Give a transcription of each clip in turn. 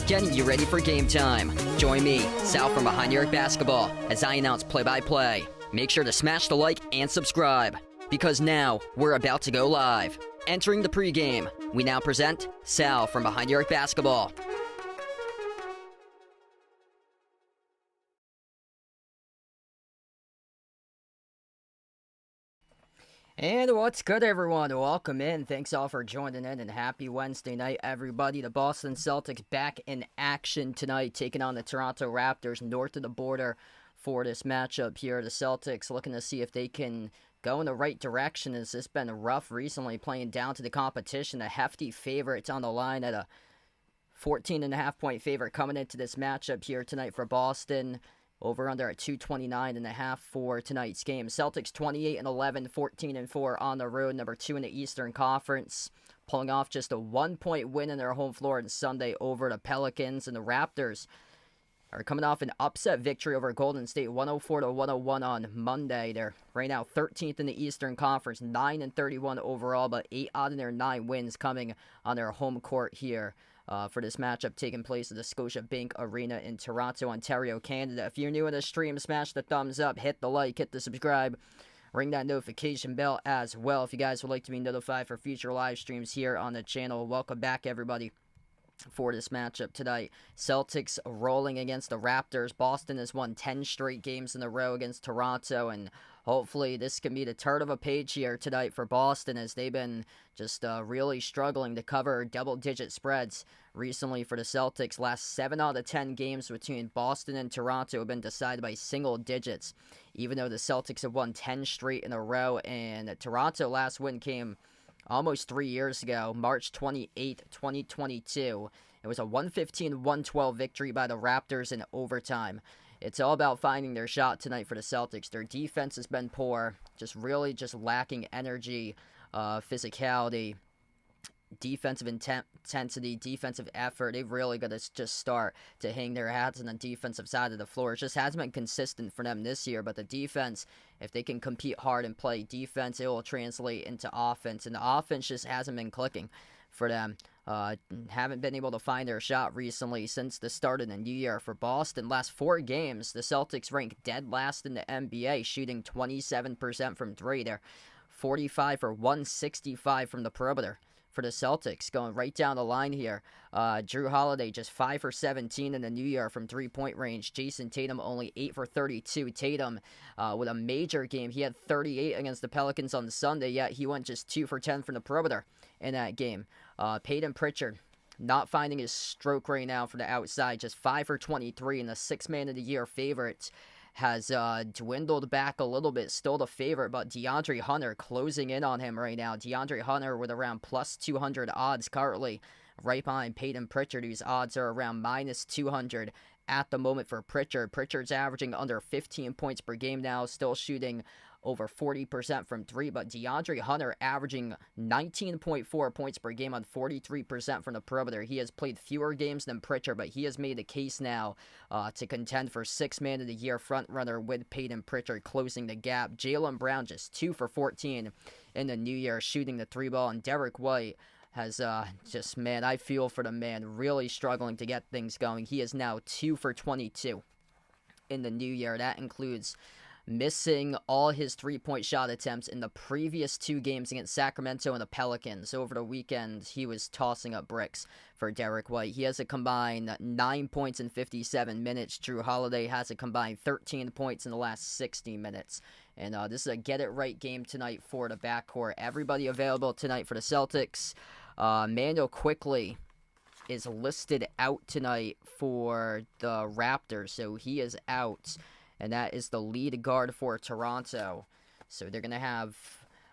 Getting you ready for game time. Join me, Sal from Behind the Arc Basketball, as I announce play-by-play. Make sure to smash the like and subscribe, because now we're about to go live. Entering the pregame, we now present Sal from Behind the Arc Basketball. And what's good, everyone? Welcome in. Thanks all for joining in, and happy Wednesday night, everybody. The Boston Celtics back in action tonight, taking on the Toronto Raptors north of the border for this matchup here. The Celtics looking to see if they can go in the right direction, as it's been rough recently, playing down to the competition. A hefty favorite on the line at a 14.5-point favorite coming into this matchup here tonight for Boston. Over under at 229.5 for tonight's game. Celtics 28-11, 14-4 on the road, number 2 in the Eastern Conference, pulling off just a 1-point win in their home floor on Sunday over the Pelicans. And the Raptors are coming off an upset victory over Golden State, 104-101 on Monday. They're right now 13th in the Eastern Conference, 9-31 overall, but 8 out of their 9 wins coming on their home court here. For this matchup taking place at the Scotiabank Arena in Toronto, Ontario, Canada. If you're new to the stream, smash the thumbs up, hit the like, hit the subscribe, ring that notification bell as well. If you guys would like to be notified for future live streams here on the channel, welcome back, everybody, for this matchup tonight. Celtics rolling against the Raptors. Boston has won 10 straight games in a row against Toronto, and hopefully this can be the turn of a page here tonight for Boston, as they've been just really struggling to cover double-digit spreads recently for the Celtics. Last 7 out of 10 games between Boston and Toronto have been decided by single digits, even though the Celtics have won 10 straight in a row. And Toronto last win came almost 3 years ago, March 28th, 2022. It was a 115-112 victory by the Raptors in overtime. It's all about finding their shot tonight for the Celtics. Their defense has been poor, just lacking energy, physicality, defensive intensity, defensive effort. They've really got to just start to hang their hats on the defensive side of the floor. It just hasn't been consistent for them this year, but the defense, if they can compete hard and play defense, it will translate into offense, and the offense just hasn't been clicking for them. Haven't been able to find their shot recently since the start of the new year. For Boston, last 4 games, the Celtics rank dead last in the NBA, shooting 27% from 3. They're 45 for 165 from the perimeter for the Celtics, going right down the line here. Drew Holiday just 5 for 17 in the new year from three-point range. Jason Tatum only 8 for 32. Tatum with a major game. He had 38 against the Pelicans on Sunday, yet he went just 2 for 10 from the perimeter in that game. Peyton Pritchard not finding his stroke right now for the outside, just 5 for 23, and the 6 Man of the Year favorite has dwindled back a little bit, still the favorite, but DeAndre Hunter closing in on him right now. DeAndre Hunter with around plus 200 odds currently, right behind Peyton Pritchard, whose odds are around minus 200 at the moment for Pritchard. Pritchard's averaging under 15 points per game now, still shooting over 40% from three, but DeAndre Hunter averaging 19.4 points per game on 43% from the perimeter. He has played fewer games than Pritchard, but he has made a case now to contend for 6 Man of the Year frontrunner with Peyton Pritchard closing the gap. Jaylen Brown just 2 for 14 in the new year, shooting the 3 ball, and Derek White has man, I feel for the man, really struggling to get things going. He is now 2 for 22 in the new year. That includes missing all his three-point shot attempts in the previous 2 games against Sacramento and the Pelicans. Over the weekend, he was tossing up bricks for Derek White. He has a combined 9 points in 57 minutes. Drew Holiday has a combined 13 points in the last 60 minutes. And this is a get-it-right game tonight for the backcourt. Everybody available tonight for the Celtics. Manuel Quickley is listed out tonight for the Raptors, so he is out. And that is the lead guard for Toronto. So they're going to have,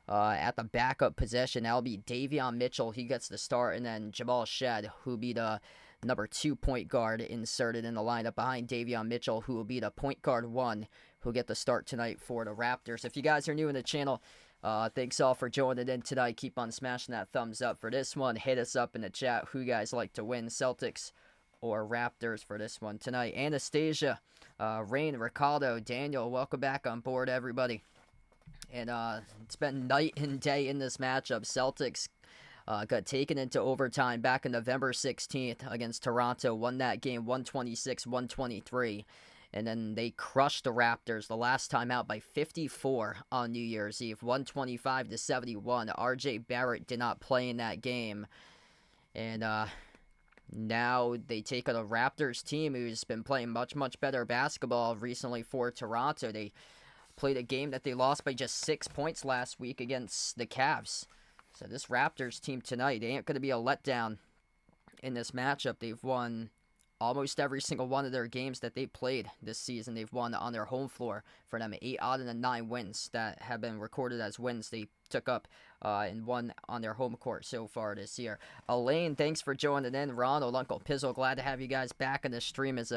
at the backup possession, that'll be Davion Mitchell. He gets the start. And then Jamal Shed, who'll be the number 2 point guard inserted in the lineup behind Davion Mitchell, who will be the point guard 1, who'll get the start tonight for the Raptors. If you guys are new in the channel, thanks all for joining in tonight. Keep on smashing that thumbs up for this one. Hit us up in the chat who you guys like to win, Celtics or Raptors for this one tonight. Anastasia, Rain, Ricardo, Daniel, welcome back on board, everybody. And it's been night and day in this matchup. Celtics got taken into overtime back on November 16th against Toronto, won that game 126-123. And then they crushed the Raptors the last time out by 54 on New Year's Eve, 125-71. RJ Barrett did not play in that game. And now they take on a Raptors team who's been playing much, much better basketball recently for Toronto. They played a game that they lost by just 6 points last week against the Cavs. So this Raptors team tonight, they ain't going to be a letdown in this matchup. They've won almost every single one of their games that they played this season. They've won on their home floor. For them, 8 out of the 9 wins that have been recorded as wins they took up and won on their home court so far this year. Elaine, thanks for joining in. Ronald, Uncle Pizzle, glad to have you guys back in the stream as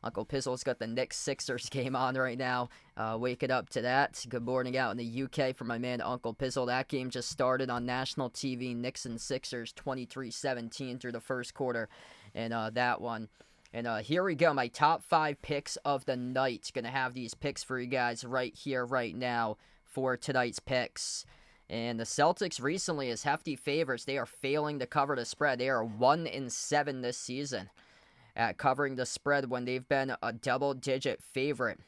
Uncle Pizzle's got the Knicks-Sixers game on right now. Waking up to that. Good morning out in the UK for my man Uncle Pizzle. That game just started on national TV. Knicks and Sixers 23-17 through the first quarter. And that one. And here we go, my top 5 picks of the night. Going to have these picks for you guys right here, right now for tonight's picks. And the Celtics recently as hefty favorites. They are failing to cover the spread. They are 1-7 this season at covering the spread when they've been a double-digit favorite.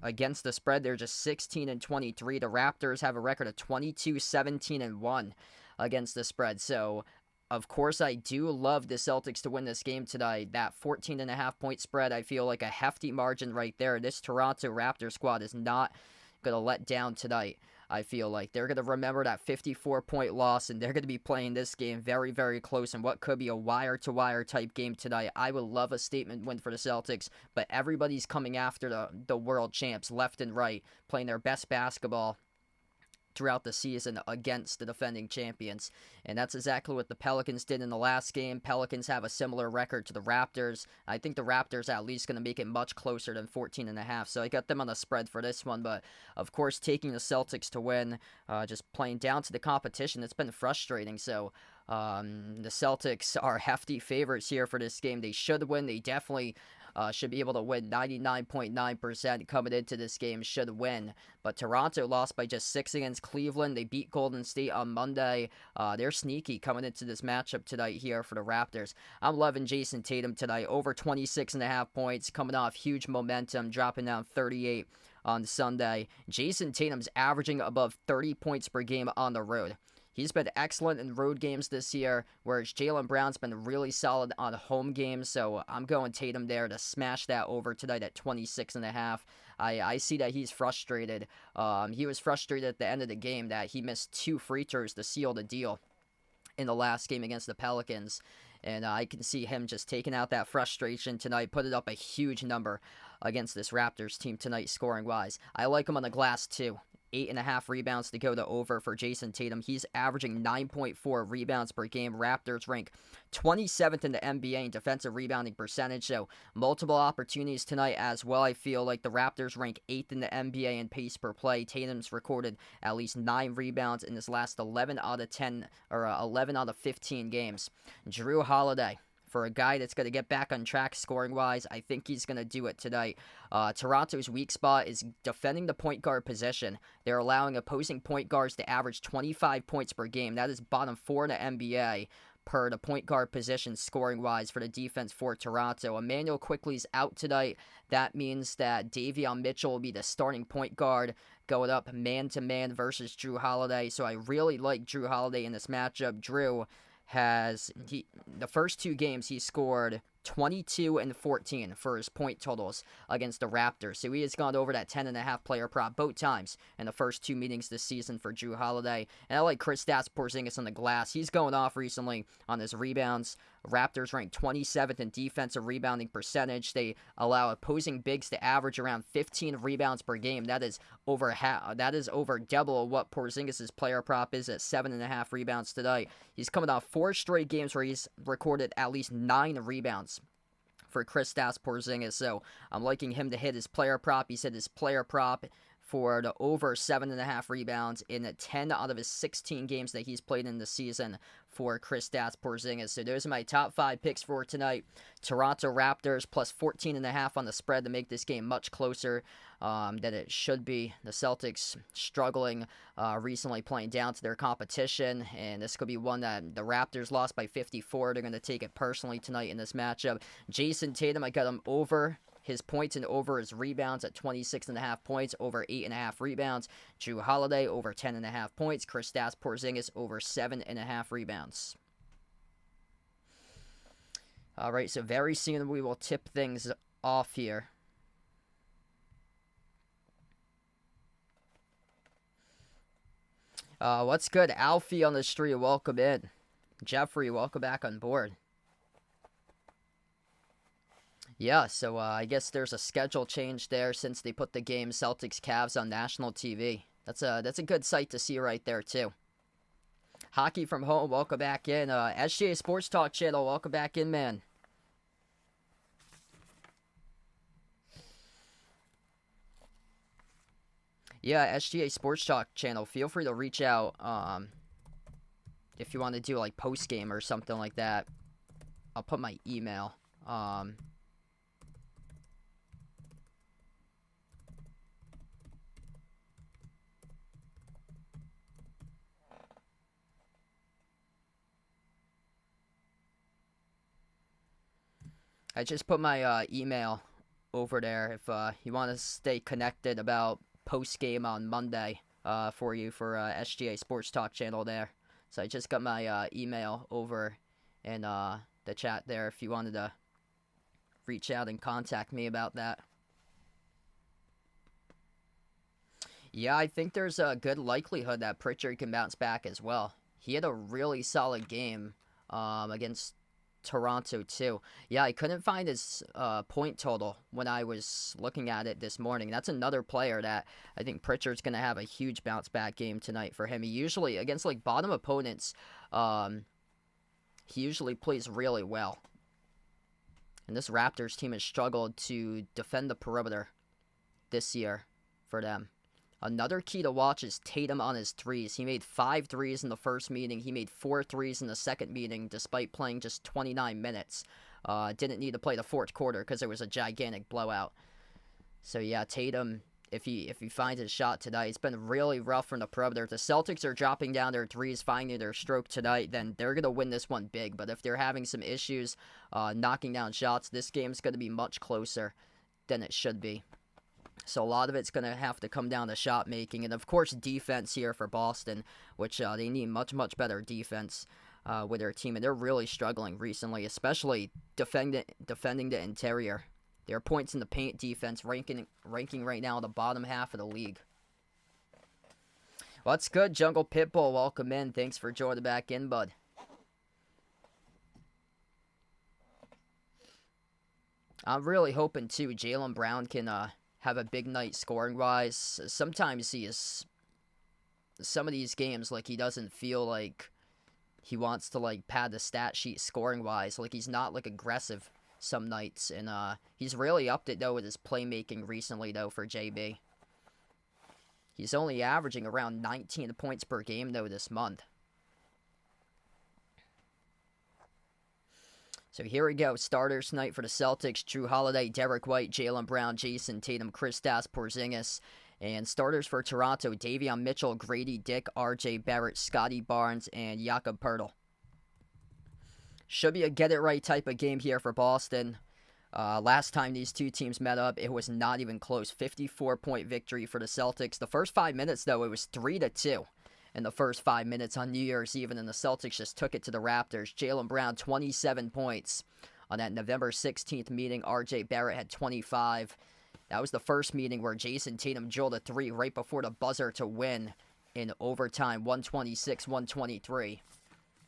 Against the spread, they're just 16-23. The Raptors have a record of 22-17-1 against the spread. So, of course, I do love the Celtics to win this game tonight. That 14.5 point spread, I feel like a hefty margin right there. This Toronto Raptors squad is not going to let down tonight. I feel like they're going to remember that 54-point loss, and they're going to be playing this game very, very close in what could be a wire-to-wire type game tonight. I would love a statement win for the Celtics, but everybody's coming after the world champs left and right, playing their best basketball throughout the season against the defending champions. And that's exactly what the Pelicans did in the last game. Pelicans have a similar record to the Raptors. I think the Raptors at least going to make it much closer than 14.5. So I got them on the spread for this one. But, of course, taking the Celtics to win, just playing down to the competition, it's been frustrating. So the Celtics are hefty favorites here for this game. They should win. They definitely should be able to win. 99.9% coming into this game should win. But Toronto lost by just 6 against Cleveland. They beat Golden State on Monday. They're sneaky coming into this matchup tonight here for the Raptors. I'm loving Jason Tatum tonight. Over 26.5 points, coming off huge momentum, dropping down 38 on Sunday. Jason Tatum's averaging above 30 points per game on the road. He's been excellent in road games this year, whereas Jaylen Brown's been really solid on home games. So I'm going Tatum there to smash that over tonight at 26.5. I see that he's frustrated. He was frustrated at the end of the game that he missed 2 free throws to seal the deal in the last game against the Pelicans. And I can see him just taking out that frustration tonight, put it up a huge number against this Raptors team tonight scoring-wise. I like him on the glass, too. 8.5 rebounds to go to over for Jason Tatum. He's averaging 9.4 rebounds per game. Raptors rank 27th in the NBA in defensive rebounding percentage, so multiple opportunities tonight as well. I feel like the Raptors rank 8th in the NBA in pace per play. Tatum's recorded at least 9 rebounds in his last 11 out of 15 games. Drew Holiday, for a guy that's going to get back on track scoring-wise, I think he's going to do it tonight. Toronto's weak spot is defending the point guard position. They're allowing opposing point guards to average 25 points per game. That is bottom 4 in the NBA per the point guard position scoring-wise for the defense for Toronto. Emmanuel Quickley's out tonight. That means that Davion Mitchell will be the starting point guard going up man-to-man versus Drew Holiday. So I really like Drew Holiday in this matchup. Drew the first 2 games he scored 22 and 14 for his point totals against the Raptors. So he has gone over that 10.5 player prop both times in the first 2 meetings this season for Drew Holiday. And I like Kristaps Porzingis on the glass. He's going off recently on his rebounds. Raptors rank 27th in defensive rebounding percentage. They allow opposing bigs to average around 15 rebounds per game. That is over double what Porzingis' player prop is at 7.5 rebounds tonight. He's coming off 4 straight games where he's recorded at least 9 rebounds for Kristaps Porzingis. So I'm liking him to hit his player prop. He said his player prop for the over 7.5 rebounds in 10 out of his 16 games that he's played in the season for Kristaps Porzingis. So those are my top 5 picks for tonight. Toronto Raptors plus 14.5 on the spread to make this game much closer than it should be. The Celtics struggling recently, playing down to their competition, and this could be one that the Raptors lost by 54. They're going to take it personally tonight in this matchup. Jason Tatum, I got him over his points and over his rebounds at 26.5 points, over 8.5 rebounds. Drew Holiday over 10.5 points. Kristaps Porzingis over 7.5 rebounds. All right, so very soon we will tip things off here. What's good? Alfie on the street, welcome in. Jeffrey, welcome back on board. Yeah, so I guess there's a schedule change there since they put the game Celtics-Cavs on national TV. That's a good sight to see right there, too. Hockey from home, welcome back in. SGA Sports Talk channel, welcome back in, man. Yeah, SGA Sports Talk channel, feel free to reach out if you want to do like post-game or something like that. I'll put my email. I just put my email over there if you want to stay connected about post-game on Monday for you for SGA Sports Talk channel there. So I just got my email over in the chat there if you wanted to reach out and contact me about that. Yeah, I think there's a good likelihood that Pritchard can bounce back as well. He had a really solid game against Toronto too. Yeah, I couldn't find his point total when I was looking at it this morning. That's another player that I think Pritchard's going to have a huge bounce back game tonight for him. He usually, against like bottom opponents, he usually plays really well. And this Raptors team has struggled to defend the perimeter this year for them. Another key to watch is Tatum on his threes. He made 5 threes in the first meeting. He made 4 threes in the second meeting despite playing just 29 minutes. Didn't need to play the fourth quarter because it was a gigantic blowout. So yeah, Tatum, if he finds his shot tonight, it's been really rough from the perimeter. If the Celtics are dropping down their threes, finding their stroke tonight, then they're going to win this one big. But if they're having some issues knocking down shots, this game's going to be much closer than it should be. So a lot of it's going to have to come down to shot making. And, of course, defense here for Boston, which they need much, much better defense with their team. And they're really struggling recently, especially defending the interior. Their points in the paint defense ranking right now in the bottom half of the league. Well, that's good. Jungle Pitbull, welcome in. Thanks for joining back in, bud. I'm really hoping, too, Jaylen Brown can have a big night scoring-wise. Sometimes some of these games, like, he doesn't feel like he wants to, like, pad the stat sheet scoring-wise. Like, he's not, like, aggressive some nights. And he's really upped it, though, with his playmaking recently, though, for JB. He's only averaging around 19 points per game, though, this month. So here we go. Starters tonight for the Celtics. Drew Holiday, Derek White, Jaylen Brown, Jason Tatum, Kristaps Porzingis. And starters for Toronto, Davion Mitchell, Grady Dick, R.J. Barrett, Scotty Barnes, and Jakob Poeltl. Should be a get-it-right type of game here for Boston. Last time these two teams met up, it was not even close. 54-point victory for the Celtics. The first 5 minutes, though, it was 3-2. In the first 5 minutes on New Year's Eve, and the Celtics just took it to the Raptors. Jaylen Brown, 27 points. On that November 16th meeting, R.J. Barrett had 25. That was the first meeting where Jason Tatum drilled a three right before the buzzer to win in overtime, 126-123.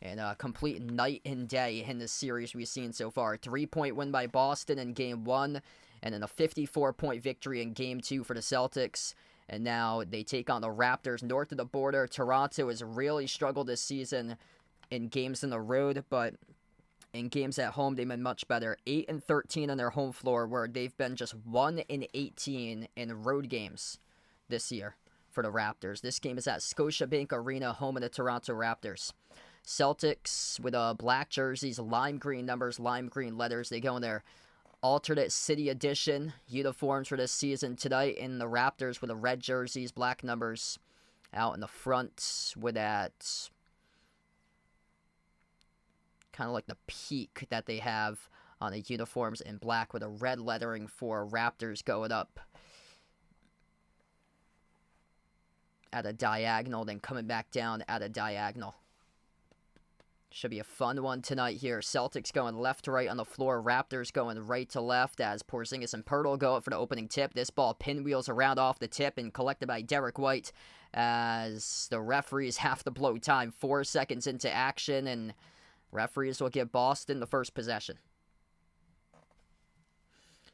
And a complete night and day in this series we've seen so far. 3-point win by Boston in Game 1, and then a 54-point victory in Game 2 for the Celtics. And now they take on the Raptors north of the border. Toronto has really struggled this season in games on the road, but in games at home, they've been much better. 8-13 on their home floor, where they've been just 1-18 in road games this year for the Raptors. This game is at Scotiabank Arena, home of the Toronto Raptors. Celtics with black jerseys, lime green numbers, lime green letters. They go in their alternate city edition uniforms for this season tonight, in the Raptors with the red jerseys, black numbers out in the front with that kind of like the peak that they have on the uniforms in black with a red lettering for Raptors going up at a diagonal, then coming back down at a diagonal. Should be a fun one tonight here. Celtics going left to right on the floor. Raptors going right to left as Porzingis and Poeltl go up for the opening tip. This ball pinwheels around off the tip and collected by Derek White as the referees have to blow time. 4 seconds into action, and referees will give Boston the first possession.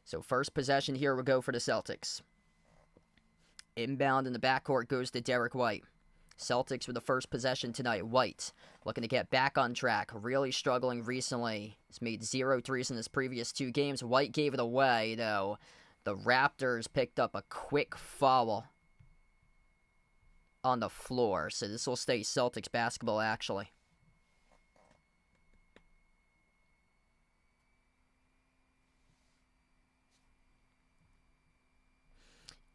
So first possession here will go for the Celtics. Inbound in the backcourt goes to Derek White. Celtics with the first possession tonight. White looking to get back on track. Really struggling recently. He's made 0 threes in his previous 2 games. White gave it away, though. The Raptors picked up a quick foul on the floor. So this will stay Celtics basketball, actually.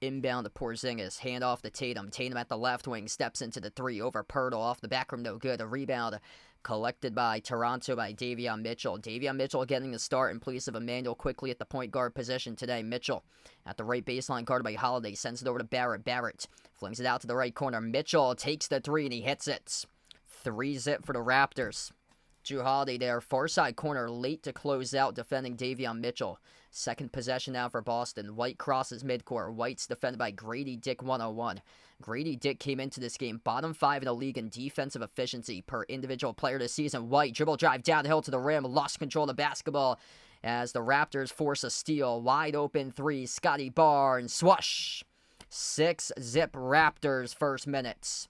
Inbound to Porzingis, hand off to Tatum. Tatum at the left wing, steps into the three over Poeltl, off the back rim, no good. A rebound collected by Toronto by Davion Mitchell. Davion Mitchell getting the start in place of Emmanuel quickly at the point guard position today. Mitchell at the right baseline, guarded by Holiday, sends it over to Barrett. Barrett flings it out to the right corner. Mitchell takes the three and he hits it. 3-zip for the Raptors. Drew Holiday there, far side corner, late to close out, defending Davion Mitchell. Second possession now for Boston. White crosses midcourt. White's defended by Grady Dick 101. Grady Dick came into this game bottom 5 in the league in defensive efficiency per individual player this season. White dribble drive downhill to the rim, lost control of the basketball as the Raptors force a steal. Wide open three, Scotty Barnes, swoosh. 6-zip Raptors first minutes.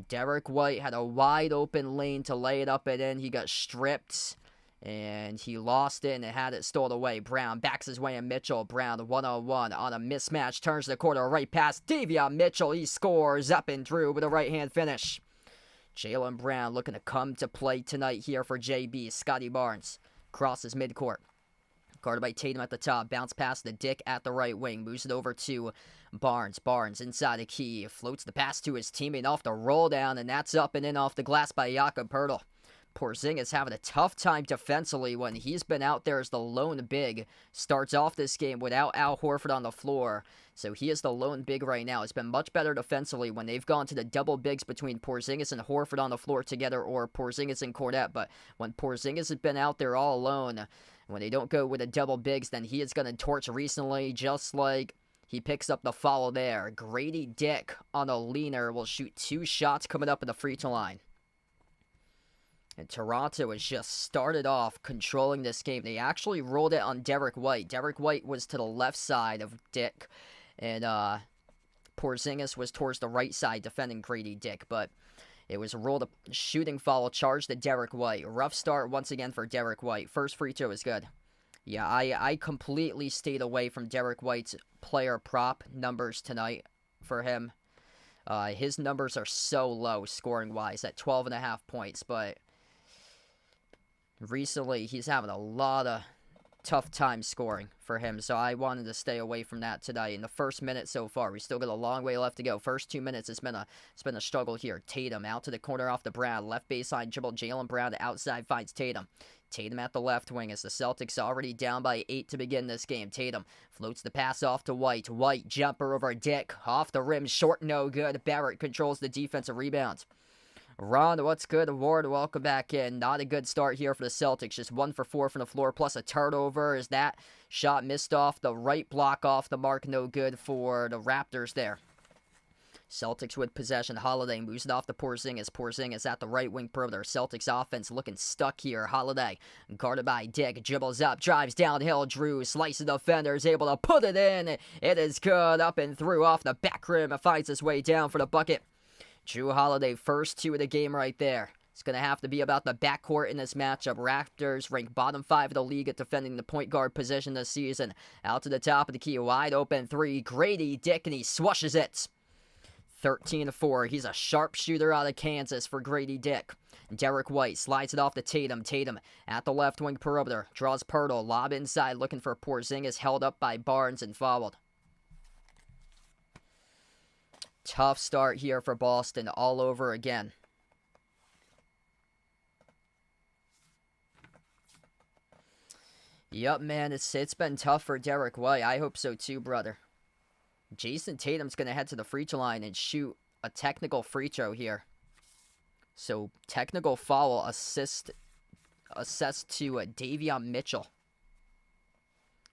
Derek White had a wide open lane to lay it up and in. He got stripped and he lost it and had it stolen away. Brown backs his way in. Mitchell. Brown 1-on-1 on a mismatch. Turns to the corner. Right past Davion Mitchell. He scores up and through with a right hand finish. Jaylen Brown looking to come to play tonight here for JB. Scotty Barnes crosses midcourt. Guarded by Tatum at the top. Bounce past the Dick at the right wing. Moves it over to Barnes. Barnes inside the key. Floats the pass to his teammate off the roll down. And that's up and in off the glass by Jakob Poeltl. Porzingis having a tough time defensively when he's been out there as the lone big. Starts off this game without Al Horford on the floor. So he is the lone big right now. It's been much better defensively when they've gone to the double bigs between Porzingis and Horford on the floor together, or Porzingis and Cornette. But when Porzingis has been out there all alone, when they don't go with the double bigs, then he is going to torch recently, just like he picks up the foul there. Grady Dick on a leaner will shoot 2 shots coming up in the free throw line. And Toronto has just started off controlling this game. They actually rolled it on Derek White. Derek White was to the left side of Dick, and Porzingis was towards the right side defending Grady Dick. But it was rolled a shooting foul charged to Derek White. Rough start once again for Derek White. First free throw is good. Yeah, I completely stayed away from Derek White's player prop numbers tonight for him. His numbers are so low scoring-wise at 12.5 points, but recently he's having a lot of tough time scoring for him, so I wanted to stay away from that tonight. In the first minute so far, we still got a long way left to go. First 2 minutes, it's been a struggle here. Tatum out to the corner off the Brown, left baseline dribble. Jaylen Brown outside finds Tatum. Tatum at the left wing as the Celtics already down by 8 to begin this game. Tatum floats the pass off to White. White jumper over Dick, off the rim, short, no good. Barrett controls the defensive rebound. Ron, what's good? Ward, welcome back in. Not a good start here for the Celtics. Just 1 for 4 from the floor, plus a turnover. Is that shot missed off the right block off the mark? No good for the Raptors there. Celtics with possession. Holiday moves it off to Porzingis. Porzingis at the right wing perimeter. Celtics offense looking stuck here. Holiday guarded by Dick. Dribbles up, drives downhill. Drew slices the defender, is able to put it in. It is good. Up and through off the back rim. It finds its way down for the bucket. Drew Holiday, first 2 of the game right there. It's going to have to be about the backcourt in this matchup. Raptors rank bottom 5 of the league at defending the point guard position this season. Out to the top of the key, wide open 3. Grady Dick, and he swushes it. 13-4. He's a sharpshooter out of Kansas for Grady Dick. Derek White slides it off to Tatum. Tatum at the left wing perimeter. Draws Pirtle. Lob inside looking for Porzingis. Held up by Barnes and fouled. Tough start here for Boston all over again. Yup, man, it's been tough for Derek White. I hope so too, brother. Jason Tatum's going to head to the free throw line and shoot a technical free throw here. So, technical foul assessed to Davion Mitchell.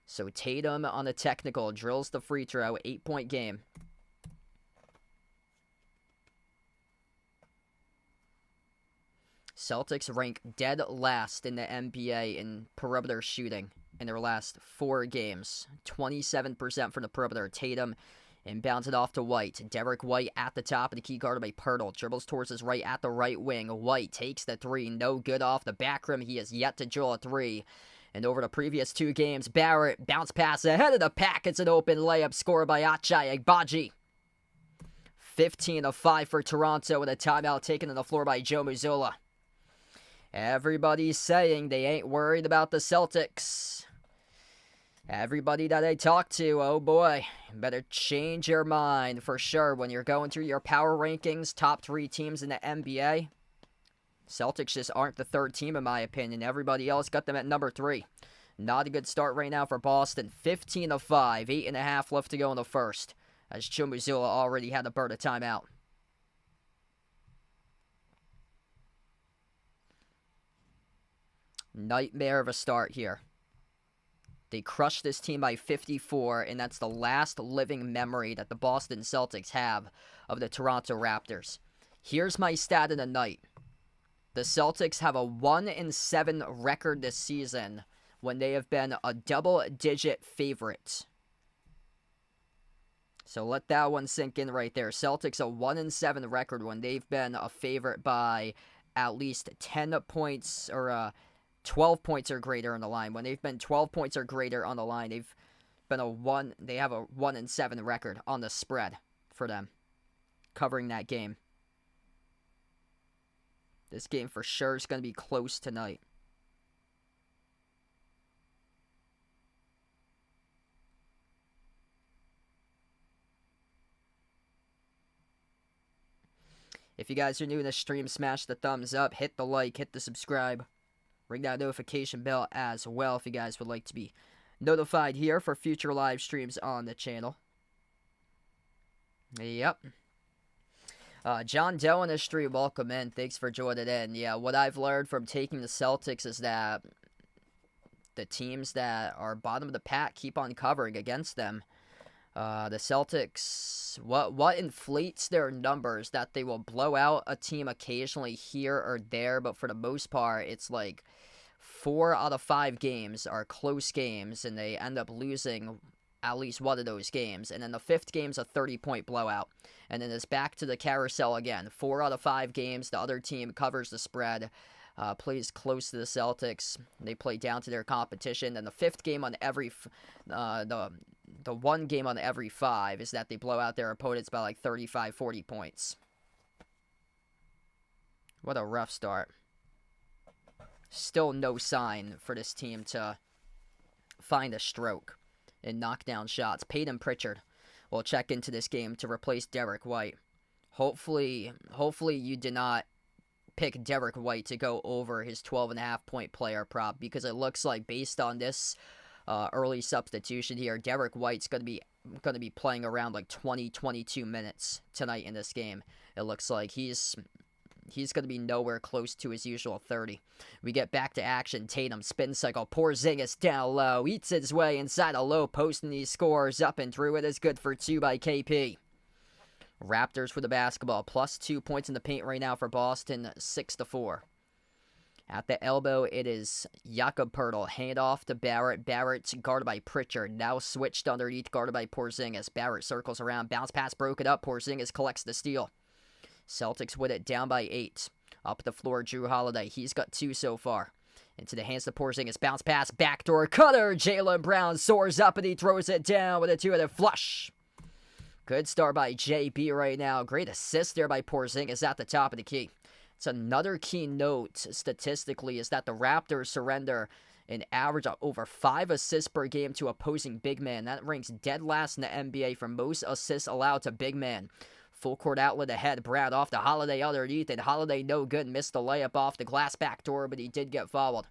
So, Tatum on the technical drills the free throw, 8-point game. Celtics rank dead last in the NBA in perimeter shooting in their last 4 games. 27% from the perimeter. Tatum inbounds it off to White. Derek White at the top of the key, guarded by Pirtle. Dribbles towards his right at the right wing. White takes the 3. No good off the back rim. He has yet to drill a 3. And over the previous 2 games, Barrett bounce pass ahead of the pack. It's an open layup scored by Ochai Agbaji. 15-5 for Toronto with a timeout taken on the floor by Joe Mazzulla. Everybody's saying they ain't worried about the Celtics. Everybody that I talk to, oh boy, better change your mind for sure when you're going through your power rankings, top 3 teams in the NBA. Celtics just aren't the 3rd team in my opinion. Everybody else got them at number 3. Not a good start right now for Boston. 15-5, 8.5 left to go in the first, as Joe Mazzulla already had to burn a timeout. Nightmare of a start here. They crushed this team by 54, and that's the last living memory that the Boston Celtics have of the Toronto Raptors. Here's my stat of the night. The Celtics have a 1-7 record this season when they have been a double-digit favorite. So let that one sink in right there. Celtics a 1-7 record when they've been a favorite by at least 10 points or 12 points or greater on the line. When they've been 12 points or greater on the line, they have a 1-7 record on the spread for them, covering that game. This game for sure is going to be close tonight. If you guys are new to the stream, smash the thumbs up, hit the like, hit the subscribe. Ring that notification bell as well if you guys would like to be notified here for future live streams on the channel. Yep. John Doe in the stream, welcome in. Thanks for joining in. Yeah, what I've learned from taking the Celtics is that the teams that are bottom of the pack keep on covering against them. The Celtics, what inflates their numbers, that they will blow out a team occasionally here or there, but for the most part, it's like 4 out of 5 games are close games, and they end up losing at least one of those games. And then the 5th game's a 30-point blowout. And then it's back to the carousel again. 4 out of 5 games, the other team covers the spread, plays close to the Celtics. They play down to their competition. And the 5th game on every, the one game on every 5 is that they blow out their opponents by like 35, 40 points. What a rough start. Still no sign for this team to find a stroke and knock down shots. Peyton Pritchard will check into this game to replace Derek White. Hopefully you did not pick Derek White to go over his 12.5-point player prop, because it looks like, based on this early substitution here, Derek White's going to be playing around like 20-22 minutes tonight in this game. It looks like he's going to be nowhere close to his usual 30. We get back to action. Tatum, spin cycle. Porzingis down low. Eats his way inside a low post, and he scores up and through. It is good for 2 by KP. Raptors for the basketball. Plus 2 points in the paint right now for Boston. 6-4. At the elbow, it is Jakob Poeltl. Hand off to Barrett. Barrett's guarded by Pritchard. Now switched underneath, guarded by Porzingis. Barrett circles around. Bounce pass broken up. Porzingis collects the steal. Celtics with it, down by 8. Up the floor, Drew Holiday. He's got 2 so far. Into the hands of Porzingis. Bounce pass, backdoor cutter. Jaylen Brown soars up and he throws it down with a 2-handed flush. Good start by JB right now. Great assist there by Porzingis at the top of the key. It's another key note statistically is that the Raptors surrender an average of over 5 assists per game to opposing big man. That ranks dead last in the NBA for most assists allowed to big man. Full court outlet ahead. Brown off to Holiday underneath, and Holiday no good. Missed the layup off the glass back door, but he did get fouled.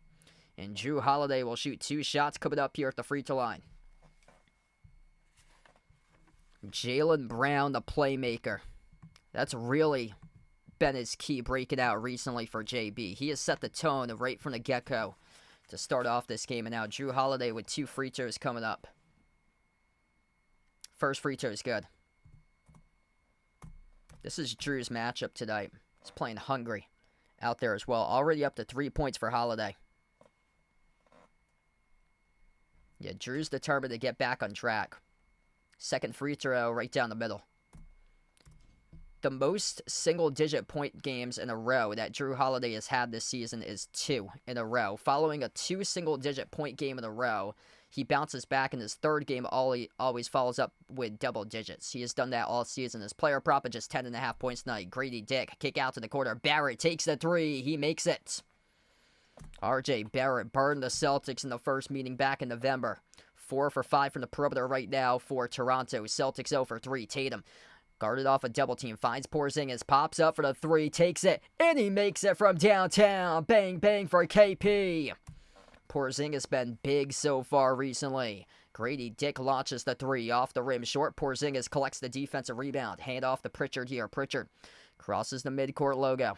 And Drew Holiday will shoot 2 shots coming up here at the free throw line. Jaylen Brown, the playmaker. That's really been his key breaking out recently for JB. He has set the tone right from the get-go to start off this game. And now Drew Holiday with 2 free throws coming up. First free throw is good. This is Drew's matchup tonight. He's playing hungry out there as well. Already up to 3 points for Holiday. Yeah, Drew's determined to get back on track. Second free throw right down the middle. The most single-digit point games in a row that Drew Holiday has had this season is 2 in a row. Following a 2 single-digit point game in a row, he bounces back in his 3rd game. Always follows up with double digits. He has done that all season. His player prop at just 10.5 points tonight. Grady Dick, kick out to the corner. Barrett takes the 3. He makes it. RJ Barrett burned the Celtics in the first meeting back in November. 4 for 5 from the perimeter right now for Toronto. Celtics 0 for 3. Tatum guarded off a double team. Finds Porzingis. Pops up for the 3. Takes it. And he makes it from downtown. Bang, bang for KP. Porzingis been big so far recently. Grady Dick launches the 3 off the rim. Short. Porzingis collects the defensive rebound. Hand off to Pritchard here. Pritchard crosses the midcourt logo.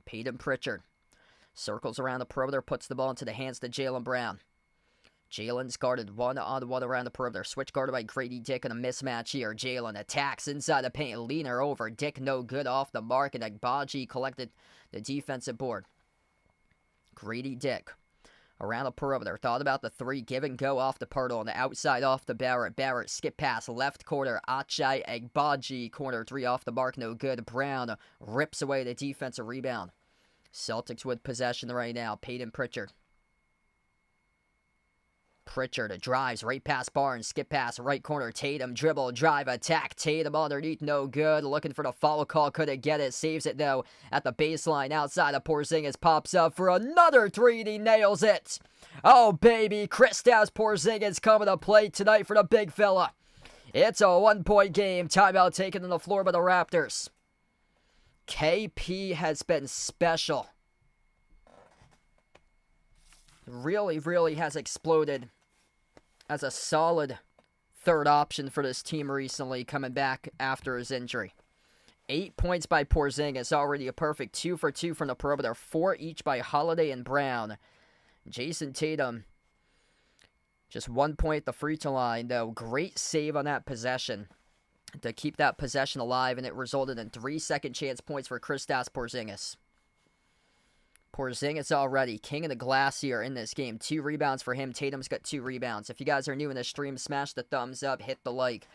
Peyton Pritchard circles around the perimeter. Puts the ball into the hands to Jaylen Brown. Jaylen's guarded 1-on-1 around the perimeter. Switch guarded by Grady Dick in a mismatch here. Jaylen attacks inside the paint. Leaner over. Dick no good off the mark. And Agbaji collected the defensive board. Grady Dick around the perimeter. Thought about the 3. Give and go off the Poeltl. On the outside off the Barrett. Barrett skip pass. Left corner. Achai Agbaji. Corner 3 off the mark. No good. Brown rips away the defensive rebound. Celtics with possession right now. Peyton Pritchard. Pritchard drives right past Barnes. Skip pass. Right corner. Tatum. Dribble. Drive. Attack. Tatum underneath. No good. Looking for the foul call. Couldn't get it. Saves it though at the baseline. Outside of Porzingis. Pops up for another 3 and he nails it. Oh baby. Kristaps Porzingis coming to play tonight for the big fella. It's a 1-point game. Timeout taken on the floor by the Raptors. KP has been special. Really, really has exploded as a solid third option for this team recently, coming back after his injury. 8 points by Porzingis, already a perfect 2 for 2 from the perimeter. 4 each by Holiday and Brown. Jason Tatum, just 1 point at the free throw line, though. Great save on that possession to keep that possession alive, and it resulted in 3 second chance points for Kristaps Porzingis. Porzingis already king of the glass here in this game. 2 rebounds for him. Tatum's got 2 rebounds. If you guys are new in the stream, smash the thumbs up, hit the like,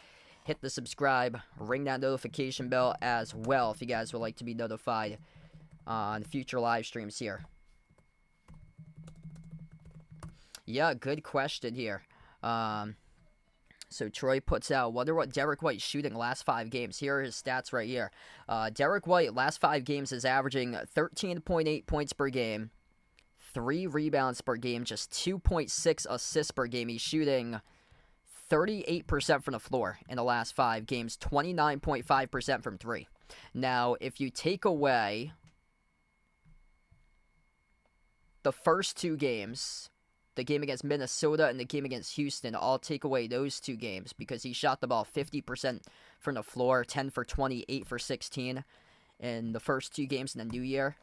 hit the subscribe, ring that notification bell as well if you guys would like to be notified on future live streams here. Yeah, good question here. So Troy puts out, wonder what Derek White's shooting last 5 games. Here are his stats right here. Derek White, last 5 games, is averaging 13.8 points per game, 3 rebounds per game, just 2.6 assists per game. He's shooting 38% from the floor in the last 5 games, 29.5% from 3. Now, if you take away the first 2 games, the game against Minnesota and the game against Houston, I'll take away those 2 games because he shot the ball 50% from the floor, 10 for 20, 8 for 16 in the first 2 games in the new year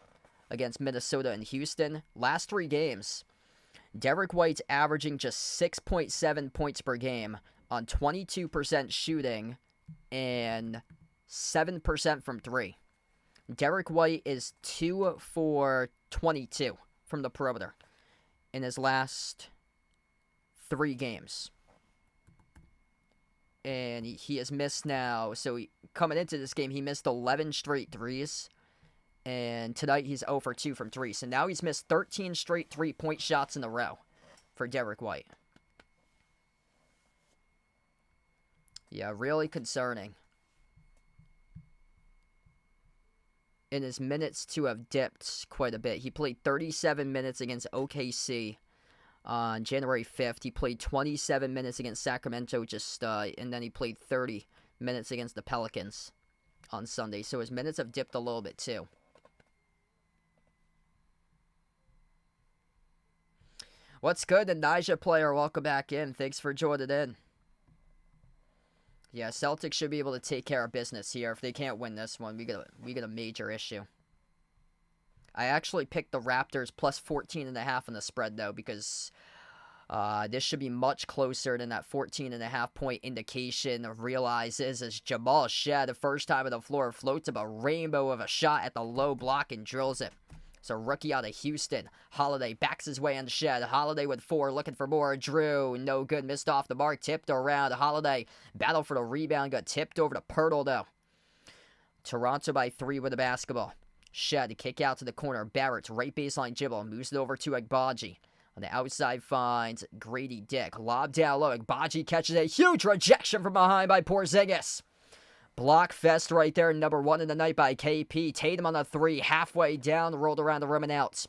against Minnesota and Houston. Last 3 games, Derek White's averaging just 6.7 points per game on 22% shooting and 7% from 3. Derek White is 2 for 22 from the perimeter in his last 3 games. And he has missed now. So coming into this game, he missed 11 straight threes. And tonight he's 0 for 2 from 3. So now he's missed 13 straight 3-point shots in a row for Derek White. Yeah, really concerning. In his minutes to have dipped quite a bit. He played 37 minutes against OKC on January 5th. He played 27 minutes against Sacramento, and then he played 30 minutes against the Pelicans on Sunday. So his minutes have dipped a little bit too. What's good, the Nija player? Welcome back in. Thanks for joining in. Yeah, Celtics should be able to take care of business here. If they can't win this one, we get a major issue. I actually picked the Raptors plus 14.5 on the spread, though, because this should be much closer than that 14.5 point indication realizes as Jamal Shead, the first time on the floor, floats up a rainbow of a shot at the low block and drills it. It's a rookie out of Houston. Holiday backs his way on Shed. Holiday with 4, looking for more. Drew, no good, missed off the mark, tipped around. Holiday, battle for the rebound, got tipped over to Pirtle, though. Toronto by 3 with the basketball. Shed, kick out to the corner. Barrett's right baseline dribble, moves it over to Agbaji. On the outside finds Grady Dick. Lob down low. Agbaji catches a huge rejection from behind by Porzingis. Block fest right there, number 1 in the night by KP. Tatum on the 3, halfway down, rolled around the rim and out.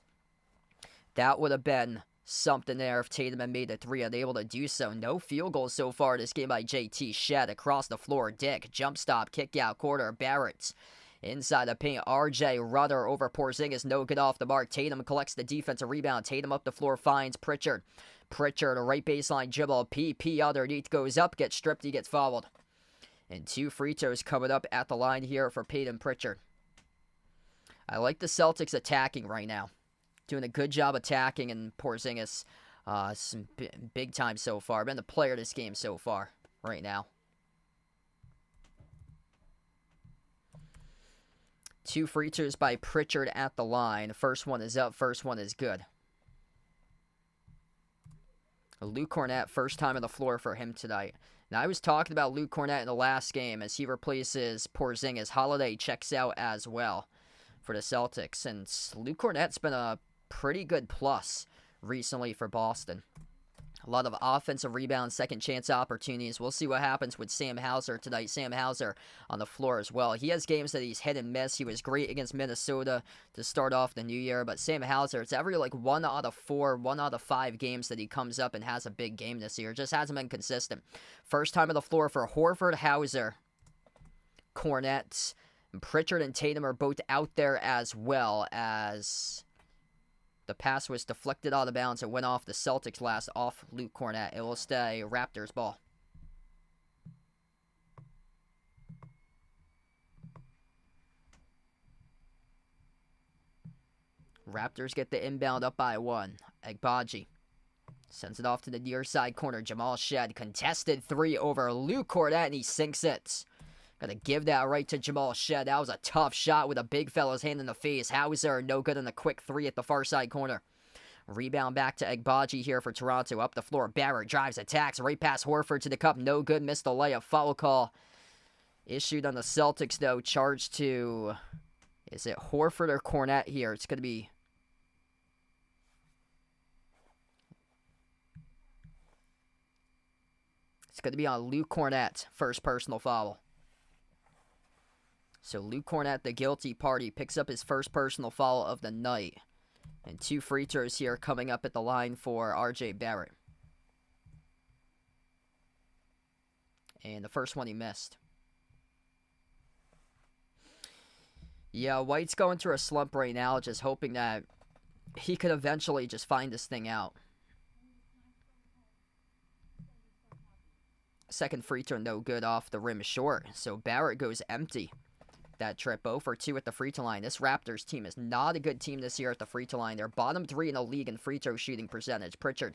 That would have been something there if Tatum had made the 3, unable to do so. No field goals so far in this game by JT. Shed across the floor. Dick, jump stop, kick out, corner. Barrett inside the paint. RJ Rudder over Porzingis, no good off the mark. Tatum collects the defensive rebound. Tatum up the floor, finds Pritchard. Pritchard, a right baseline dribble. PP underneath, goes up, gets stripped, he gets fouled. And 2 free throws coming up at the line here for Peyton Pritchard. I like the Celtics attacking right now. Doing a good job attacking, and Porzingis, some big time so far. Been the player of this game so far, right now. 2 free throws by Pritchard at the line. First one is up, first one is good. Luke Cornett, first time on the floor for him tonight. Now, I was talking about Luke Cornett in the last game as he replaces Porzingis. Holiday checks out as well for the Celtics. And Luke Cornett's been a pretty good plus recently for Boston. A lot of offensive rebounds, second chance opportunities. We'll see what happens with Sam Hauser tonight. Sam Hauser on the floor as well. He has games that he's hit and miss. He was great against Minnesota to start off the new year. But Sam Hauser, it's every 1 out of 4, 1 out of 5 games that he comes up and has a big game this year. Just hasn't been consistent. First time on the floor for Horford, Hauser, Cornett, And Pritchard and Tatum are both out there as well, as the pass was deflected out of bounds and went off the Celtics last off Luke Cornett. It will stay Raptors ball. Raptors get the inbound up by 1. Agbaji sends it off to the near side corner. Jamal Shed, contested 3 over Luke Cornett, and he sinks it. Gotta give that right to Jamal Shed. That was a tough shot with a big fella's hand in the face. Hauser, no good on the quick 3 at the far side corner. Rebound back to Agbaji here for Toronto. Up the floor, Barrett drives, attacks, right past Horford to the cup. No good, missed the layup. Foul call issued on the Celtics, though. Charged to, is it Horford or Cornett here? It's gonna be... It's going to be on Luke Cornett, first personal foul. So Luke Cornett, the guilty party, picks up his first personal foul of the night. And 2 free throws here coming up at the line for R.J. Barrett. And the first one he missed. Yeah, White's going through a slump right now, just hoping that he could eventually just find this thing out. Second free throw, no good, off the rim short. So Barrett goes empty that trip. 0 for 2 at the free throw line. This Raptors team is not a good team this year at the free throw line. They're bottom 3 in the league in free throw shooting percentage. Pritchard,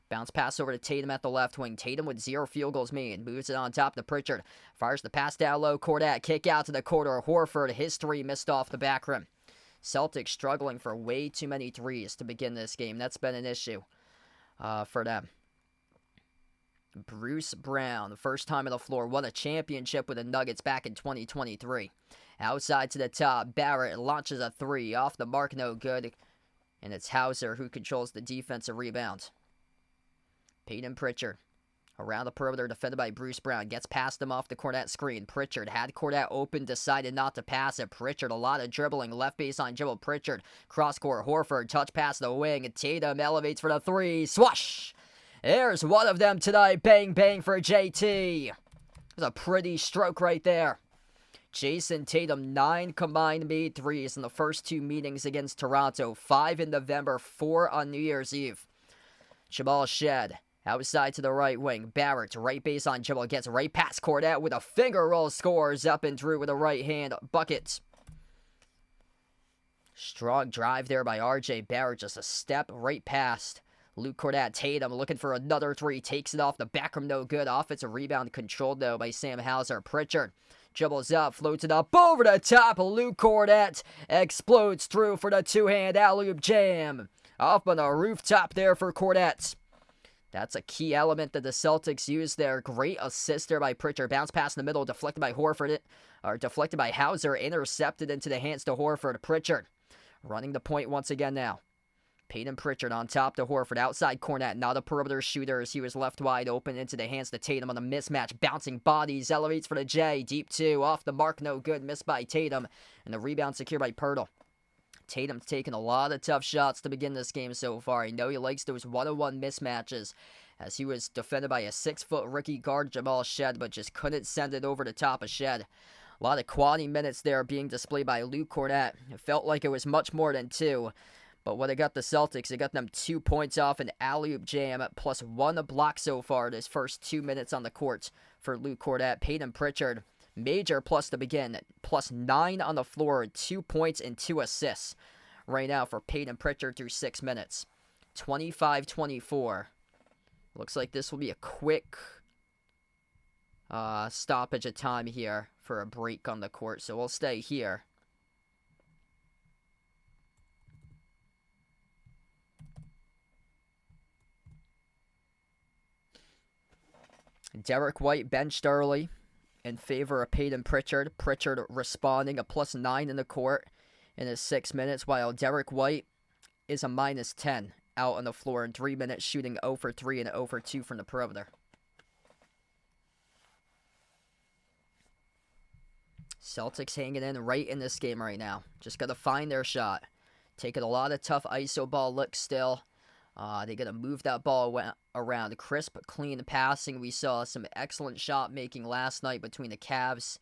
bounce pass over to Tatum at the left wing. Tatum with 0 field goals made. Moves it on top to Pritchard. Fires the pass down low. Cornett, kick out to the corner. Horford, his 3 missed off the back rim. Celtics struggling for way too many threes to begin this game. That's been an issue for them. Bruce Brown, the first time on the floor, won a championship with the Nuggets back in 2023. Outside to the top, Barrett launches a 3. Off the mark, no good. And it's Hauser who controls the defensive rebound. Peyton Pritchard, around the perimeter, defended by Bruce Brown. Gets past him off the Cornett screen. Pritchard had Cornett open, decided not to pass it. Pritchard, a lot of dribbling. Left baseline dribble. Pritchard, cross-court. Horford, touch pass the wing. Tatum elevates for the 3. Swash! There's one of them tonight. Bang, bang for JT. That's a pretty stroke right there. Jason Tatum, 9 combined made threes in the first 2 meetings against Toronto. 5 in November, 4 on New Year's Eve. Jamal Shed, outside to the right wing. Barrett, right base on Jamal, gets right past Cornett with a finger roll, scores up and through with a right hand bucket. Strong drive there by R.J. Barrett, just a step right past Luke Cornett. Tatum looking for another 3, takes it off the back rim, no good. Offensive rebound controlled, though, by Sam Hauser. Pritchard dribbles up, floats it up over the top. Luke Cornett explodes through for the 2-hand alley-oop jam. Off on the rooftop there for Cornett. That's a key element that the Celtics use there. Great assist there by Pritchard. Bounce pass in the middle, deflected by Horford, or deflected by Hauser, intercepted into the hands to Horford. Pritchard running the point once again now. Peyton Pritchard on top to Horford. Outside Cornett, not a perimeter shooter as he was left wide open into the hands to Tatum on the mismatch. Bouncing bodies, elevates for the J. Deep 2, off the mark, no good. Missed by Tatum. And the rebound secured by Pirtle. Tatum's taken a lot of tough shots to begin this game so far. I know he likes those one-on-one mismatches as he was defended by a 6-foot rookie guard, Jamal Shed, but just couldn't send it over the top of Shed. A lot of quality minutes there being displayed by Luke Cornett. It felt like it was much more than 2. But when it got the Celtics, it got them 2 points off an alley-oop jam, plus 1 block so far this first 2 minutes on the court for Luke Cornett. Peyton Pritchard, major plus to begin, plus 9 on the floor, 2 points and 2 assists right now for Peyton Pritchard through 6 minutes. 25-24. Looks like this will be a quick stoppage of time here for a break on the court, so we'll stay here. Derek White benched early in favor of Peyton Pritchard. Pritchard responding, a plus 9 in the court in his 6 minutes, while Derek White is a minus 10 out on the floor in 3 minutes, shooting 0 for 3 and 0 for 2 from the perimeter. Celtics hanging in right in this game right now. Just got to find their shot. Taking a lot of tough iso ball looks still. They got to move that ball around. Crisp, clean passing. We saw some excellent shot making last night between the Cavs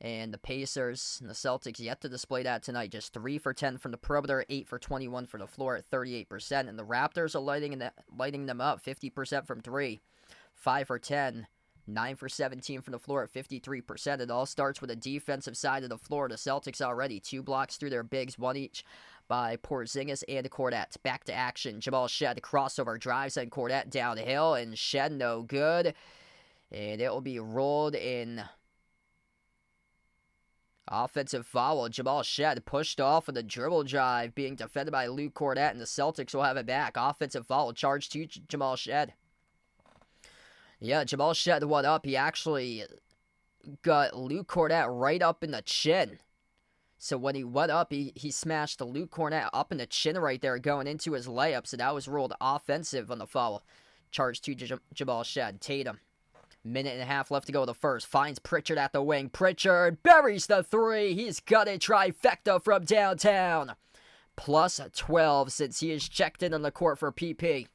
And the Pacers and the Celtics yet to display that tonight. Just 3 for 10 from the perimeter, 8 for 21 from the floor at 38%. And the Raptors are lighting them up, 50% from 3, 5 for 10, 9 for 17 from the floor at 53%. It all starts with the defensive side of the floor. The Celtics already 2 blocks through their bigs, 1 each by Porzingis and Cordet. Back to action. Jamal Shed crossover drives and Cordet downhill, and Shed no good. And it will be rolled in. Offensive foul. Jamal Shed pushed off with a dribble drive, being defended by Luke Cordet, and the Celtics will have it back. Offensive foul charge to Jamal Shed. Yeah, Jamal Shed went up. He actually got Luke Cordet right up in the chin. So when he went up, he smashed the Luke Cornet up in the chin right there going into his layup. So that was ruled offensive on the foul. Charge to Jamal Shed. Tatum. Minute and a half left to go in the first. Finds Pritchard at the wing. Pritchard buries the 3. He's got a trifecta from downtown. Plus 12 since he is checked in on the court for PP.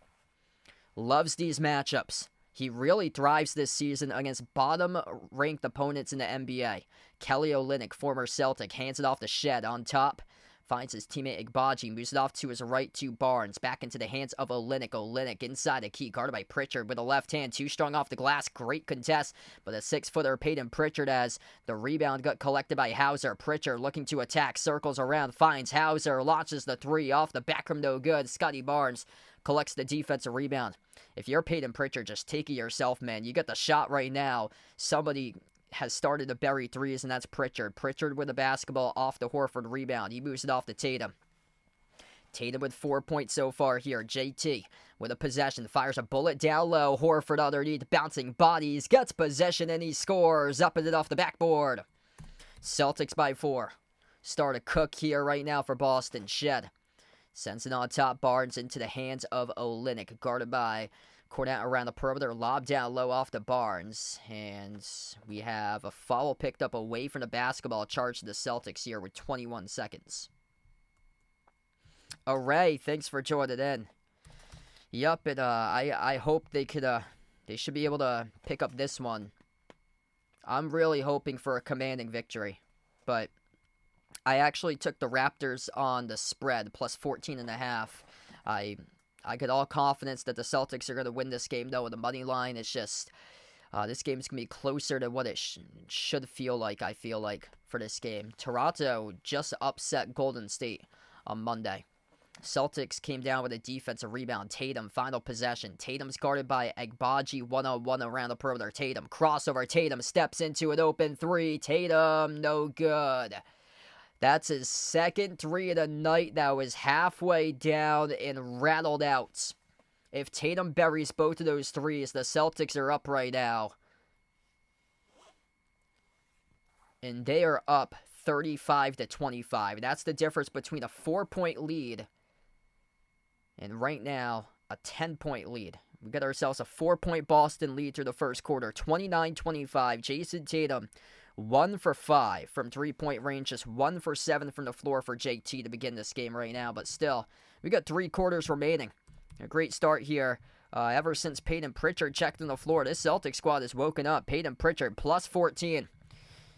Loves these matchups. He really thrives this season against bottom-ranked opponents in the NBA. Kelly Olynyk, former Celtic, hands it off to Shed on top. Finds his teammate Igbaji, moves it off to his right to Barnes. Back into the hands of Olynyk. Olynyk inside the key, guarded by Pritchard with a left hand. Too strong off the glass. Great contest, but a 6-footer Peyton Pritchard as the rebound got collected by Hauser. Pritchard looking to attack, circles around, finds Hauser, launches the 3 off the back rim, no good. Scotty Barnes collects the defensive rebound. If you're Peyton Pritchard, just take it yourself, man. You got the shot right now. Somebody has started to bury 3s, and that's Pritchard. Pritchard with the basketball off the Horford rebound. He moves it off to Tatum. Tatum with 4 points so far here. JT with a possession. Fires a bullet down low. Horford underneath. Bouncing bodies. Gets possession, and he scores. Up and it off the backboard. Celtics by 4. Start a cook here right now for Boston. Shed sends it on top. Barnes into the hands of Olynyk. Guarded by Cornet around the perimeter, lob down low off to Barnes. And we have a foul picked up away from the basketball, charge to the Celtics here with 21 seconds. Ray, thanks for joining in. Yup, and I hope they should be able to pick up this one. I'm really hoping for a commanding victory. But I actually took the Raptors on the spread, plus 14.5. I got all confidence that the Celtics are going to win this game, though, with the money line. It's just, this game is going to be closer to what it should feel like, I feel like, for this game. Toronto just upset Golden State on Monday. Celtics came down with a defensive rebound. Tatum, final possession. Tatum's guarded by Igbaji, one-on-one around the perimeter. Tatum, crossover. Tatum steps into an open 3. Tatum, no good. That's his second 3 of the night that was halfway down and rattled out. If Tatum buries both of those 3s, the Celtics are up right now. And they are up 35-25. That's the difference between a 4-point lead and right now a 10-point lead. We got ourselves a 4-point Boston lead through the first quarter. 29-25. Jason Tatum 1 for 5 from 3-point range, just 1 for 7 from the floor for JT to begin this game right now. But still, we got 3 quarters remaining. A great start here. Ever since Peyton Pritchard checked on the floor, this Celtics squad has woken up. Peyton Pritchard plus 14.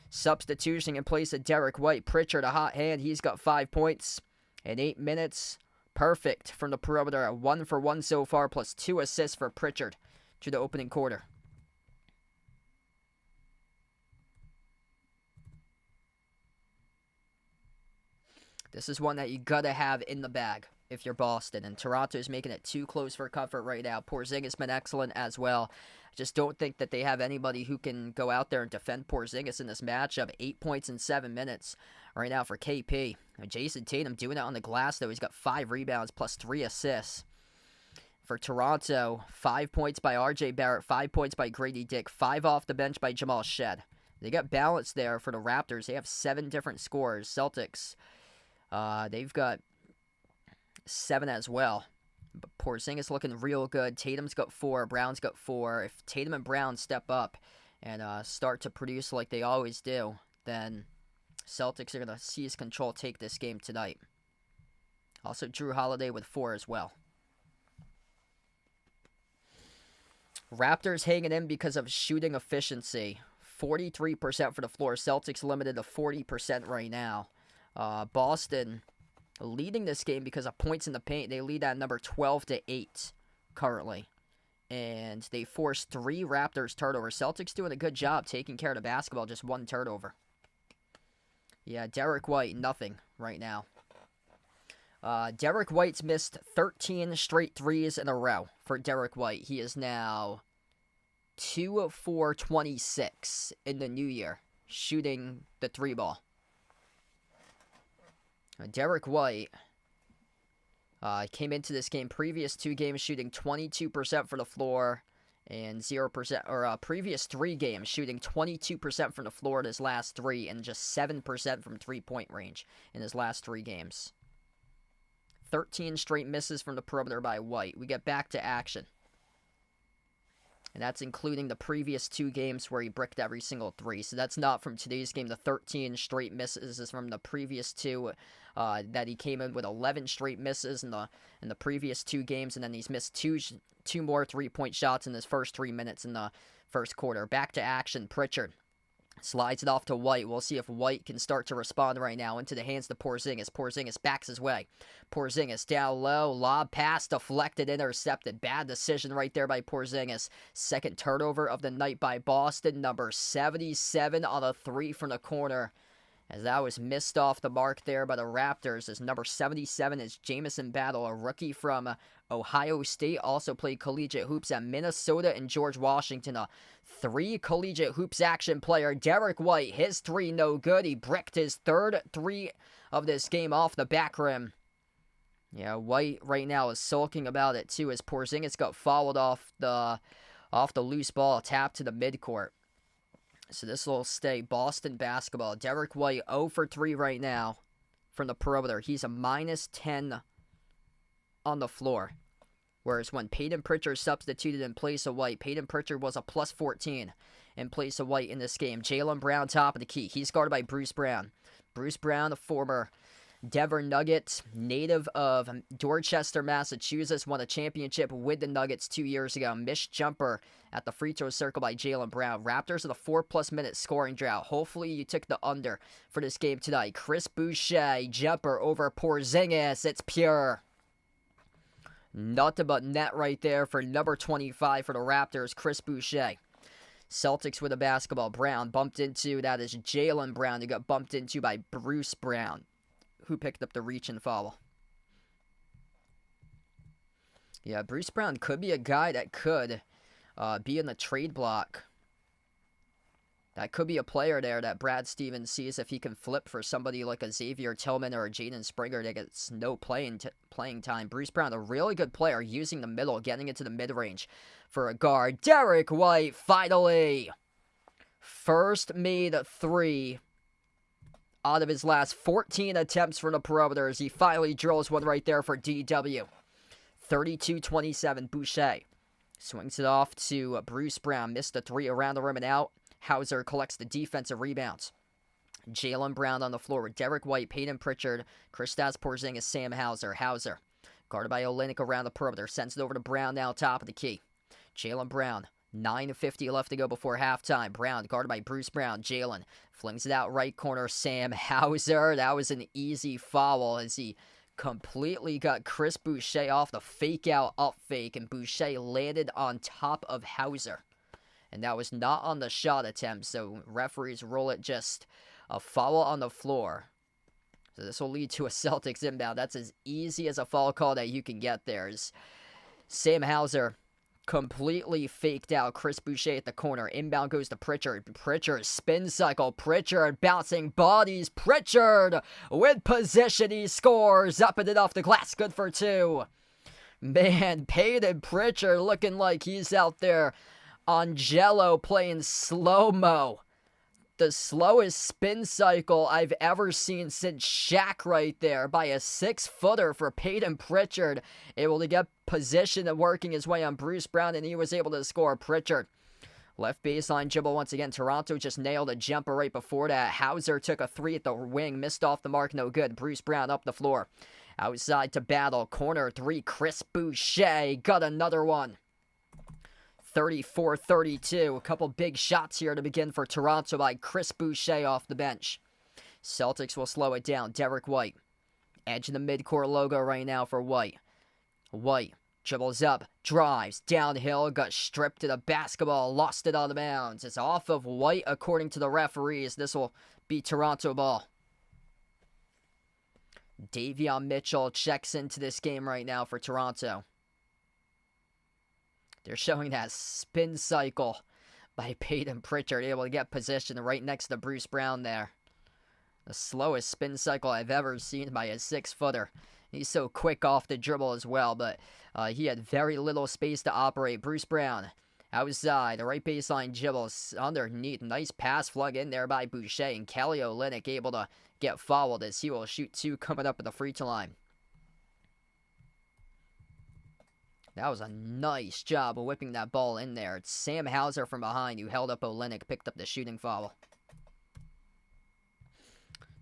Substitution in place of Derek White. Pritchard a hot hand. He's got 5 points in 8 minutes. Perfect from the perimeter. 1 for 1 so far, plus 2 assists for Pritchard to the opening quarter. This is one that you gotta have in the bag if you're Boston, and Toronto's making it too close for comfort right now. Porzingis been excellent as well. I just don't think that they have anybody who can go out there and defend Porzingis in this matchup. 8 points in 7 minutes right now for KP. Jason Tatum doing it on the glass, though. He's got 5 rebounds plus 3 assists. For Toronto, 5 points by RJ Barrett, 5 points by Grady Dick, 5 off the bench by Jamal Shed. They got balance there for the Raptors. They have 7 different scorers. Celtics, they've got 7 as well. But Porzingis looking real good. Tatum's got 4. Brown's got 4. If Tatum and Brown step up and start to produce like they always do, then Celtics are going to seize control, take this game tonight. Also, Drew Holiday with 4 as well. Raptors hanging in because of shooting efficiency. 43% for the floor. Celtics limited to 40% right now. Boston leading this game because of points in the paint. They lead at number 12-8 currently. And they forced 3 Raptors turnovers. Celtics doing a good job taking care of the basketball. Just 1 turnover. Yeah, Derek White, nothing right now. Derek White's missed 13 straight threes in a row for Derek White. He is now 2 of 4-26 in the new year, shooting the 3 ball. Derek White came into this game, previous 2 games, shooting 22% for the floor and 0%, or previous 3 games, shooting 22% from the floor in his last 3 and just 7% from 3-point range in his last 3 games. 13 straight misses from the perimeter by White. We get back to action. And that's including the previous 2 games where he bricked every single 3. So that's not from today's game. The 13 straight misses is from the previous 2 that he came in with 11 straight misses in the previous 2 games. And then he's missed two more 3-point shots in his first 3 minutes in the first quarter. Back to action. Pritchard slides it off to White. We'll see if White can start to respond right now. Into the hands to Porzingis. Porzingis backs his way. Porzingis down low. Lob pass deflected, intercepted. Bad decision right there by Porzingis. Second turnover of the night by Boston. Number 77 on a 3 from the corner. As that was missed off the mark there by the Raptors. As number 77 is Jamison Battle, a rookie from Ohio State. Also played collegiate hoops at Minnesota and George Washington. A 3 collegiate hoops action player. Derek White, his 3 no good. He bricked his 3rd 3 of this game off the back rim. Yeah, White right now is sulking about it too as Porzingis got fouled off the loose ball, tapped to the midcourt. So this will stay Boston basketball. Derek White 0 for 3 right now from the perimeter. He's a -10 on the floor. Whereas when Peyton Pritchard substituted in place of White, Peyton Pritchard was a +14 in place of White in this game. Jaylen Brown top of the key. He's guarded by Bruce Brown. Bruce Brown, a former Denver Nuggets, native of Dorchester, Massachusetts, won a championship with the Nuggets 2 years ago. Missed jumper at the free throw circle by Jaylen Brown. Raptors in a 4+ minute scoring drought. Hopefully you took the under for this game tonight. Chris Boucher, jumper over Porzingis. It's pure. Nothing but net right there for number 25 for the Raptors, Chris Boucher. Celtics with a basketball. Brown bumped into, that is Jaylen Brown, who got bumped into by Bruce Brown, who picked up the reach and foul. Yeah, Bruce Brown could be a guy that could be in the trade block. That could be a player there that Brad Stevens sees if he can flip for somebody like a Xavier Tillman or a Jaden Springer that gets no playing time. Bruce Brown, a really good player, using the middle, getting into the mid-range for a guard. Derek White, finally! First made 3 out of his last 14 attempts from the perimeter as he finally drills one right there for DW. 32-27, Boucher swings it off to Bruce Brown. Missed the 3 around the rim and out. Hauser collects the defensive rebounds. Jaylen Brown on the floor with Derek White, Peyton Pritchard, Kristaps Porzingis, Sam Hauser. Hauser, guarded by Olynyk around the perimeter, sends it over to Brown now, top of the key. Jaylen Brown, 9:50 left to go before halftime. Brown, guarded by Bruce Brown. Jaylen flings it out right corner. Sam Hauser. That was an easy foul as he completely got Chris Boucher off the fake out up fake, and Boucher landed on top of Hauser. And that was not on the shot attempt, so referees roll it just a foul on the floor. So this will lead to a Celtics inbound. That's as easy as a foul call that you can get there. As Sam Hauser completely faked out Chris Boucher at the corner. Inbound goes to Pritchard. Pritchard spin cycle. Pritchard bouncing bodies. Pritchard with position. He scores. Up and off the glass. Good for 2. Man, Peyton Pritchard looking like he's out there on Jello playing slow-mo. The slowest spin cycle I've ever seen since Shaq right there by a 6-footer for Peyton Pritchard. Able to get position and working his way on Bruce Brown, and he was able to score. Pritchard. Left baseline dribble once again. Toronto just nailed a jumper right before that. Hauser took a 3 at the wing. Missed off the mark. No good. Bruce Brown up the floor. Outside to Battle. Corner 3. Chris Boucher got another one. 34-32. A couple big shots here to begin for Toronto by Chris Boucher off the bench. Celtics will slow it down. Derek White. Edge of the midcourt logo right now for White. White dribbles up, drives, downhill, got stripped to the basketball, lost it on the bounds. It's off of White according to the referees. This will be Toronto ball. Davion Mitchell checks into this game right now for Toronto. They're showing that spin cycle by Peyton Pritchard, able to get position right next to Bruce Brown there. The slowest spin cycle I've ever seen by a 6-footer. He's so quick off the dribble as well, but he had very little space to operate. Bruce Brown outside, the right baseline dribbles underneath. Nice pass flug in there by Boucher, and Kelly Olynyk able to get fouled as he will shoot 2 coming up at the free throw line. That was a nice job of whipping that ball in there. It's Sam Hauser from behind who held up Olynyk, picked up the shooting foul.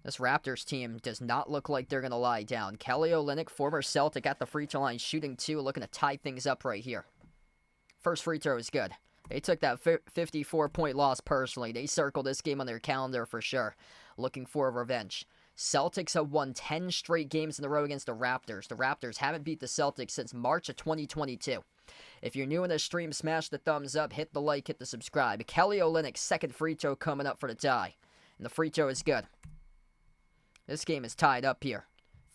This Raptors team does not look like they're going to lie down. Kelly Olynyk, former Celtic, at the free throw line, shooting 2, looking to tie things up right here. First free throw is good. They took that 54-point loss personally. They circled this game on their calendar for sure, looking for revenge. Celtics have won 10 straight games in a row against the Raptors. The Raptors haven't beat the Celtics since March of 2022. If you're new in the stream, smash the thumbs up, hit the like, hit the subscribe. Kelly Olynyk's second free throw coming up for the tie. And the free throw is good. This game is tied up here.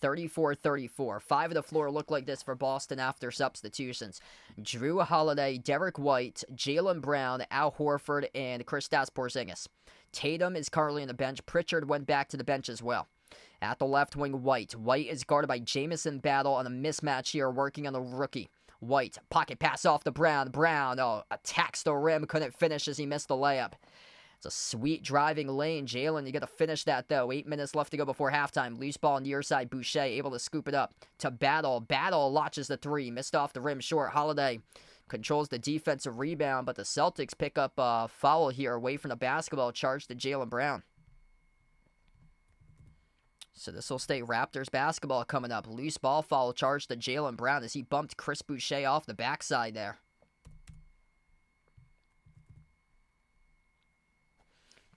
34-34. 5 of the floor look like this for Boston after substitutions. Drew Holiday, Derek White, Jaylen Brown, Al Horford, and Kristaps Porzingis. Tatum is currently on the bench. Pritchard went back to the bench as well. At the left wing, White. White is guarded by Jamison Battle on a mismatch here, working on the rookie. White, pocket pass off to Brown. Brown, attacks the rim, couldn't finish as he missed the layup. It's a sweet driving lane. Jalen, you got to finish that, though. 8 minutes left to go before halftime. Loose ball on the near side. Boucher able to scoop it up to Battle. Battle launches the 3. Missed off the rim short. Holiday controls the defensive rebound, but the Celtics pick up a foul here away from the basketball, charged to Jaylen Brown. So this will stay Raptors basketball coming up. Loose ball foul charged to Jaylen Brown as he bumped Chris Boucher off the backside there.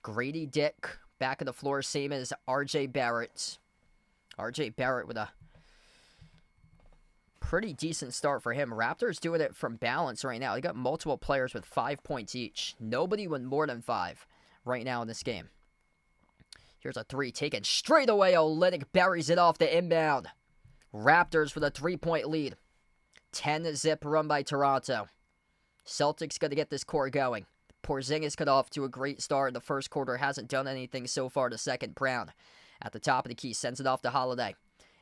Grady Dick back on the floor, same as RJ Barrett. RJ Barrett with a pretty decent start for him. Raptors doing it from balance right now. They got multiple players with 5 points each. Nobody with more than 5 right now in this game. Here's a 3 taken straight away. Olynyk buries it off the inbound. Raptors with a 3-point lead. 10-zip run by Toronto. Celtics got to get this core going. Porzingis got off to a great start in the first quarter. Hasn't done anything so far the second. Brown at the top of the key. Sends it off to Holiday.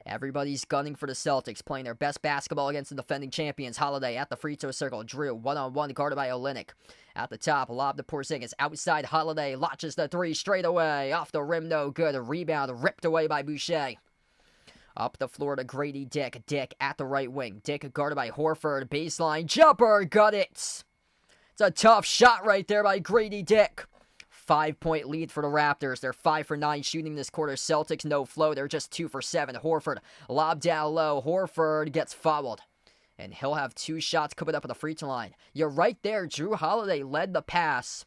Everybody's gunning for the Celtics, playing their best basketball against the defending champions. Holiday at the free throw circle. Drew, one-on-one, guarded by Olynyk. At the top, lob to Porzingis. Outside, Holiday launches the 3 straight away. Off the rim, no good. A rebound ripped away by Boucher. Up the floor to Grady Dick. Dick at the right wing. Dick guarded by Horford. Baseline jumper. Got it. It's a tough shot right there by Grady Dick. 5-point lead for the Raptors. They're 5 for 9 shooting this quarter. Celtics no flow. They're just 2 for 7. Horford lob down low. Horford gets fouled. And he'll have 2 shots coming up at the free throw line. You're right there. Drew Holiday led the pass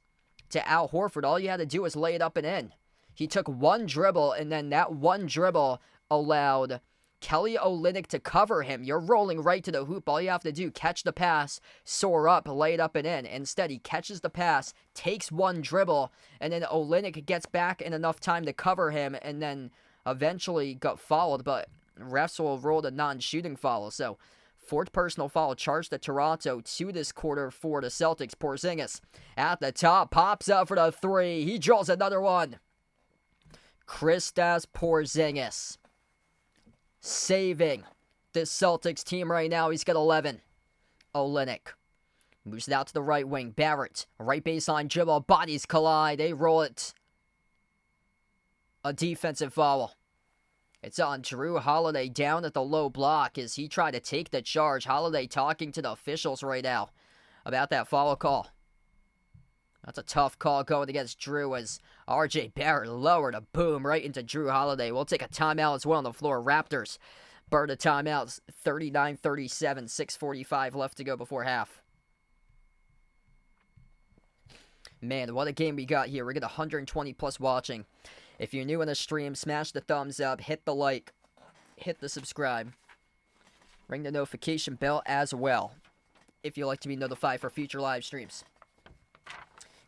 to Al Horford. All you had to do was lay it up and in. He took 1 dribble, and then that 1 dribble allowed Kelly Olynyk to cover him. You're rolling right to the hoop. All you have to do, catch the pass, soar up, lay it up and in. Instead, he catches the pass, takes 1 dribble, and then Olynyk gets back in enough time to cover him, and then eventually got fouled, but refs will roll the non-shooting foul. So, 4th personal foul charged to Toronto 2 this quarter for the Celtics. Porzingis at the top, pops up for the 3. He draws another one. Kristaps Porzingis saving this Celtics team right now. He's got 11. Olynyk moves it out to the right wing. Barrett, right baseline dribble, bodies collide. They roll it. A defensive foul. It's on Drew Holiday down at the low block as he tried to take the charge. Holiday talking to the officials right now about that foul call. That's a tough call going against Drew as RJ Barrett lowered a boom right into Drew Holiday. We'll take a timeout as well on the floor. Raptors burn a timeout. 39-37, 6:45 left to go before half. Man, what a game we got here. We got 120 plus watching. If you're new in the stream, smash the thumbs up, hit the like, hit the subscribe. Ring the notification bell as well if you'd like to be notified for future live streams.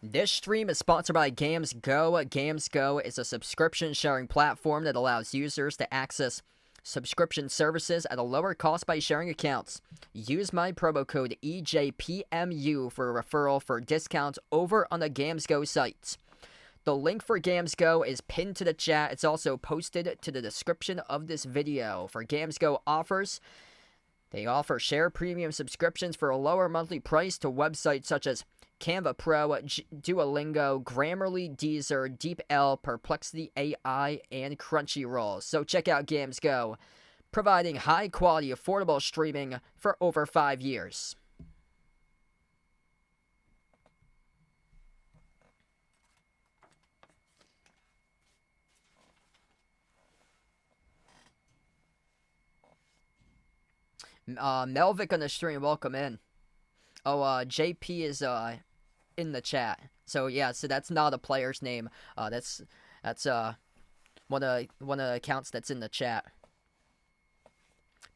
This stream is sponsored by GamesGo. GamesGo is a subscription sharing platform that allows users to access subscription services at a lower cost by sharing accounts. Use my promo code EJPMU for a referral for discounts over on the GamesGo site. The link for GamesGo is pinned to the chat. It's also posted to the description of this video. For GamesGo offers, they offer share premium subscriptions for a lower monthly price to websites such as Canva Pro, Duolingo, Grammarly, Deezer, DeepL, Perplexity AI, and Crunchyroll. So check out GamesGo, providing high-quality, affordable streaming for over 5 years. Melvick on the stream, welcome in. Oh, JP is in the chat. So yeah, so that's not a player's name. That's one of the accounts that's in the chat.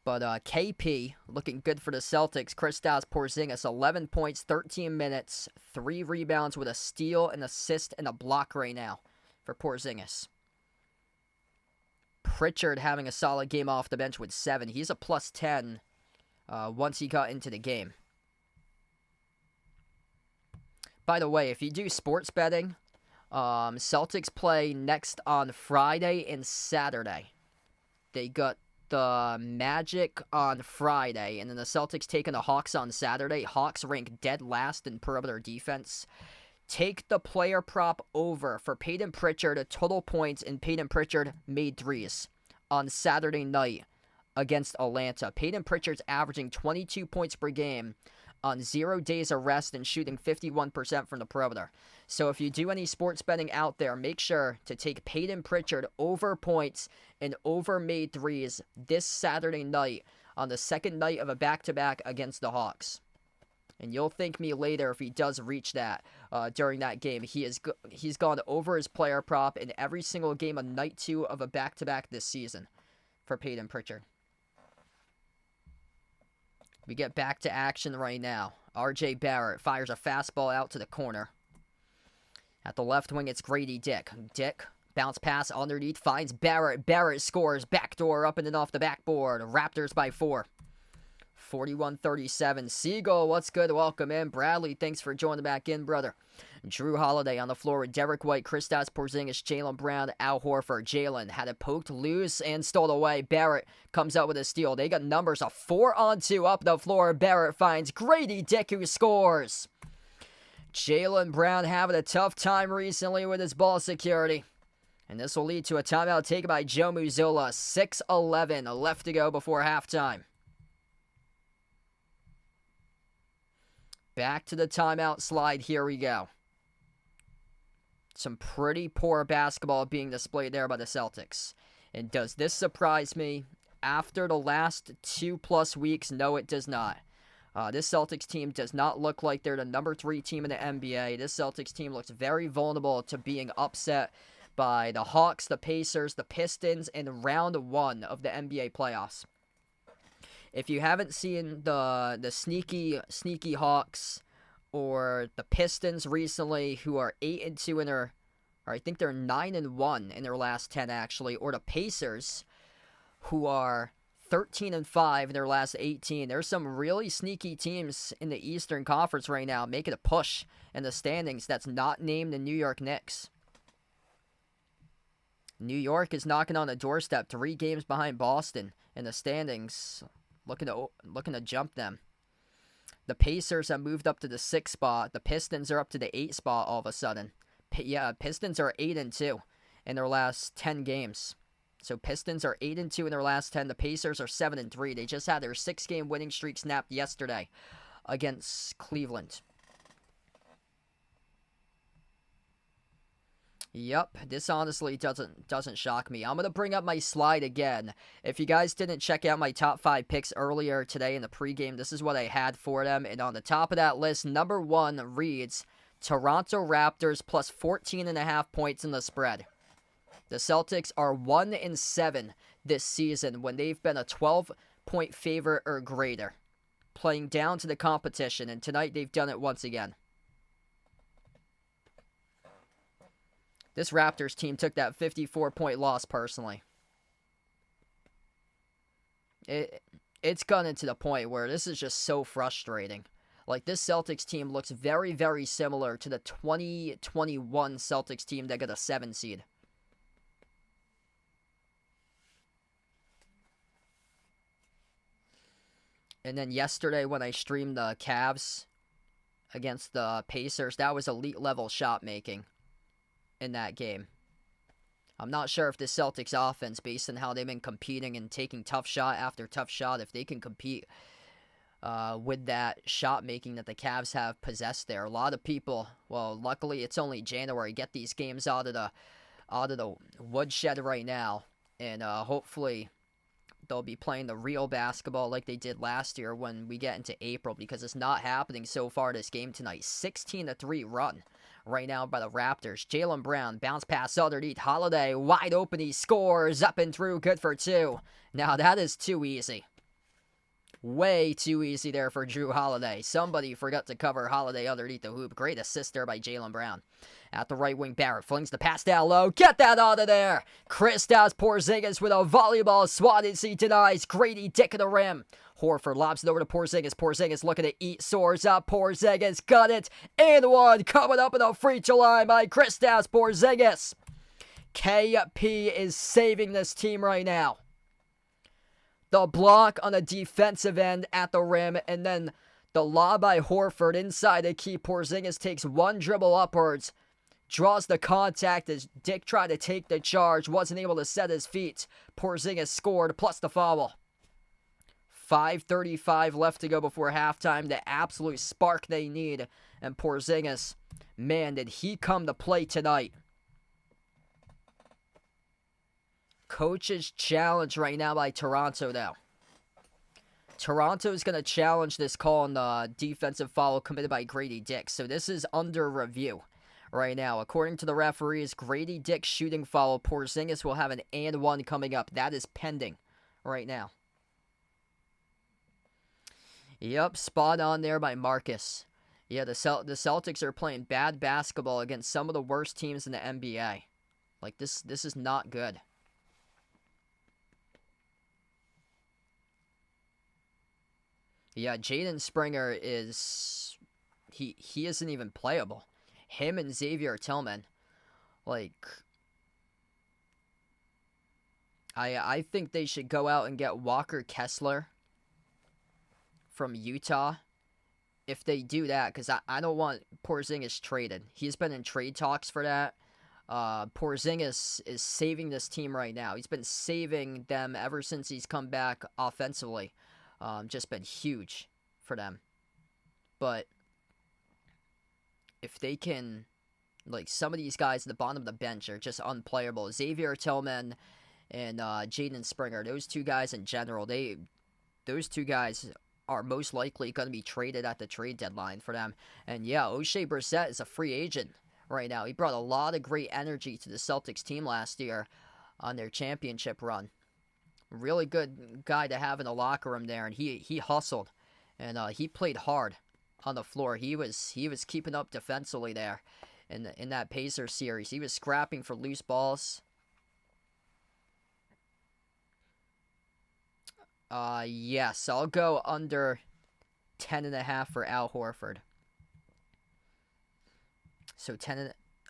But KP looking good for the Celtics. Kristaps Porzingis, 11 points, 13 minutes, 3 rebounds with a steal, an assist, and a block right now for Porzingis. Pritchard having a solid game off the bench with 7. He's a plus 10 once he got into the game. By the way, if you do sports betting, Celtics play next on Friday and Saturday. They got the Magic on Friday, and then the Celtics taking the Hawks on Saturday. Hawks rank dead last in perimeter defense. Take the player prop over for Peyton Pritchard, total points, and Peyton Pritchard made threes on Saturday night against Atlanta. Peyton Pritchard's averaging 22 points per game on 0 days of rest and shooting 51% from the perimeter. So if you do any sports betting out there, make sure to take Peyton Pritchard over points and over made threes this Saturday night on the second night of a back-to-back against the Hawks. And you'll thank me later if he does reach that during that game. He's gone over his player prop in every single game on night 2 of a back-to-back this season for Peyton Pritchard. We get back to action right now. RJ Barrett fires a fastball out to the corner. At the left wing, it's Grady Dick. Dick, bounce pass underneath, finds Barrett. Barrett scores. Backdoor up and in off the backboard. Raptors by 4. 41-37. Siegel, what's good? Welcome in. Bradley, thanks for joining back in, brother. Drew Holiday on the floor with Derek White, Kristaps Porzingis, Jaylen Brown, Al Horford. Jaylen had it poked loose and stole away. Barrett comes out with a steal. They got numbers of 4-on-2 up the floor. Barrett finds Grady Dick, who scores. Jaylen Brown having a tough time recently with his ball security. And this will lead to a timeout taken by Joe Mazzulla. 6:11 left to go before halftime. Back to the timeout slide. Here we go. Some pretty poor basketball being displayed there by the Celtics. And does this surprise me? After the last 2+ weeks, no, it does not. This Celtics team does not look like they're the number 3 team in the NBA. This Celtics team looks very vulnerable to being upset by the Hawks, the Pacers, the Pistons in round 1 of the NBA playoffs. If you haven't seen the sneaky Hawks or the Pistons recently, who are 8-2 in their, or I think they're 9-1 in their last 10 actually, or the Pacers, who are 13-5 in their last 18. There's some really sneaky teams in the Eastern Conference right now making a push in the standings that's not named the New York Knicks. New York is knocking on the doorstep, 3 games behind Boston in the standings. Looking to jump them. The Pacers have moved up to the 6th spot. The Pistons are up to the 8th spot all of a sudden. Pistons are 8-2 in their last 10 games. So Pistons are 8-2 in their last 10. The Pacers are 7-3. They just had their 6-game winning streak snapped yesterday against Cleveland. Yep, this honestly doesn't shock me. I'm going to bring up my slide again. If you guys didn't check out my top 5 picks earlier today in the pregame, this is what I had for them. And on the top of that list, number 1 reads Toronto Raptors plus 14.5 points in the spread. The Celtics are 1-7 this season when they've been a 12-point favorite or greater, playing down to the competition, and tonight they've done it once again. This Raptors team took that 54-point loss personally. It's gotten to the point where this is just so frustrating. Like, this Celtics team looks very, very similar to the 2021 Celtics team that got a 7 seed. And then yesterday when I streamed the Cavs against the Pacers, that was elite level shot making in that game. I'm not sure if the Celtics offense, based on how they've been competing and taking tough shot after tough shot, if they can compete with that shot making that the Cavs have possessed there. A lot of people, well, luckily it's only January, get these games out of the woodshed right now, and hopefully they'll be playing the real basketball like they did last year when we get into April, because it's not happening so far this game tonight. 16-3 run right now by the Raptors. Jaylen Brown, bounce pass underneath. Holiday, wide open, he scores, up and through, good for 2. Now that is too easy. Way too easy there for Drew Holiday. Somebody forgot to cover Holiday underneath the hoop. Great assist there by Jaylen Brown. At the right wing, Barrett flings the pass down low. Get that out of there. Kristaps Porzingis with a volleyball swat as he denies Grady Dick at the rim. Horford lobs it over to Porzingis. Porzingis looking to eat, soars up. Porzingis got it. And one coming up in a free throw line by Kristaps Porzingis. KP is saving this team right now. The block on the defensive end at the rim, and then the lob by Horford inside the key. Porzingis takes one dribble upwards, draws the contact as Dick tried to take the charge, wasn't able to set his feet. Porzingis scored, plus the foul. 5:35 left to go before halftime, the absolute spark they need. And Porzingis, man, did he come to play tonight. Coach's challenge right now by Toronto now. Toronto's going to challenge this call on the defensive foul committed by Grady Dick. So this is under review right now. According to the referees, Grady Dick shooting foul. Porzingis will have an and one coming up. That is pending right now. Yep, spot on there by Marcus. Yeah, the Celtics are playing bad basketball against some of the worst teams in the NBA. Like, this is not good. Yeah, Jaden Springer is... He isn't even playable. Him and Xavier Tillman. Like... I think they should go out and get Walker Kessler from Utah. If they do that, because I don't want Porzingis traded. He's been in trade talks for that. Porzingis is saving this team right now. He's been saving them ever since he's come back offensively. Just been huge for them. But if they can, like, some of these guys at the bottom of the bench are just unplayable. Xavier Tillman and Jaden Springer, those two guys in general, those two guys are most likely going to be traded at the trade deadline for them. And yeah, O'Shea Brissett is a free agent right now. He brought a lot of great energy to the Celtics team last year on their championship run. Really good guy to have in the locker room there, and he hustled, and he played hard on the floor. He was keeping up defensively there in that Pacers series. He was scrapping for loose balls. Yes, I'll go under 10.5 for Al Horford. So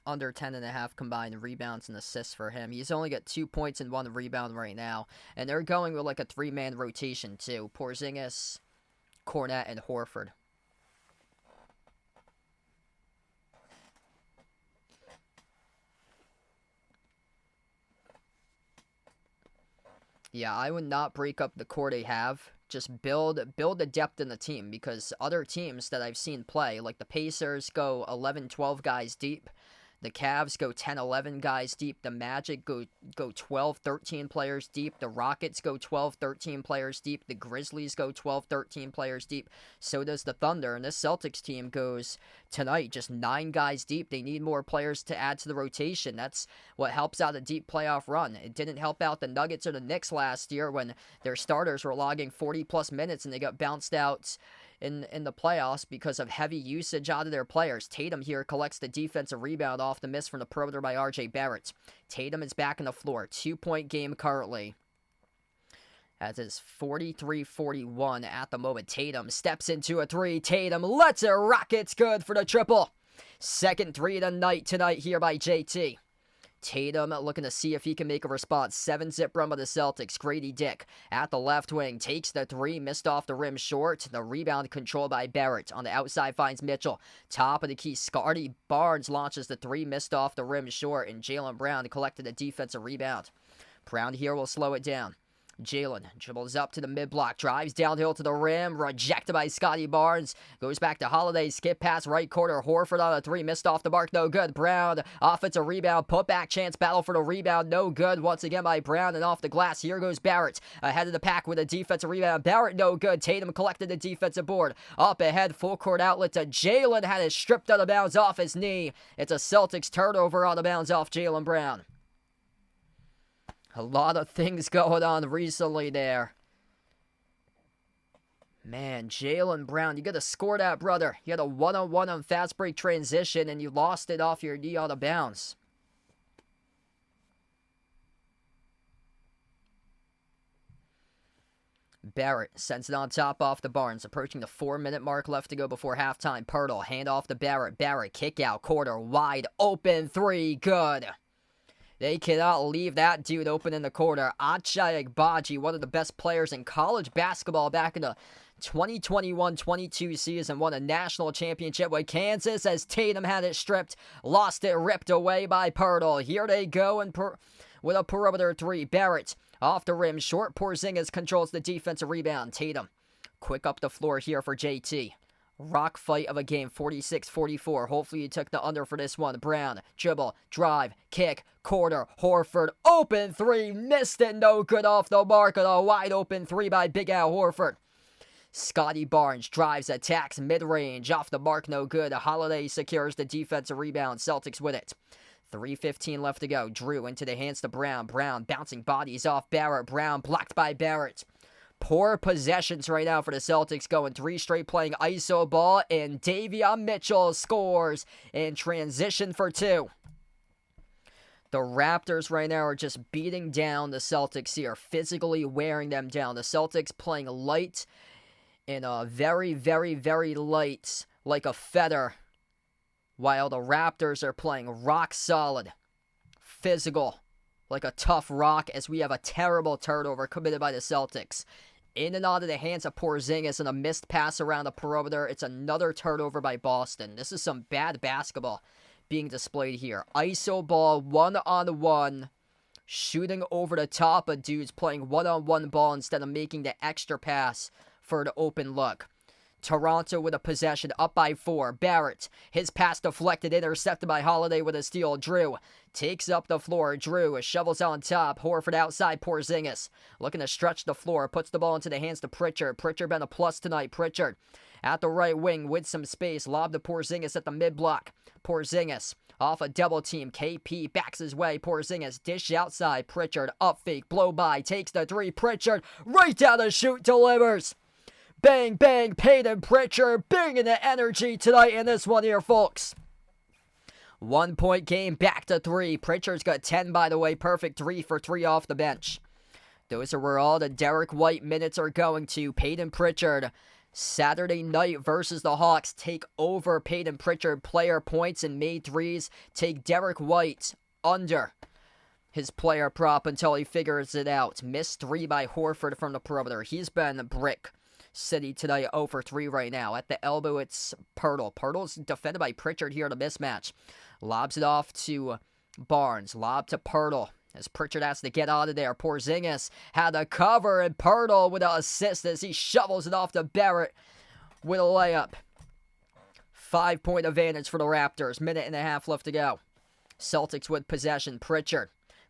under 10.5 combined rebounds and assists for him. He's only got 2 points and 1 rebound right now. And they're going with like a 3-man rotation too. Porzingis, Kornet, and Horford. Yeah, I would not break up the core they have. Just build the depth in the team, because other teams that I've seen play, like the Pacers, go 11, 12 guys deep. The Cavs go 10, 11 guys deep. The Magic go 12, 13 players deep. The Rockets go 12, 13 players deep. The Grizzlies go 12, 13 players deep. So does the Thunder. And this Celtics team goes tonight just 9 guys deep. They need more players to add to the rotation. That's what helps out a deep playoff run. It didn't help out the Nuggets or the Knicks last year when their starters were logging 40-plus minutes and they got bounced out in the playoffs because of heavy usage out of their players. Tatum here collects the defensive rebound off the miss from the perimeter by R.J. Barrett. Tatum is back on the floor. 2-point game currently. As is 43-41 at the moment. Tatum steps into a 3. Tatum lets it rock. It's good for the triple. Second 3 of the night tonight here by JT. Tatum looking to see if he can make a response. 7-zip run by the Celtics. Grady Dick at the left wing takes the 3, missed off the rim short. The rebound controlled by Barrett. On the outside finds Mitchell. Top of the key, Scotty Barnes launches the 3, missed off the rim short, and Jaylen Brown collected a defensive rebound. Brown here will slow it down. Jaylen dribbles up to the mid-block, drives downhill to the rim, rejected by Scotty Barnes, goes back to Holiday, skip pass right corner, Horford on a 3, missed off the mark, no good. Brown, offensive rebound, put back chance, battle for the rebound, no good, once again by Brown, and off the glass, here goes Barrett, ahead of the pack with a defensive rebound, Barrett no good, Tatum collected the defensive board, up ahead, full court outlet to Jaylen, had it stripped out of bounds off his knee. It's a Celtics turnover out of bounds off Jaylen Brown. A lot of things going on recently there. Man, Jaylen Brown, you got to score that, brother. You had a one-on-one on fast break transition, and you lost it off your knee out of bounds. Barrett sends it on top off the Barnes, approaching the 4-minute mark left to go before halftime. Pirtle, hand off to Barrett. Barrett, kick out, corner, wide open 3, good. They cannot leave that dude open in the corner. Ochai Agbaji, one of the best players in college basketball back in the 2021-22 season, won a national championship with Kansas as Tatum had it stripped, lost it, ripped away by Pirtle. Here they go with a perimeter 3. Barrett off the rim, short. Porzingis controls the defensive rebound. Tatum quick up the floor here for JT. Rock fight of a game, 46-44. Hopefully you took the under for this one. Brown, dribble, drive, kick, corner, Horford, open 3, missed it, no good off the mark on a wide open 3 by Big Al Horford. Scotty Barnes drives, attacks, mid-range, off the mark, no good. Holiday secures the defensive rebound. Celtics with it. 3:15 left to go. Drew into the hands to Brown. Brown bouncing bodies off Barrett. Brown blocked by Barrett. Poor possessions right now for the Celtics, going 3 straight playing iso ball, and Davion Mitchell scores in transition for 2. The Raptors right now are just beating down the Celtics here, physically wearing them down. The Celtics playing light and very, very, very light, like a feather, while the Raptors are playing rock solid, physical, like a tough rock, as we have a terrible turnover committed by the Celtics. In and out of the hands of Porzingis and a missed pass around the perimeter. It's another turnover by Boston. This is some bad basketball being displayed here. Iso ball, one-on-one, shooting over the top of dudes, playing one-on-one ball instead of making the extra pass for the open look. Toronto with a possession, up by 4. Barrett, his pass deflected, intercepted by Holiday with a steal. Drew takes up the floor. Drew shovels on top. Horford outside. Porzingis looking to stretch the floor. Puts the ball into the hands to Pritchard. Pritchard been a plus tonight. Pritchard at the right wing with some space. Lob to Porzingis at the mid-block. Porzingis off a double team. KP backs his way. Porzingis dish outside. Pritchard up fake. Blow by. Takes the 3. Pritchard right down the chute. Delivers. Bang, bang, Peyton Pritchard bringing the energy tonight in this one here, folks. 1-point game, back to 3. Pritchard's got 10, by the way. Perfect 3 for 3 off the bench. Those are where all the Derek White minutes are going to. Peyton Pritchard, Saturday night versus the Hawks. Take over Peyton Pritchard. Player points and made threes. Take Derek White under his player prop until he figures it out. Missed 3 by Horford from the perimeter. He's been a brick city tonight, 0 for 3 right now. At the elbow, it's Pirtle. Pirtle's defended by Pritchard here in a mismatch. Lobs it off to Barnes. Lob to Pirtle as Pritchard has to get out of there. Porzingis had the cover, and Pirtle with an assist as he shovels it off to Barrett with a layup. 5-point advantage for the Raptors. 1.5 minutes left to go. Celtics with possession. Pritchard.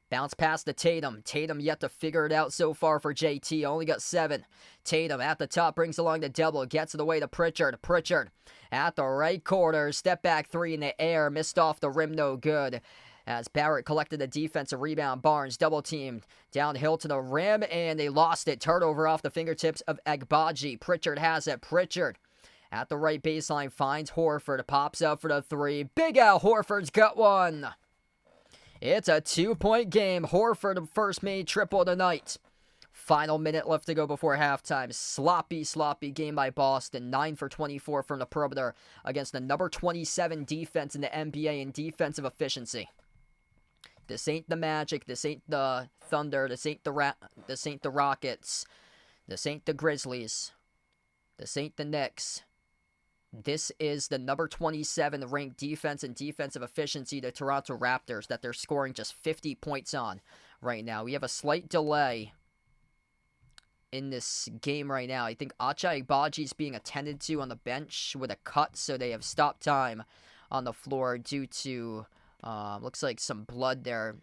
Bounce pass to Tatum. Tatum yet to figure it out so far for JT. Only got 7. Tatum at the top brings along the double. Gets it away to Pritchard. Pritchard at the right corner. Step back 3 in the air. Missed off the rim. No good. As Barrett collected a defensive rebound. Barnes double teamed downhill to the rim. And they lost it. Turnover off the fingertips of Agbaji. Pritchard has it. Pritchard at the right baseline finds Horford. Pops up for the 3. Big Al Horford's got one. It's a 2-point game. Horford first made triple tonight. Final minute left to go before halftime. Sloppy game by Boston. 9 for 24 from the perimeter against the number 27 defense in the NBA in defensive efficiency. This ain't the Magic. This ain't the Thunder. This ain't the Rockets. This ain't the Grizzlies. This ain't the Knicks. This is the number 27 ranked defense and defensive efficiency, the Toronto Raptors, that they're scoring just 50 points on right now. We have a slight delay in this game right now. I think Ochai Agbaji is being attended to on the bench with a cut, so they have stopped time on the floor due to, looks like some blood there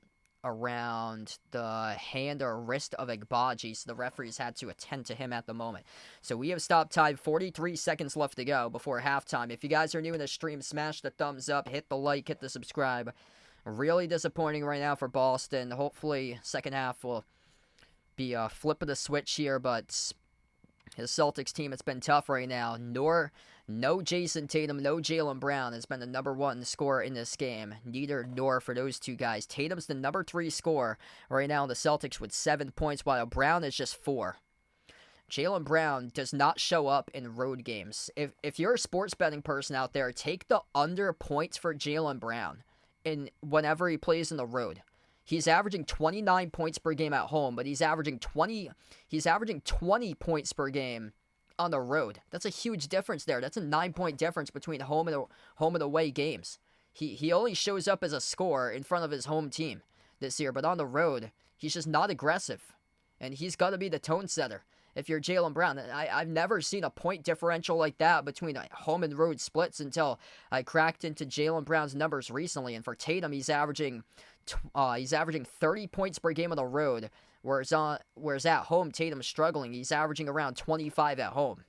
around the hand or wrist of Agbaji, so the referees had to attend to him at the moment. So we have stopped time, 43 seconds left to go before halftime. If you guys are new in the stream, smash the thumbs up, hit the like, hit the subscribe. Really disappointing right now for Boston. Hopefully second half will be a flip of the switch here, but his Celtics team, it's been tough right now. No Jason Tatum, no Jaylen Brown has been the number 1 scorer in this game. Neither nor for those two guys. Tatum's the number 3 scorer right now in the Celtics with 7 points, while Brown is just 4. Jaylen Brown does not show up in road games. If you're a sports betting person out there, take the under points for Jaylen Brown whenever he plays in the road. He's averaging 29 points per game at home, but he's averaging 20 points per game on the road. That's a huge difference there. That's a 9-point difference between home and away games. He only shows up as a scorer in front of his home team this year, but on the road, he's just not aggressive. And he's got to be the tone setter if you're Jaylen Brown. I've never seen a point differential like that between home and road splits until I cracked into Jaylen Brown's numbers recently. And for Tatum, he's averaging 30 points per game on the road, whereas at home, Tatum's struggling. He's averaging around 25 at home.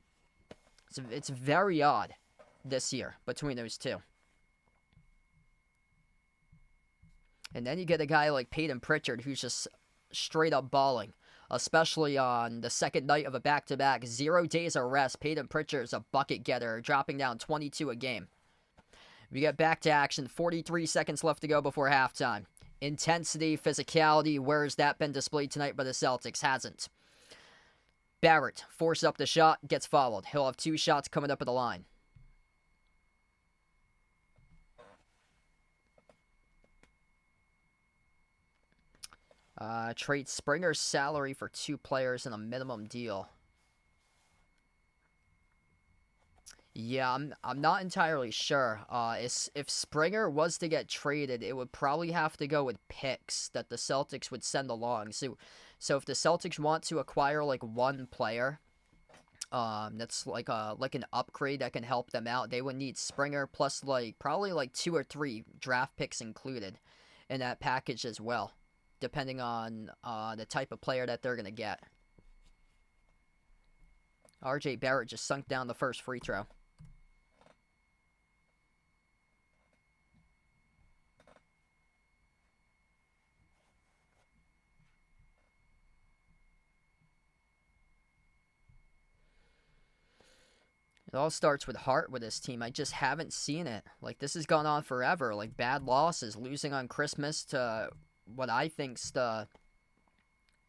So it's very odd this year between those two. And then you get a guy like Peyton Pritchard, who's just straight up balling, especially on the second night of a back-to-back. 0 days of rest. Peyton Pritchard is a bucket getter, dropping down 22 a game. We get back to action. 43 seconds left to go before halftime. Intensity, physicality, where has that been displayed tonight by the Celtics? Hasn't. Barrett forces up the shot, gets fouled. He'll have 2 shots coming up at the line. Trade Springer's salary for 2 players in a minimum deal. Yeah, I'm not entirely sure. If Springer was to get traded, it would probably have to go with picks that the Celtics would send along. So if the Celtics want to acquire like 1 player, that's like an upgrade that can help them out, they would need Springer plus probably 2 or 3 draft picks included in that package as well, depending on the type of player that they're gonna get. RJ Barrett just sunk down the first free throw. It all starts with heart with this team. I just haven't seen it. This has gone on forever. Bad losses, losing on Christmas to what I think's the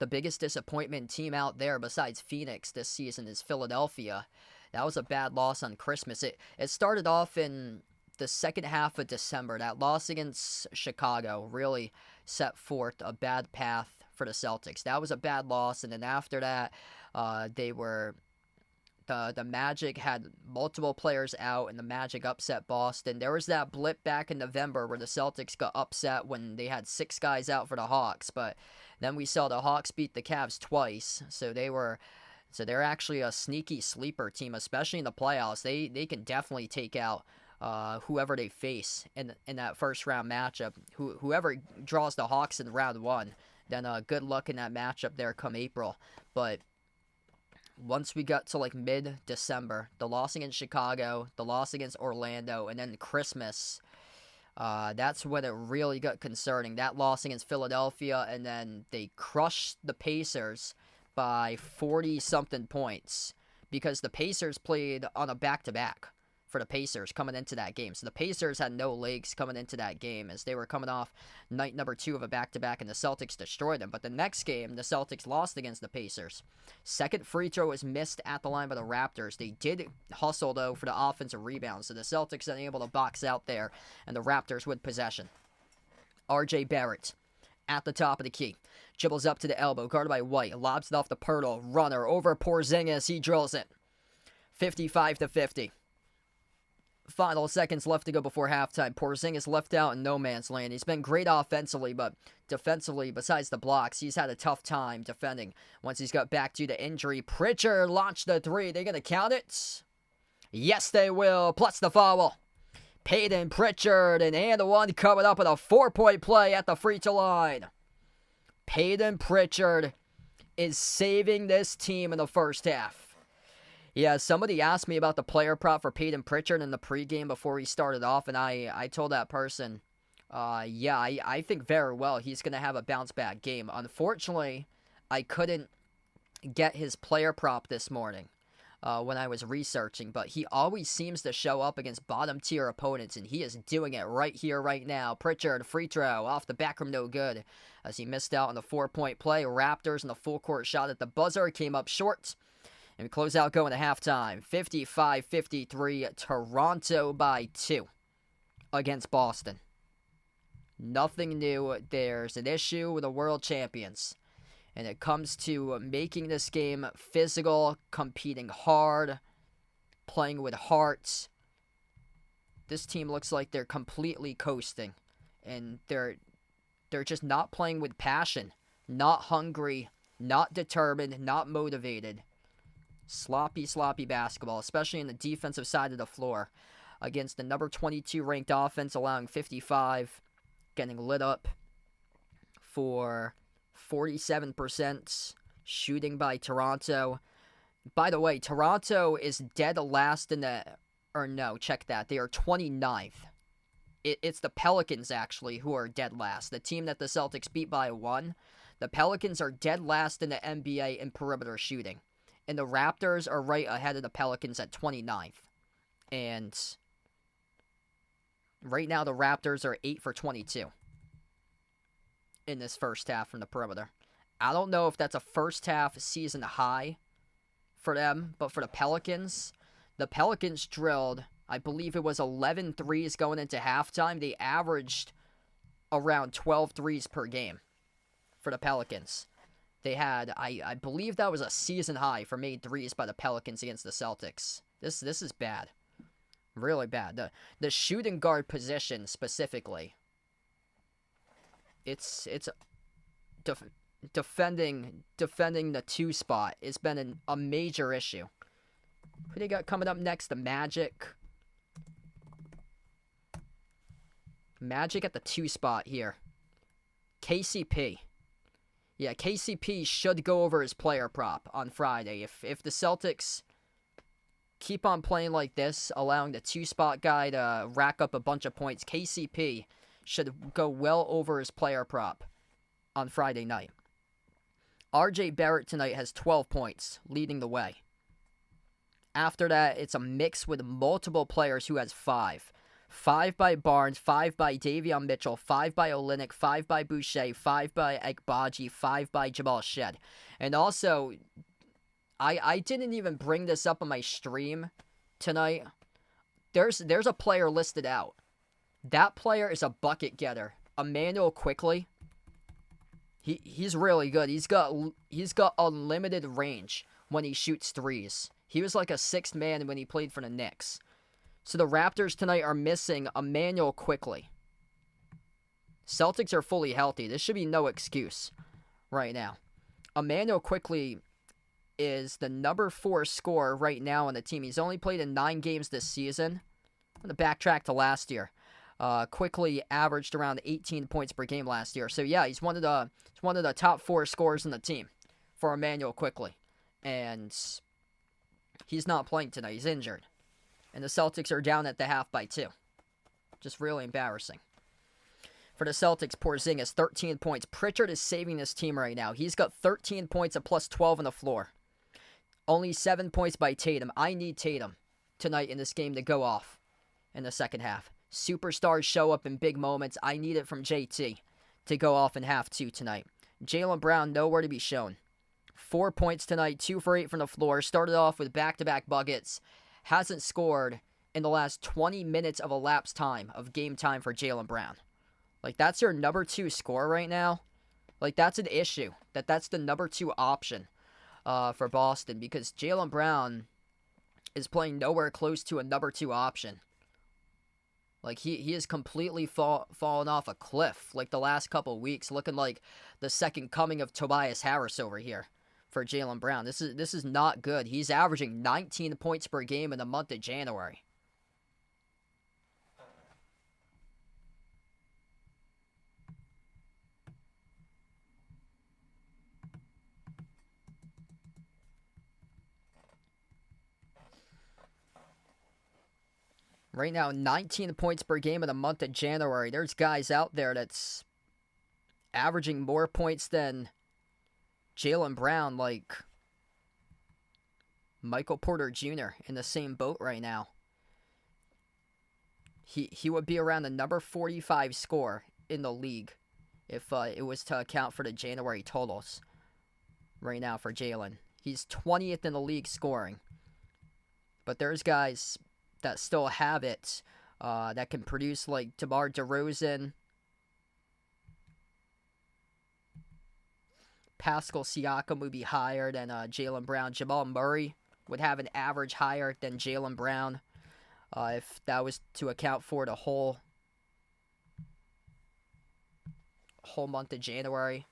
biggest disappointment team out there besides Phoenix this season is Philadelphia. That was a bad loss on Christmas. It started off in the second half of December. That loss against Chicago really set forth a bad path for the Celtics. That was a bad loss, and then after that, the Magic had multiple players out, and the Magic upset Boston. There was that blip back in November where the Celtics got upset when they had 6 guys out for the Hawks, but then we saw the Hawks beat the Cavs twice, so they're actually a sneaky sleeper team, especially in the playoffs. They can definitely take out whoever they face in that first round matchup. Whoever draws the Hawks in round 1, then good luck in that matchup there come April. But once we got to like mid-December, the loss against Chicago, the loss against Orlando, and then Christmas, that's when it really got concerning. That loss against Philadelphia, and then they crushed the Pacers by 40-something points because the Pacers played on a back-to-back for the Pacers coming into that game. So the Pacers had no legs coming into that game as they were coming off night number 2 of a back-to-back, and the Celtics destroyed them. But the next game, the Celtics lost against the Pacers. Second free throw was missed at the line by the Raptors. They did hustle, though, for the offensive rebound, so the Celtics unable to box out there, and the Raptors with possession. R.J. Barrett at the top of the key. Dribbles up to the elbow, guarded by White. Lobs it off the Pirtle. Runner over Porzingis. He drills it. 55-50. Final seconds left to go before halftime. Porzingis left out in no man's land. He's been great offensively, but defensively, besides the blocks, he's had a tough time defending. Once he's got back due to injury, Pritchard launched the 3. They gonna count it? Yes, they will. Plus the foul. Peyton Pritchard and the one coming up with a 4-point play at the free throw line. Peyton Pritchard is saving this team in the first half. Yeah, somebody asked me about the player prop for Peyton Pritchard in the pregame before he started off, and I told that person, I think very well he's going to have a bounce-back game. Unfortunately, I couldn't get his player prop this morning when I was researching, but he always seems to show up against bottom-tier opponents, and he is doing it right here, right now. Pritchard, free throw, off the back rum, no good, as he missed out on the 4-point play. Raptors in the full-court shot at the buzzer, came up short. And we close out going to halftime. 55-53, Toronto by 2 against Boston. Nothing new. There's an issue with the world champions. And it comes to making this game physical, competing hard, playing with heart. This team looks like they're completely coasting. And they're just not playing with passion. Not hungry, not determined, not motivated. Sloppy basketball, especially in the defensive side of the floor, against the number 22 ranked offense, allowing 55, getting lit up for 47% shooting by Toronto. By the way, Toronto is dead last in the, or no, check that, they are 29th. It's the Pelicans, actually, who are dead last. The team that the Celtics beat by 1. The Pelicans are dead last in the NBA in perimeter shooting. And the Raptors are right ahead of the Pelicans at 29th. And right now the Raptors are 8 for 22 in this first half from the perimeter. I don't know if that's a first half season high for them, but for the Pelicans drilled, I believe it was 11 threes going into halftime. They averaged around 12 threes per game for the Pelicans. They had, I believe that was a season high for made threes by the Pelicans against the Celtics. This is bad. Really bad. The shooting guard position specifically. It's defending the 2 spot. It's been a major issue. Who they got coming up next? The Magic. Magic at the 2 spot here. KCP. Yeah, KCP should go over his player prop on Friday. If the Celtics keep on playing like this, allowing the 2-spot guy to rack up a bunch of points, KCP should go well over his player prop on Friday night. R.J. Barrett tonight has 12 points, leading the way. After that, it's a mix with multiple players who has 5. 5 by Barnes, 5 by Davion Mitchell, 5 by Olynyk, 5 by Boucher, 5 by Agbaji, 5 by Jamal Shed. And also, I didn't even bring this up on my stream tonight. There's a player listed out. That player is a bucket getter. Emmanuel Quickley. He's really good. He's got unlimited range when he shoots threes. He was like a 6th man when he played for the Knicks. So the Raptors tonight are missing Emmanuel Quickley. Celtics are fully healthy. This should be no excuse right now. Emmanuel Quickley is the number 4 scorer right now on the team. He's only played in 9 games this season. I'm going to backtrack to last year. Quickly averaged around 18 points per game last year. So yeah, he's one of the top 4 scorers in the team for Emmanuel Quickly. And he's not playing tonight. He's injured. And the Celtics are down at the half by 2. Just really embarrassing. For the Celtics, Porzingis, 13 points. Pritchard is saving this team right now. He's got 13 points at plus 12 on the floor. Only 7 points by Tatum. I need Tatum tonight in this game to go off in the second half. Superstars show up in big moments. I need it from JT to go off in half 2 tonight. Jaylen Brown, nowhere to be shown. 4 points tonight, 2 for 8 from the floor. Started off with back-to-back buckets. Hasn't scored in the last 20 minutes of elapsed time of game time for Jaylen Brown. Like, that's your number 2 scorer right now. Like, that's an issue. That's the number 2 option for Boston, because Jaylen Brown is playing nowhere close to a number 2 option. Like, he has completely fallen off a cliff, like, the last couple weeks, looking like the second coming of Tobias Harris over here for Jaylen Brown. This is not good. He's averaging 19 points per game in the month of January. Right now, 19 points per game in the month of January. There's guys out there that's averaging more points than Jaylen Brown, like Michael Porter Jr. in the same boat right now. He would be around the number 45 score in the league if it was to account for the January totals right now for Jaylen. He's 20th in the league scoring. But there's guys that still have it, that can produce, like DeMar DeRozan, Pascal Siakam would be higher than Jaylen Brown. Jamal Murray would have an average higher than Jaylen Brown, if that was to account for the whole month of January.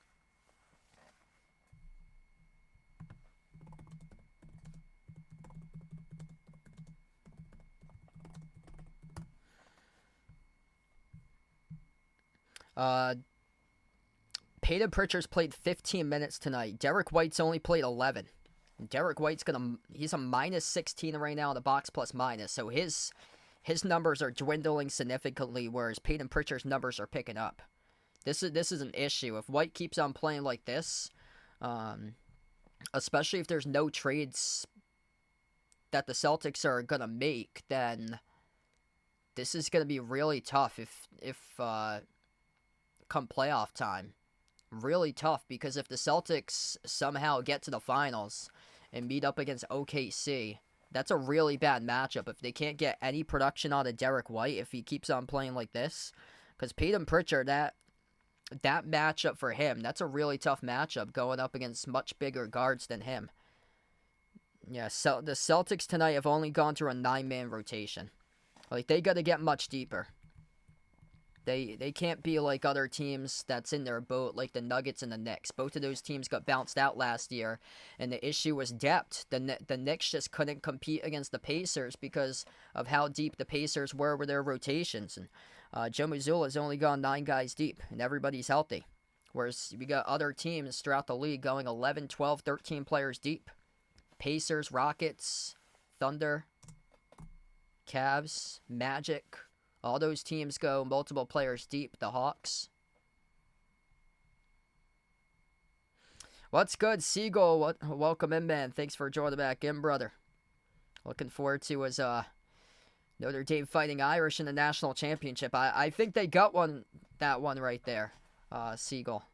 Peyton Pritchard's played 15 minutes tonight. Derek White's only played 11. Derek White's he's a minus 16 right now in the box plus minus, so his numbers are dwindling significantly, whereas Peyton Pritchard's numbers are picking up. This is an issue. If White keeps on playing like this, especially if there's no trades that the Celtics are gonna make, then this is gonna be really tough if come playoff time. Really tough, because if the Celtics somehow get to the finals and meet up against OKC, that's a really bad matchup if they can't get any production out of Derek White if he keeps on playing like this. Because Peyton Pritchard, that matchup for him, that's a really tough matchup going up against much bigger guards than him. Yeah, so the Celtics tonight have only gone through a 9-man rotation. Like, they got to get much deeper. They can't be like other teams that's in their boat, like the Nuggets and the Knicks. Both of those teams got bounced out last year, and the issue was depth. The Knicks just couldn't compete against the Pacers because of how deep the Pacers were with their rotations. And Joe Mazzulla's only gone 9 guys deep, and everybody's healthy. Whereas we got other teams throughout the league going 11, 12, 13 players deep. Pacers, Rockets, Thunder, Cavs, Magic. All those teams go multiple players deep. The Hawks. What's good, Siegel? Welcome in, man. Thanks for joining back in, brother. Looking forward to his Notre Dame Fighting Irish in the national championship. I think they got that one right there, Siegel.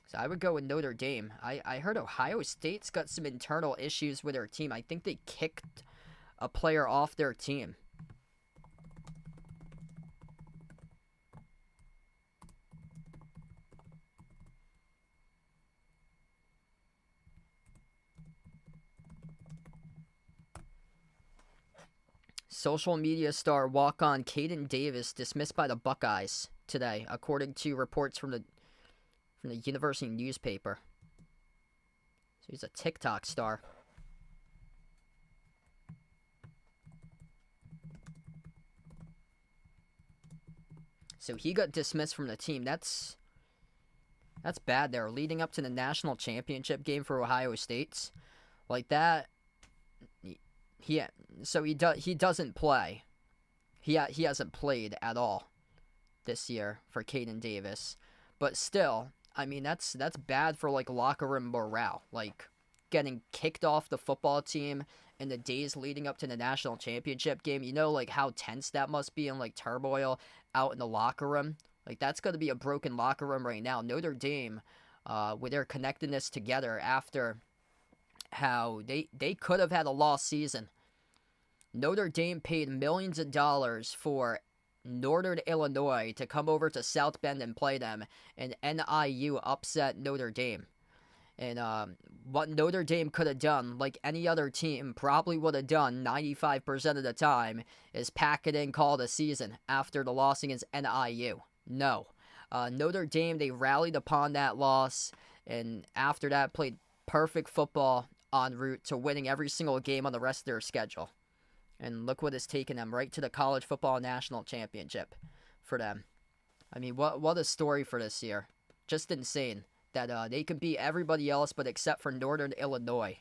So I would go with Notre Dame. I heard Ohio State's got some internal issues with their team. I think they kicked a player off their team. Social media star walk-on Caden Davis dismissed by the Buckeyes today, according to reports from the university newspaper. So he's a TikTok star. So he got dismissed from the team. That's bad there. Leading up to the national championship game for Ohio State, like that. He doesn't play. He hasn't played at all this year for Caden Davis. But still, I mean, that's bad for, like, locker room morale. Like, getting kicked off the football team in the days leading up to the national championship game. You know, like, how tense that must be and, like, turmoil out in the locker room. Like, that's going to be a broken locker room right now. Notre Dame, with their connectedness together after how they could have had a lost season. Notre Dame paid millions of dollars for Northern Illinois to come over to South Bend and play them, and NIU upset Notre Dame. And what Notre Dame could have done, like any other team probably would have done 95% of the time, is pack it in, call it a season after the loss against NIU. No. Notre Dame, they rallied upon that loss, and after that played perfect football en route to winning every single game on the rest of their schedule. And look what has taken them right to the college football national championship for them. I mean, what a story for this year. Just insane that they can beat everybody else but except for Northern Illinois.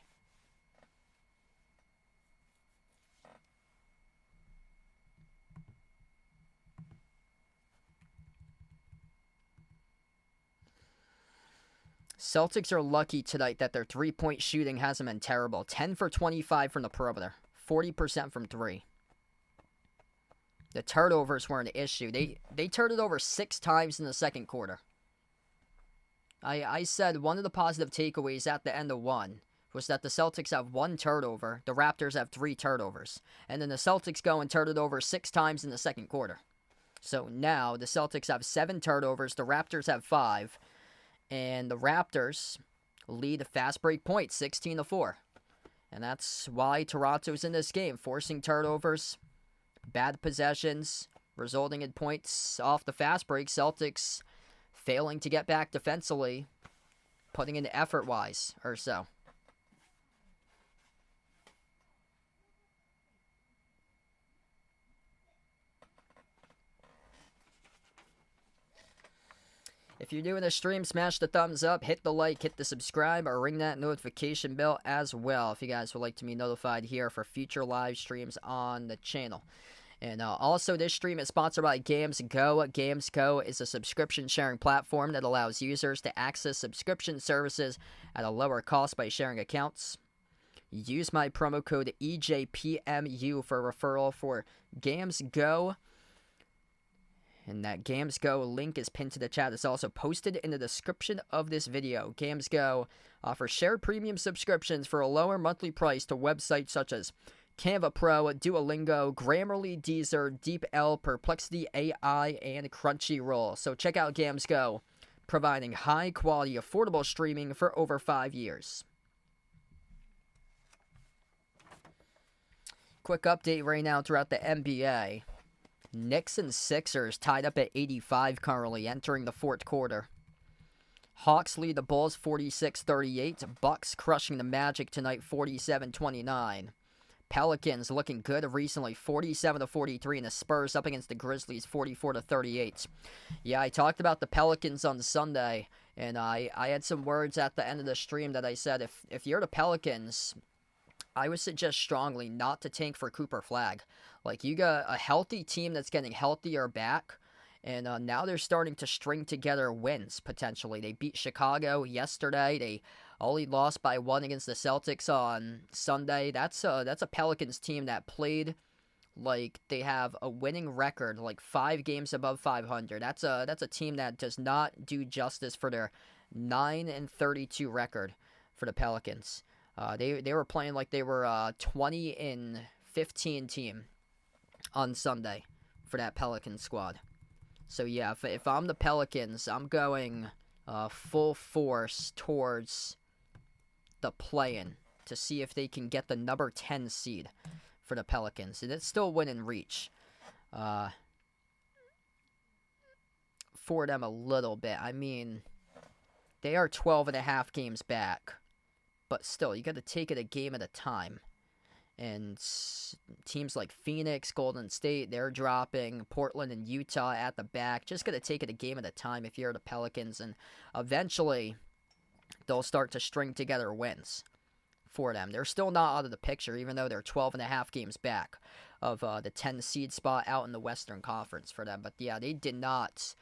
Celtics are lucky tonight that their three-point shooting hasn't been terrible. 10 for 25 from the perimeter. 40% from three. The turnovers were an issue. They turned it over 6 times in the second quarter. I said one of the positive takeaways at the end of one was that the Celtics have 1 turnover. The Raptors have 3 turnovers. And then the Celtics go and turn it over 6 times in the second quarter. So now the Celtics have 7 turnovers. The Raptors have 5. And the Raptors lead fast break points 16-4. And that's why Toronto's in this game, forcing turnovers, bad possessions, resulting in points off the fast break. Celtics failing to get back defensively, putting in effort-wise or so. If you're doing a stream, smash the thumbs up, hit the like, hit the subscribe, or ring that notification bell as well if you guys would like to be notified here for future live streams on the channel. And also, this stream is sponsored by GamesGo. GamesGo is a subscription-sharing platform that allows users to access subscription services at a lower cost by sharing accounts. Use my promo code EJPMU for referral for GamesGo. And that GamesGo link is pinned to the chat. It's also posted in the description of this video. GamesGo offers shared premium subscriptions for a lower monthly price to websites such as Canva Pro, Duolingo, Grammarly, Deezer, DeepL, Perplexity AI, and Crunchyroll. So check out GamesGo, providing high-quality, affordable streaming for over 5 years. Quick update right now throughout the NBA. Knicks and Sixers tied up at 85 currently, entering the fourth quarter. Hawks lead the Bulls 46-38. Bucks crushing the Magic tonight 47-29. Pelicans looking good recently 47-43, and the Spurs up against the Grizzlies 44-38. Yeah, I talked about the Pelicans on Sunday, and I had some words at the end of the stream that I said if you're the Pelicans, I would suggest strongly not to tank for Cooper Flag. Like, you got a healthy team that's getting healthier back, and now they're starting to string together wins, potentially. They beat Chicago yesterday. They only lost by 1 against the Celtics on Sunday. That's a Pelicans team that played like they have a winning record, like 5 games above 500. That's a team that does not do justice for their 9-32 record for the Pelicans. They were playing like they were a 20-15 team on Sunday for that Pelicans squad. So yeah, if I'm the Pelicans, I'm going full force towards the play-in to see if they can get the number 10 seed for the Pelicans. And it's still within reach for them a little bit. I mean, they are 12.5 games back. But still, you got to take it a game at a time. And teams like Phoenix, Golden State, they're dropping. Portland and Utah at the back. Just going to take it a game at a time if you're the Pelicans. And eventually, they'll start to string together wins for them. They're still not out of the picture, even though they're 12.5 games back of the 10 seed spot out in the Western Conference for them. But yeah, they did not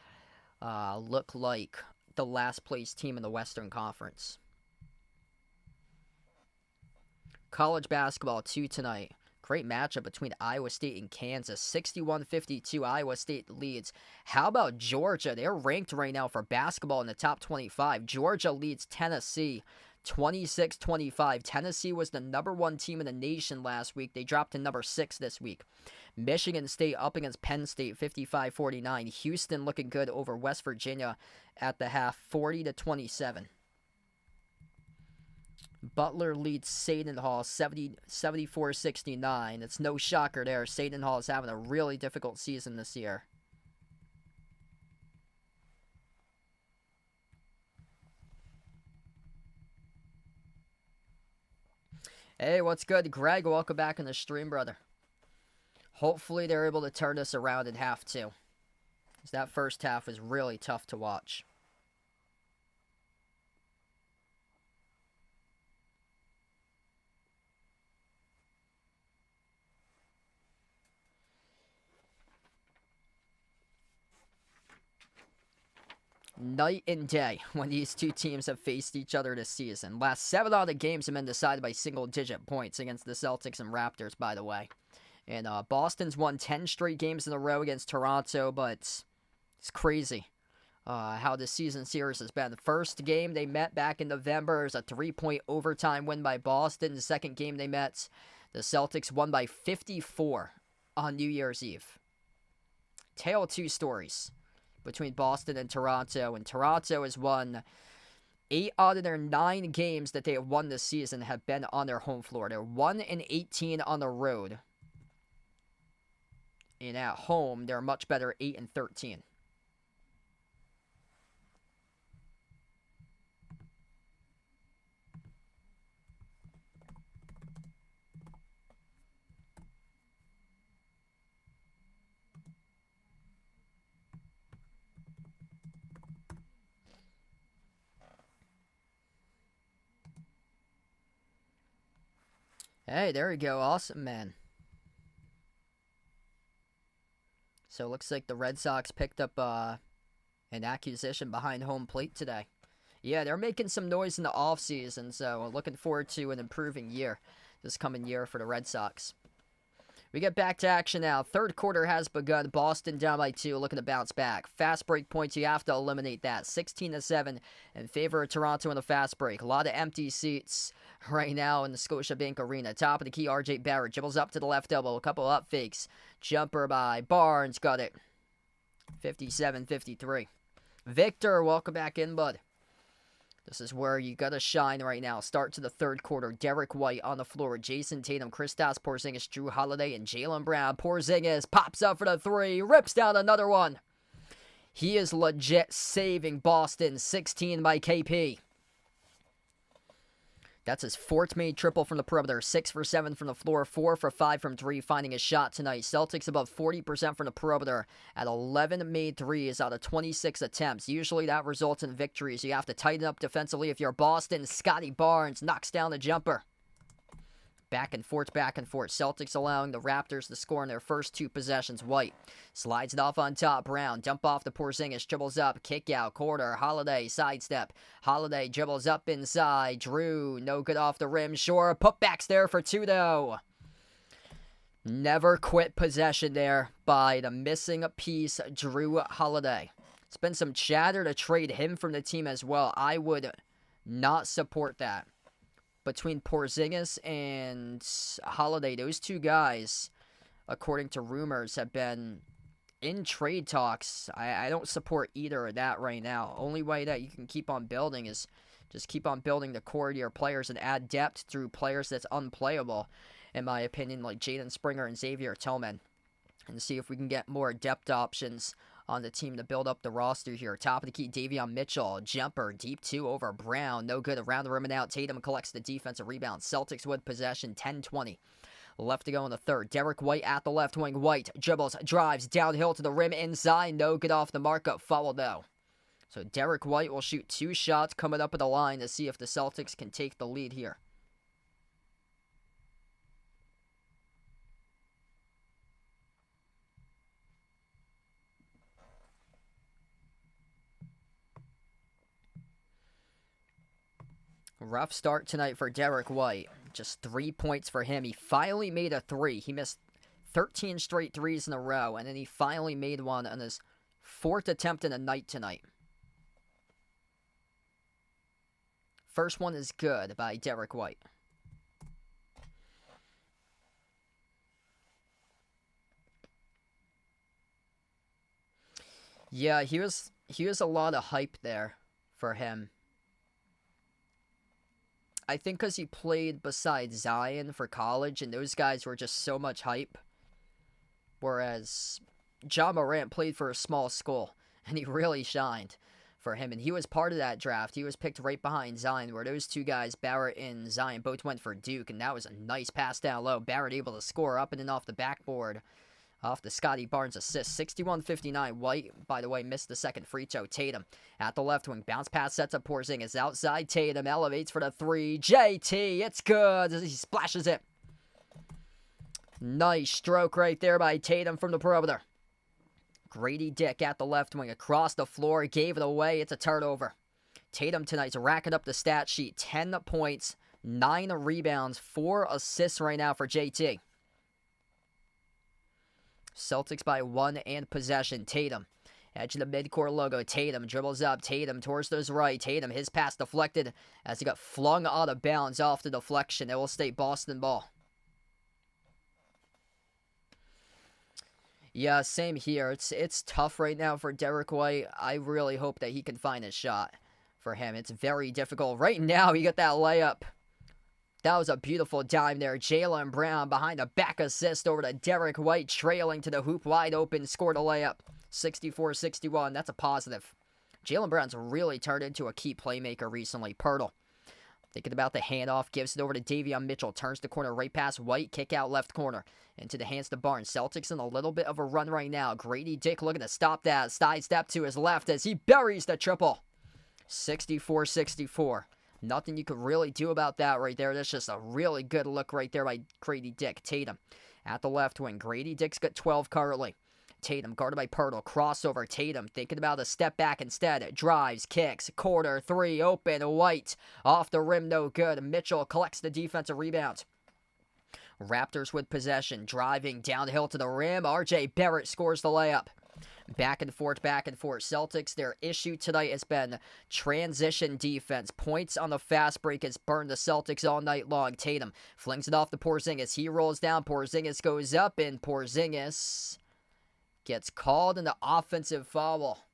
look like the last place team in the Western Conference. College basketball 2 tonight. Great matchup between Iowa State and Kansas. 61-52, Iowa State leads. How about Georgia? They're ranked right now for basketball in the top 25. Georgia leads Tennessee 26-25. Tennessee was the number 1 team in the nation last week. They dropped to number 6 this week. Michigan State up against Penn State 55-49. Houston looking good over West Virginia at the half 40-27. Butler leads Seton Hall 74-69. It's no shocker there. Seton Hall is having a really difficult season this year. Hey, what's good, Greg? Welcome back in the stream, brother. Hopefully they're able to turn this around in half 2. Because that first half was really tough to watch. Night and day when these two teams have faced each other this season. Last 7 out of the games have been decided by single-digit points against the Celtics and Raptors, by the way. And Boston's won 10 straight games in a row against Toronto, but it's crazy how this season series has been. The first game they met back in November is a 3-point overtime win by Boston. The second game they met, the Celtics won by 54 on New Year's Eve. Tale of two stories between Boston and Toronto has won 8 out of their 9 games that they have won this season have been on their home floor. They're 1-18 on the road. And at home, they're much better 8-13. Hey, there we go. Awesome, man. So it looks like the Red Sox picked up an acquisition behind home plate today. Yeah, they're making some noise in the offseason, so looking forward to an improving year this coming year for the Red Sox. We get back to action now. Third quarter has begun. Boston down by 2, looking to bounce back. Fast break points, you have to eliminate that. 16-7 in favor of Toronto in the fast break. A lot of empty seats right now in the Scotiabank Arena. Top of the key, RJ Barrett dribbles up to the left elbow. A couple up fakes. Jumper by Barnes. Got it. 57-53. Victor, welcome back in, bud. This is where you gotta shine right now. Start to the third quarter. Derek White on the floor. Jason Tatum, Kristaps Porzingis, Drew Holiday, and Jaylen Brown. Porzingis pops up for the 3. Rips down another one. He is legit saving Boston. 16 by KP. That's his 4th made triple from the perimeter. 6 for 7 from the floor. 4 for 5 from 3, finding a shot tonight. Celtics above 40% from the perimeter at 11 made threes out of 26 attempts. Usually that results in victories. You have to tighten up defensively if you're Boston. Scotty Barnes knocks down the jumper. Back and forth, back and forth. Celtics allowing the Raptors to score in their first 2 possessions. White slides it off on top. Brown, dump off the Porzingis, dribbles up, kick out, corner. Holiday, sidestep. Holiday dribbles up inside. Drew, no good off the rim. Sure, putbacks there for 2, though. Never quit possession there by the missing piece, Drew Holiday. It's been some chatter to trade him from the team as well. I would not support that. Between Porzingis and Holiday, those 2 guys, according to rumors, have been in trade talks. I don't support either of that right now. Only way that you can keep on building is just keep on building the core to your players and add depth through players that's unplayable, in my opinion, like Jaden Springer and Xavier Tillman, and see if we can get more depth options on the team to build up the roster here. Top of the key, Davion Mitchell. Jumper, deep 2 over Brown. No good around the rim and out. Tatum collects the defensive rebound. Celtics with possession, 10-20. Left to go in the third. Derek White at the left wing. White dribbles, drives downhill to the rim inside. No good off the markup. Foul though. So Derek White will shoot 2 shots coming up at the line to see if the Celtics can take the lead here. Rough start tonight for Derek White. Just 3 points for him. He finally made a 3. He missed 13 straight threes in a row, and then he finally made one on his 4th attempt in the night tonight. First one is good by Derek White. Yeah, he was a lot of hype there for him. I think because he played beside Zion for college, and those guys were just so much hype. Whereas Ja Morant played for a small school, and he really shined for him. And he was part of that draft. He was picked right behind Zion, where those two guys, Barrett and Zion, both went for Duke. And that was a nice pass down low. Barrett able to score up and in off the backboard. Off the Scotty Barnes assist. 61-59. White, by the way, missed the second free throw. Tatum at the left wing. Bounce pass sets up Porzingis. Outside Tatum. Elevates for the 3. JT. It's good. He splashes it. Nice stroke right there by Tatum from the perimeter. Grady Dick at the left wing. Across the floor. Gave it away. It's a turnover. Tatum tonight's racking up the stat sheet. 10 points. 9 rebounds. 4 assists right now for JT. Celtics by 1 and possession. Tatum. Edge of the midcourt logo. Tatum dribbles up. Tatum towards his right. Tatum, his pass deflected as he got flung out of bounds off the deflection. It will stay Boston ball. Yeah, same here. It's tough right now for Derek White. I really hope that he can find a shot for him. It's very difficult. Right now, he got that layup. That was a beautiful dime there. Jaylen Brown behind a back assist over to Derek White, trailing to the hoop wide open, scored a layup. 64-61. That's a positive. Jaylen Brown's really turned into a key playmaker recently. Pirtle. Thinking about the handoff, gives it over to Davion Mitchell. Turns the corner right past White, kick out left corner. Into the hands to Barnes. Celtics in a little bit of a run right now. Grady Dick looking to stop that. Side step to his left as he buries the triple. 64-64. Nothing you could really do about that right there. That's just a really good look right there by Grady Dick. Tatum at the left wing. Grady Dick's got 12 currently. Tatum guarded by Pirtle. Crossover. Tatum thinking about a step back instead. Drives, kicks, corner, 3, open. White off the rim, no good. Mitchell collects the defensive rebound. Raptors with possession. Driving downhill to the rim. RJ Barrett scores the layup. Back and forth, back and forth. Celtics, their issue tonight has been transition defense. Points on the fast break has burned the Celtics all night long. Tatum flings it off to Porzingis. He rolls down. Porzingis goes up, and Porzingis gets called in the offensive foul.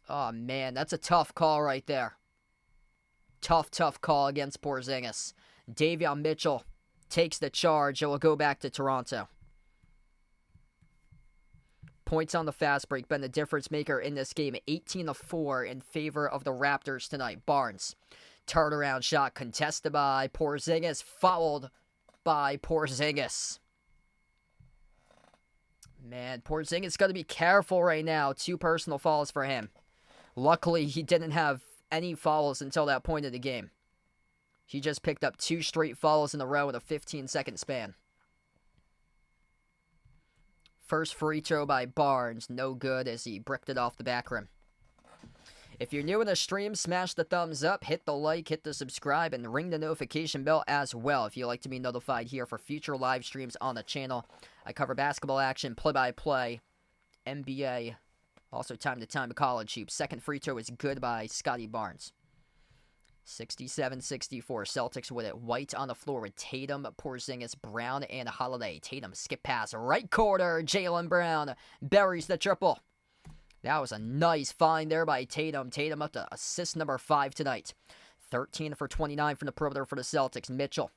Oh, man, that's a tough call right there. Tough call against Porzingis. Davion Mitchell takes the charge. It will go back to Toronto. Points on the fast break been the difference maker in this game. 18-4 in favor of the Raptors tonight. Barnes. Turnaround shot contested by Porzingis. Fouled by Porzingis. Man, Porzingis got to be careful right now. 2 personal fouls for him. Luckily, he didn't have any fouls until that point of the game. He just picked up 2 straight fouls in a row in a 15-second span. First free throw by Barnes, no good as he bricked it off the back rim. If you're new in the stream, smash the thumbs up, hit the like, hit the subscribe, and ring the notification bell as well if you'd like to be notified here for future live streams on the channel. I cover basketball action, play-by-play, NBA, also time to time college hoops. Second free throw is good by Scotty Barnes. 67-64. Celtics with it. White on the floor with Tatum, Porzingis, Brown, and Holiday. Tatum skip pass right corner. Jaylen Brown buries the triple. That was a nice find there by Tatum. Tatum up to assist number 5 tonight. 13 for 29 from the perimeter for the Celtics. Mitchell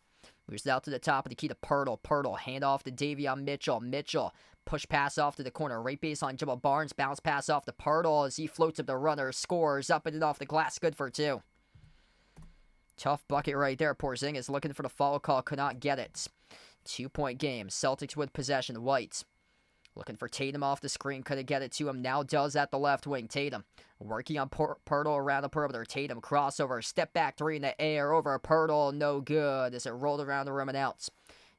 moves out to the top of the key to Pirtle. Pirtle hand off to Davion Mitchell. Mitchell push pass off to the corner. Right baseline, Jimmy Barnes. Bounce pass off to Pirtle as he floats up the runner. Scores up and off the glass. Good for 2. Tough bucket right there. Porzingis looking for the foul call. Could not get it. 2-point game. Celtics with possession. White looking for Tatum off the screen. Couldn't get it to him. Now does at the left wing. Tatum working on Pirtle around the perimeter. Tatum crossover. Step back three in the air over Pirtle. No good as it rolled around the rim and out.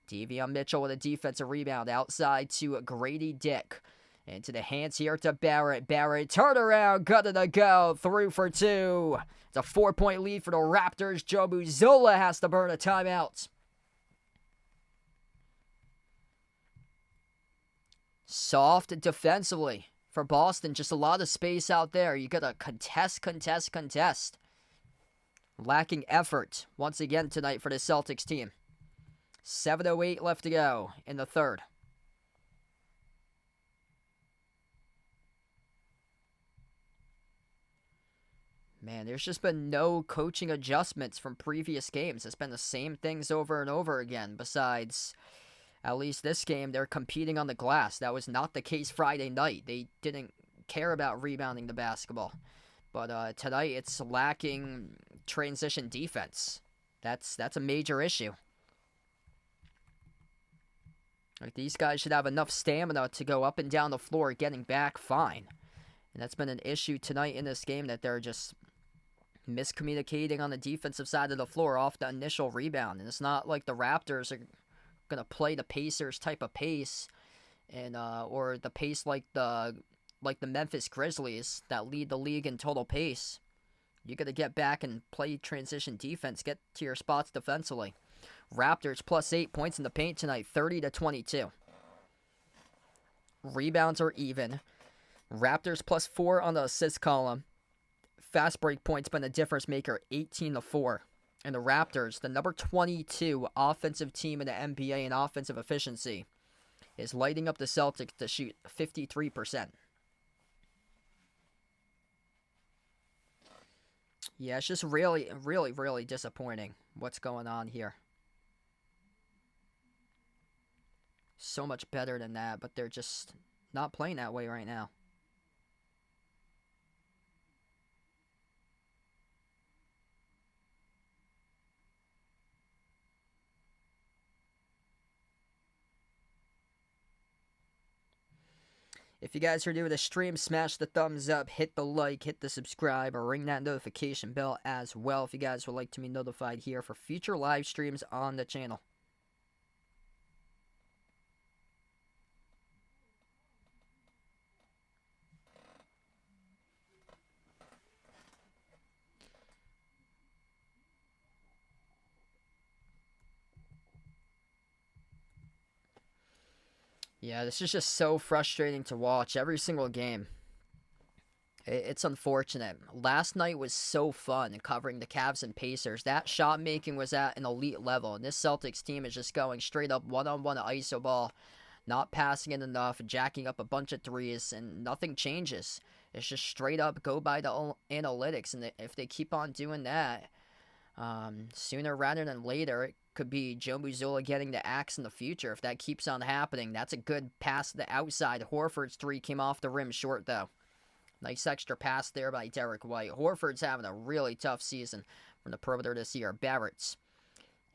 Davion Mitchell with a defensive rebound. Outside to Grady Dick. Into the hands here to Barrett. Barrett, turn around, good to go. 3 for 2. It's a 4-point lead for the Raptors. Joe Mazzulla has to burn a timeout. Soft defensively for Boston. Just a lot of space out there. You got to contest. Lacking effort once again tonight for the Celtics team. 7:08 left to go in the third. Man, there's just been no coaching adjustments from previous games. It's been the same things over and over again. Besides, at least this game, they're competing on the glass. That was not the case Friday night. They didn't care about rebounding the basketball. But tonight, it's lacking transition defense. That's a major issue. Like, these guys should have enough stamina to go up and down the floor, getting back fine. And that's been an issue tonight in this game, that they're just miscommunicating on the defensive side of the floor off the initial rebound. And it's not like the Raptors are going to play the Pacers type of pace, and or the pace like the Memphis Grizzlies that lead the league in total pace. You got to get back and play transition defense, get to your spots defensively. Raptors plus 8 points in the paint tonight, 30-22. Rebounds are even. Raptors plus 4 on the assist column. Fast break points been a difference maker, 18-4. And the Raptors, the number 22 offensive team in the NBA in offensive efficiency, is lighting up the Celtics to shoot 53%. Yeah, it's just really, really, really disappointing what's going on here. So much better than that, but they're just not playing that way right now. If you guys are new to the stream, smash the thumbs up, hit the like, hit the subscribe, or ring that notification bell as well if you guys would like to be notified here for future live streams on the channel. Yeah, this is just so frustrating to watch every single game. It's unfortunate. Last night was so fun covering the Cavs and Pacers. That shot making was at an elite level. And this Celtics team is just going straight up one-on-one iso ball, not passing it enough, jacking up a bunch of threes, and nothing changes. It's just straight up go by the analytics. And if they keep on doing that, sooner rather than later, it could be Joe Mazzulla getting the axe in the future. If that keeps on happening, that's a good pass to the outside. Horford's three came off the rim short, though. Nice extra pass there by Derek White. Horford's having a really tough season from the perimeter this year. Barrett's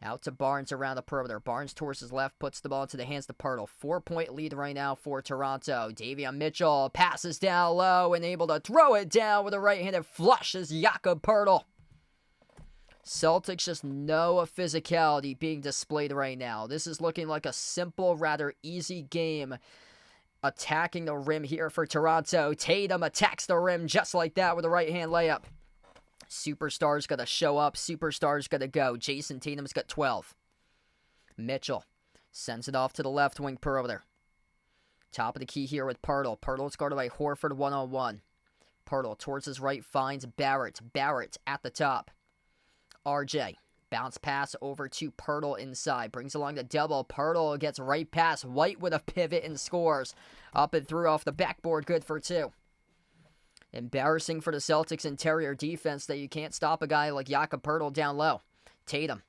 out to Barnes around the perimeter. Barnes towards his left, puts the ball into the hands to Pirtle. 4-point lead right now for Toronto. Davion Mitchell passes down low and able to throw it down with a right-handed flush as Jakob Pirtle. Celtics just no physicality being displayed right now. This is looking like a simple, rather easy game. Attacking the rim here for Toronto. Tatum attacks the rim just like that with a right-hand layup. Superstar's got to show up. Superstar's got to go. Jason Tatum's got 12. Mitchell sends it off to the left wing perimeter. Top of the key here with Pirtle. Pirtle's guarded by Horford one-on-one. Pirtle towards his right finds Barrett. Barrett at the top. RJ, bounce pass over to Pirtle inside. Brings along the double. Pirtle gets right past White with a pivot and scores. Up and through off the backboard. Good for 2. Embarrassing for the Celtics interior defense that you can't stop a guy like Jakob Pirtle down low. Tatum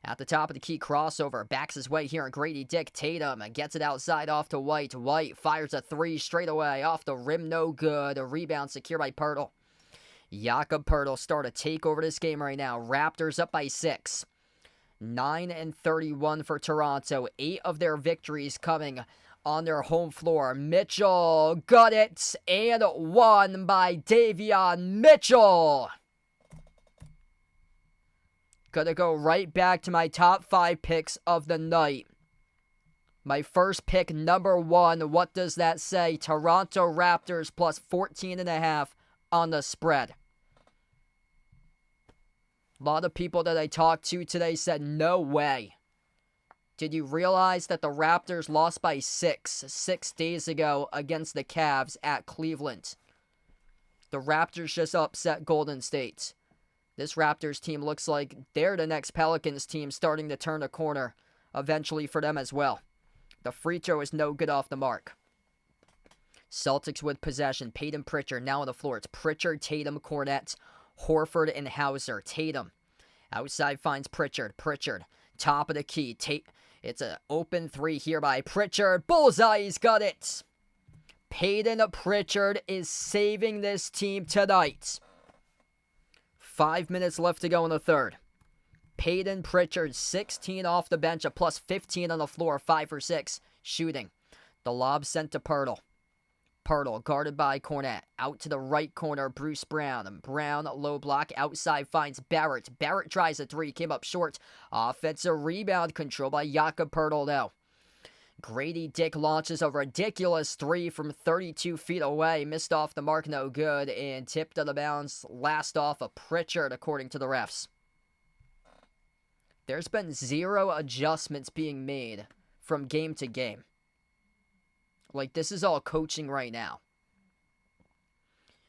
at the top of the key crossover. Backs his way here and Grady Dick. Tatum gets it outside off to White. White fires a 3 straight away off the rim. No good. A rebound secured by Pirtle. Jakob Poeltl start to take over this game right now. Raptors up by 6. 9-31 for Toronto. 8 of their victories coming on their home floor. Mitchell got it, and won by Davion Mitchell. Gonna go right back to my top 5 picks of the night. My first pick, number 1. What does that say? Toronto Raptors plus 14.5 on the spread. A lot of people that I talked to today said, no way. Did you realize that the Raptors lost by 6 days ago against the Cavs at Cleveland? The Raptors just upset Golden State. This Raptors team looks like they're the next Pelicans team starting to turn a corner eventually for them as well. The free throw is no good off the mark. Celtics with possession. Peyton Pritchard now on the floor. It's Pritchard, Tatum, Cornette, Horford, and Hauser. Tatum outside finds Pritchard. Pritchard, top of the key. It's an open 3 here by Pritchard. Bullseye, he's got it. Peyton Pritchard is saving this team tonight. 5 minutes left to go in the third. Peyton Pritchard, 16 off the bench, a plus 15 on the floor, 5 for 6 shooting. The lob sent to Poeltl. Poeltl guarded by Cornette. Out to the right corner, Bruce Brown. Brown, low block, outside finds Barrett. Barrett tries a 3, came up short. Offensive rebound control by Jakob Poeltl now. Grady Dick launches a ridiculous 3 from 32 feet away. Missed off the mark, no good, and tipped out of bounds. Last off of Pritchard, according to the refs. There's been 0 adjustments being made from game to game. Like, this is all coaching right now.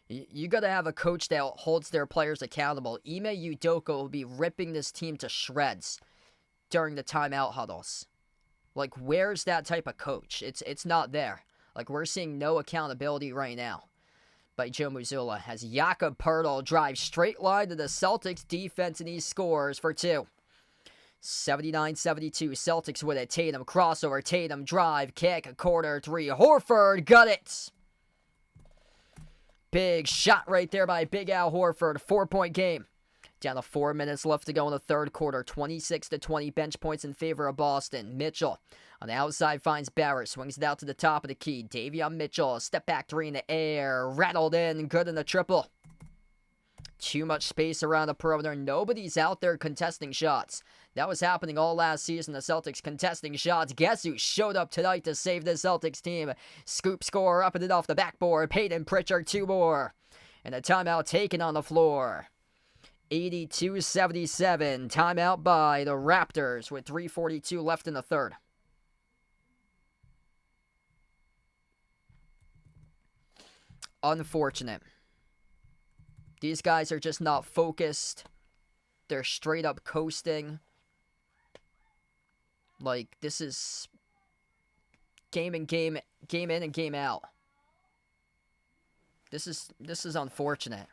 You got to have a coach that holds their players accountable. Ime Udoka will be ripping this team to shreds during the timeout huddles. Like, where's that type of coach? It's not there. Like, we're seeing no accountability right now by Joe Mazzulla as Jakob Poeltl drives straight line to the Celtics defense, and he scores for 2. 79-72, Celtics with it. Tatum crossover, Tatum drive, kick, corner 3. Horford got it. Big shot right there by Big Al Horford. 4-point game. Down to 4 minutes left to go in the third quarter. 26-20 bench points in favor of Boston. Mitchell on the outside finds Barrett. Swings it out to the top of the key. Davion Mitchell, step back 3 in the air. Rattled in, good in the triple. Too much space around the perimeter. Nobody's out there contesting shots. That was happening all last season. The Celtics contesting shots. Guess who showed up tonight to save the Celtics team? Scoop score up and off the backboard. Peyton Pritchard, 2 more. And a timeout taken on the floor. 82-77. Timeout by the Raptors with 3:42 left in the third. Unfortunate. These guys are just not focused. They're straight up coasting. Like, this is game in and game out. This is unfortunate.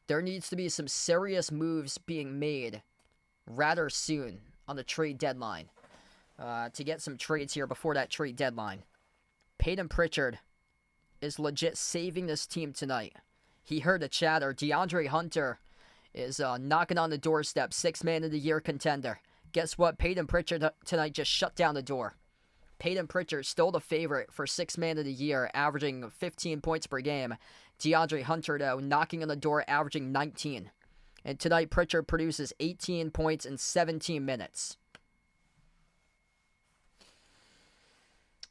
There needs to be some serious moves being made rather soon on the trade deadline. To get some trades here before that trade deadline. Peyton Pritchard is legit saving this team tonight. He heard the chatter. DeAndre Hunter is knocking on the doorstep. 6th man of the year contender. Guess what? Peyton Pritchard tonight just shut down the door. Peyton Pritchard still the favorite for 6th man of the year, averaging 15 points per game. DeAndre Hunter, though, knocking on the door, averaging 19. And tonight, Pritchard produces 18 points in 17 minutes.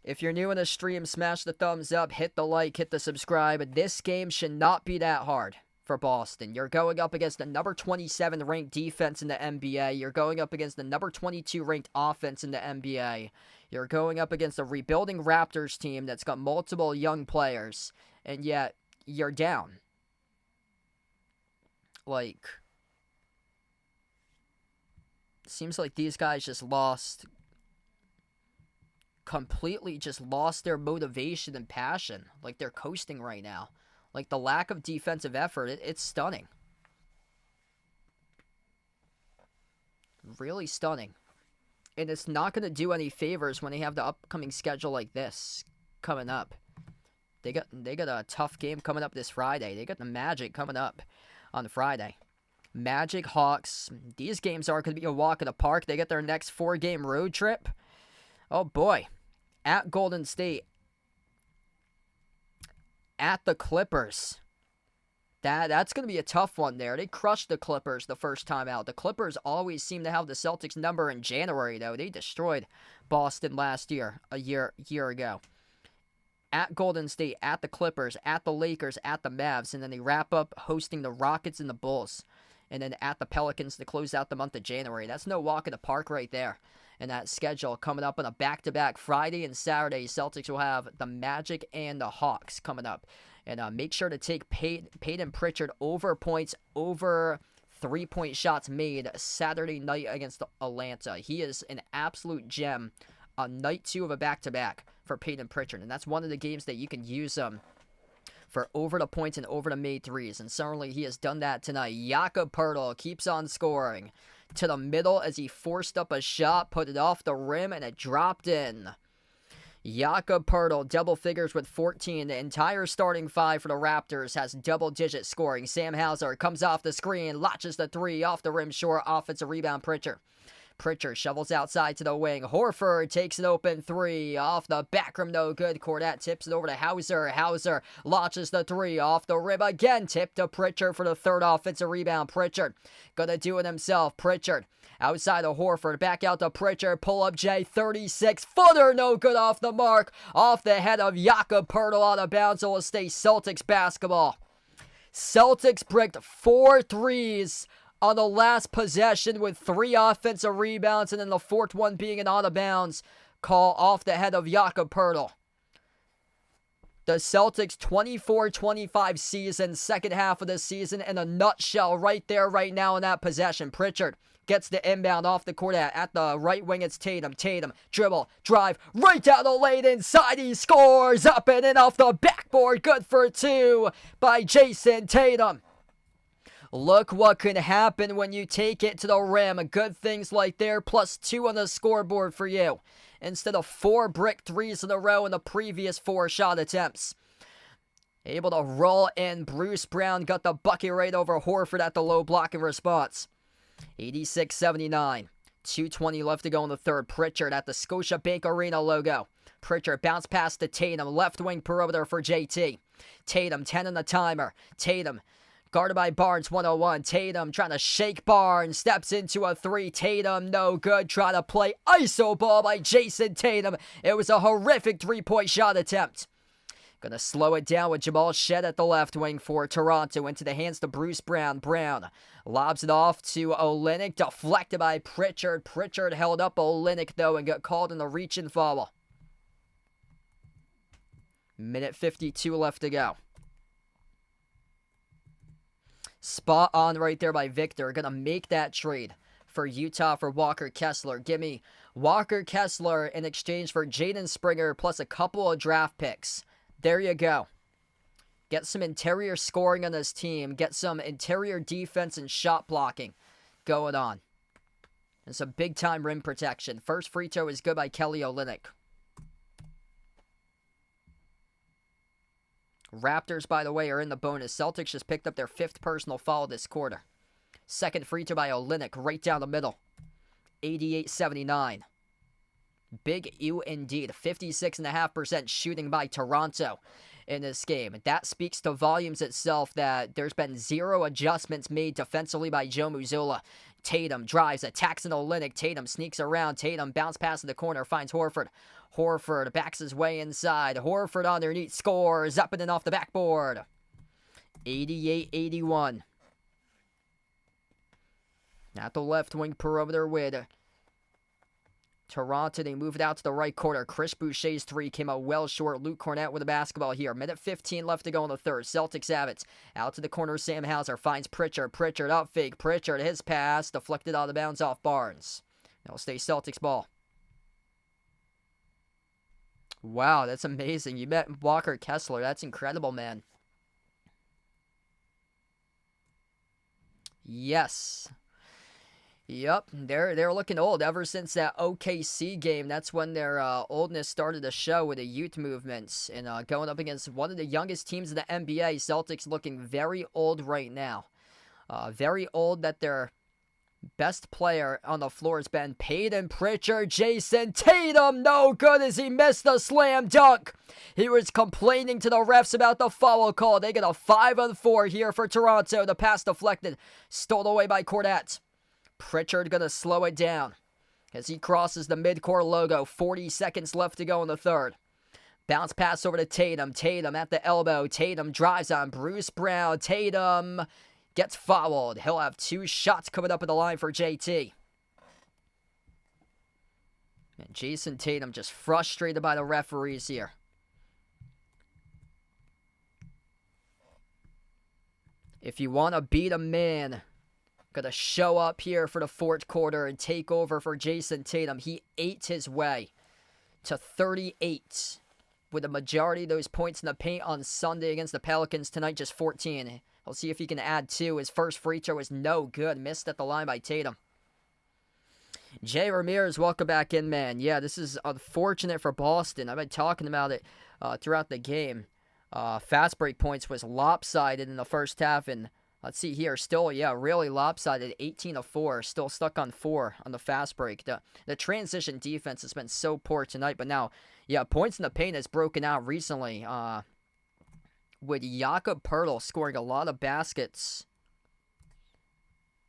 If you're new in the stream, smash the thumbs up, hit the like, hit the subscribe. This game should not be that hard for Boston. You're going up against the number 27 ranked defense in the NBA. You're going up against the number 22 ranked offense in the NBA. You're going up against a rebuilding Raptors team that's got multiple young players. And yet, you're down. Like, seems like these guys completely just lost their motivation and passion. Like, they're coasting right now. Like, the lack of defensive effort, it's stunning. Really stunning. And it's not going to do any favors when they have the upcoming schedule like this coming up. They got a tough game coming up this Friday. They got the Magic coming up. on Friday. Magic, Hawks. These games aren't going to be a walk in the park. They get their next 4-game road trip. Oh, boy. At Golden State. At the Clippers. That's going to be a tough one there. They crushed the Clippers the first time out. The Clippers always seem to have the Celtics number in January, though. They destroyed Boston last year, a year ago. At Golden State, at the Clippers, at the Lakers, at the Mavs, and then they wrap up hosting the Rockets and the Bulls. And then at the Pelicans to close out the month of January. That's no walk in the park right there. And that schedule coming up on a back-to-back Friday and Saturday. Celtics will have the Magic and the Hawks coming up. And make sure to take Peyton Pritchard over points, over 3-point shots made Saturday night against Atlanta. He is an absolute gem on night 2 of a back-to-back for Peyton Pritchard. And that's one of the games that you can use for over the points and over the made threes. And certainly he has done that tonight. Jakob Poeltl keeps on scoring to the middle as he forced up a shot, put it off the rim, and it dropped in. Jakob Poeltl, double figures with 14. The entire starting 5 for the Raptors has double-digit scoring. Sam Hauser comes off the screen, launches the 3 off the rim short, offensive rebound Pritchard. Pritchard shovels outside to the wing. Horford takes an open 3 off the back rim, no good. Cordat tips it over to Hauser. Hauser launches the 3 off the rim again. Tip to Pritchard for the 3rd offensive rebound. Pritchard gonna do it himself. Pritchard outside of Horford. Back out to Pritchard. Pull up J. 36-footer. No good off the mark. Off the head of Jakob Poeltl out of bounds. It will stay Celtics basketball. Celtics bricked 4 threes on the last possession with 3 offensive rebounds, and then the 4th one being an out-of-bounds call off the head of Jakob Poeltl. The Celtics' 24-25 season, second half of the season, in a nutshell right there, right now in that possession. Pritchard gets the inbound off the court at the right wing. It's Tatum. Tatum, dribble, drive, right down the lane inside. He scores up and in off the backboard. Good for 2 by Jason Tatum. Look what can happen when you take it to the rim. Good things like there, plus 2 on the scoreboard for you, instead of 4 brick threes in a row in the previous 4 shot attempts. Able to roll in. Bruce Brown got the bucket right over Horford at the low block in response. 86-79. 2:20 left to go in the 3rd. Pritchard at the Scotiabank Arena logo. Pritchard bounce pass to Tatum. Left wing perimeter for JT. Tatum, 10 on the timer. Tatum guarded by Barnes, 101. Tatum trying to shake Barnes. Steps into a 3. Tatum, no good. Trying to play iso ball by Jason Tatum. It was a horrific 3-point shot attempt. Gonna slow it down with Jamal Shead at the left wing for Toronto. Into the hands to Bruce Brown. Brown lobs it off to Olynyk. Deflected by Pritchard. Pritchard held up Olynyk, though, and got called in the reach and foul. Minute 52 left to go. Spot on right there by Victor. Gonna make that trade for Utah for Walker Kessler. Give me Walker Kessler in exchange for Jaden Springer plus a couple of draft picks. There you go. Get some interior scoring on this team. Get some interior defense and shot blocking going on. And some big-time rim protection. First free throw is good by Kelly Olynyk. Raptors, by the way, are in the bonus. Celtics just picked up their 5th personal foul this quarter. Second free throw by Olynyk, right down the middle. 88-79. Big U indeed. 56.5% shooting by Toronto in this game. That speaks to volumes itself that there's been 0 adjustments made defensively by Joe Mazzulla. Tatum drives, attacks an Olynyk. Tatum sneaks around. Tatum bounce pass in the corner, finds Horford. Horford backs his way inside. Horford underneath, scores up and in off the backboard. 88-81. At the left wing perimeter with Toronto. They move it out to the right corner. Chris Boucher's 3 came out well short. Luke Cornett with the basketball here. Minute 15 left to go in the 3rd. Celtics have it. Out to the corner. Sam Hauser finds Pritchard. Pritchard up fake. Pritchard, his pass deflected out of bounds off Barnes. It'll stay Celtics ball. Wow, that's amazing. You met Walker Kessler. That's incredible, man. Yes. Yep, they're looking old ever since that OKC game. That's when their oldness started to show with the youth movements and going up against one of the youngest teams in the NBA. Celtics looking very old right now. Very old that their best player on the floor has been Peyton Pritchard. Jason Tatum, no good as he missed a slam dunk. He was complaining to the refs about the foul call. They get a 5-on-4 here for Toronto. The pass deflected, stole away by Cornette. Pritchard gonna slow it down as he crosses the midcourt logo. 40 seconds left to go in the third. Bounce pass over to Tatum. Tatum at the elbow. Tatum drives on Bruce Brown. Tatum gets fouled. He'll have 2 shots coming up at the line for JT. And Jason Tatum just frustrated by the referees here. If you want to beat a man, gotta show up here for the fourth quarter and take over for Jason Tatum. He ate his way to 38 with the majority of those points in the paint on Sunday against the Pelicans. Tonight, just 14. We'll see if he can add 2. His first free throw was no good. Missed at the line by Tatum. Jay Ramirez, welcome back in, man. Yeah, this is unfortunate for Boston. I've been talking about it throughout the game. Fast break points was lopsided in the first half, and let's see here, still, yeah, really lopsided, 18-4, still stuck on 4 on the fast break. The transition defense has been so poor tonight, but now, yeah, points in the paint has broken out recently. With Jakob Poeltl scoring a lot of baskets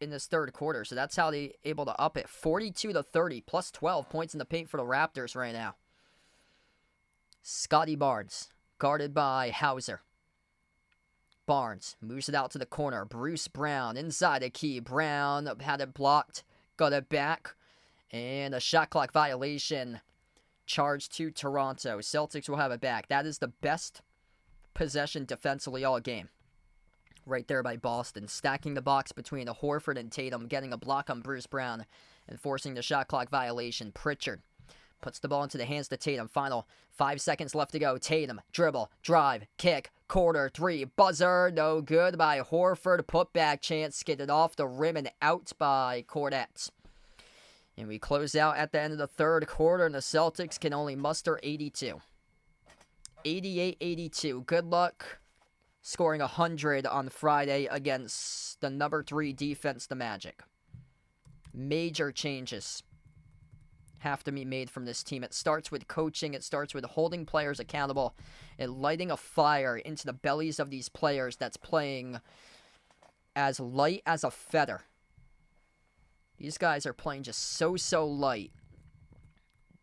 in this third quarter. So that's how they able to up it. 42-30, plus 12 points in the paint for the Raptors right now. Scotty Barnes, guarded by Hauser. Barnes moves it out to the corner. Bruce Brown inside the key. Brown had it blocked, got it back, and a shot clock violation charged to Toronto. Celtics will have it back. That is the best possession defensively all game. Right there by Boston. Stacking the box between Horford and Tatum, getting a block on Bruce Brown, and forcing the shot clock violation. Pritchard puts the ball into the hands of Tatum. Final 5 seconds left to go. Tatum, dribble, drive, kick, corner, 3, buzzer, no good by Horford. Putback chance, skidded off the rim and out by Cornette. And we close out at the end of the third quarter, and the Celtics can only muster 82. 88-82. Good luck scoring 100 on Friday against the number 3 defense, the Magic. Major changes have to be made from this team. It starts with coaching. It starts with holding players accountable and lighting a fire into the bellies of these players that's playing as light as a feather. These guys are playing just so light.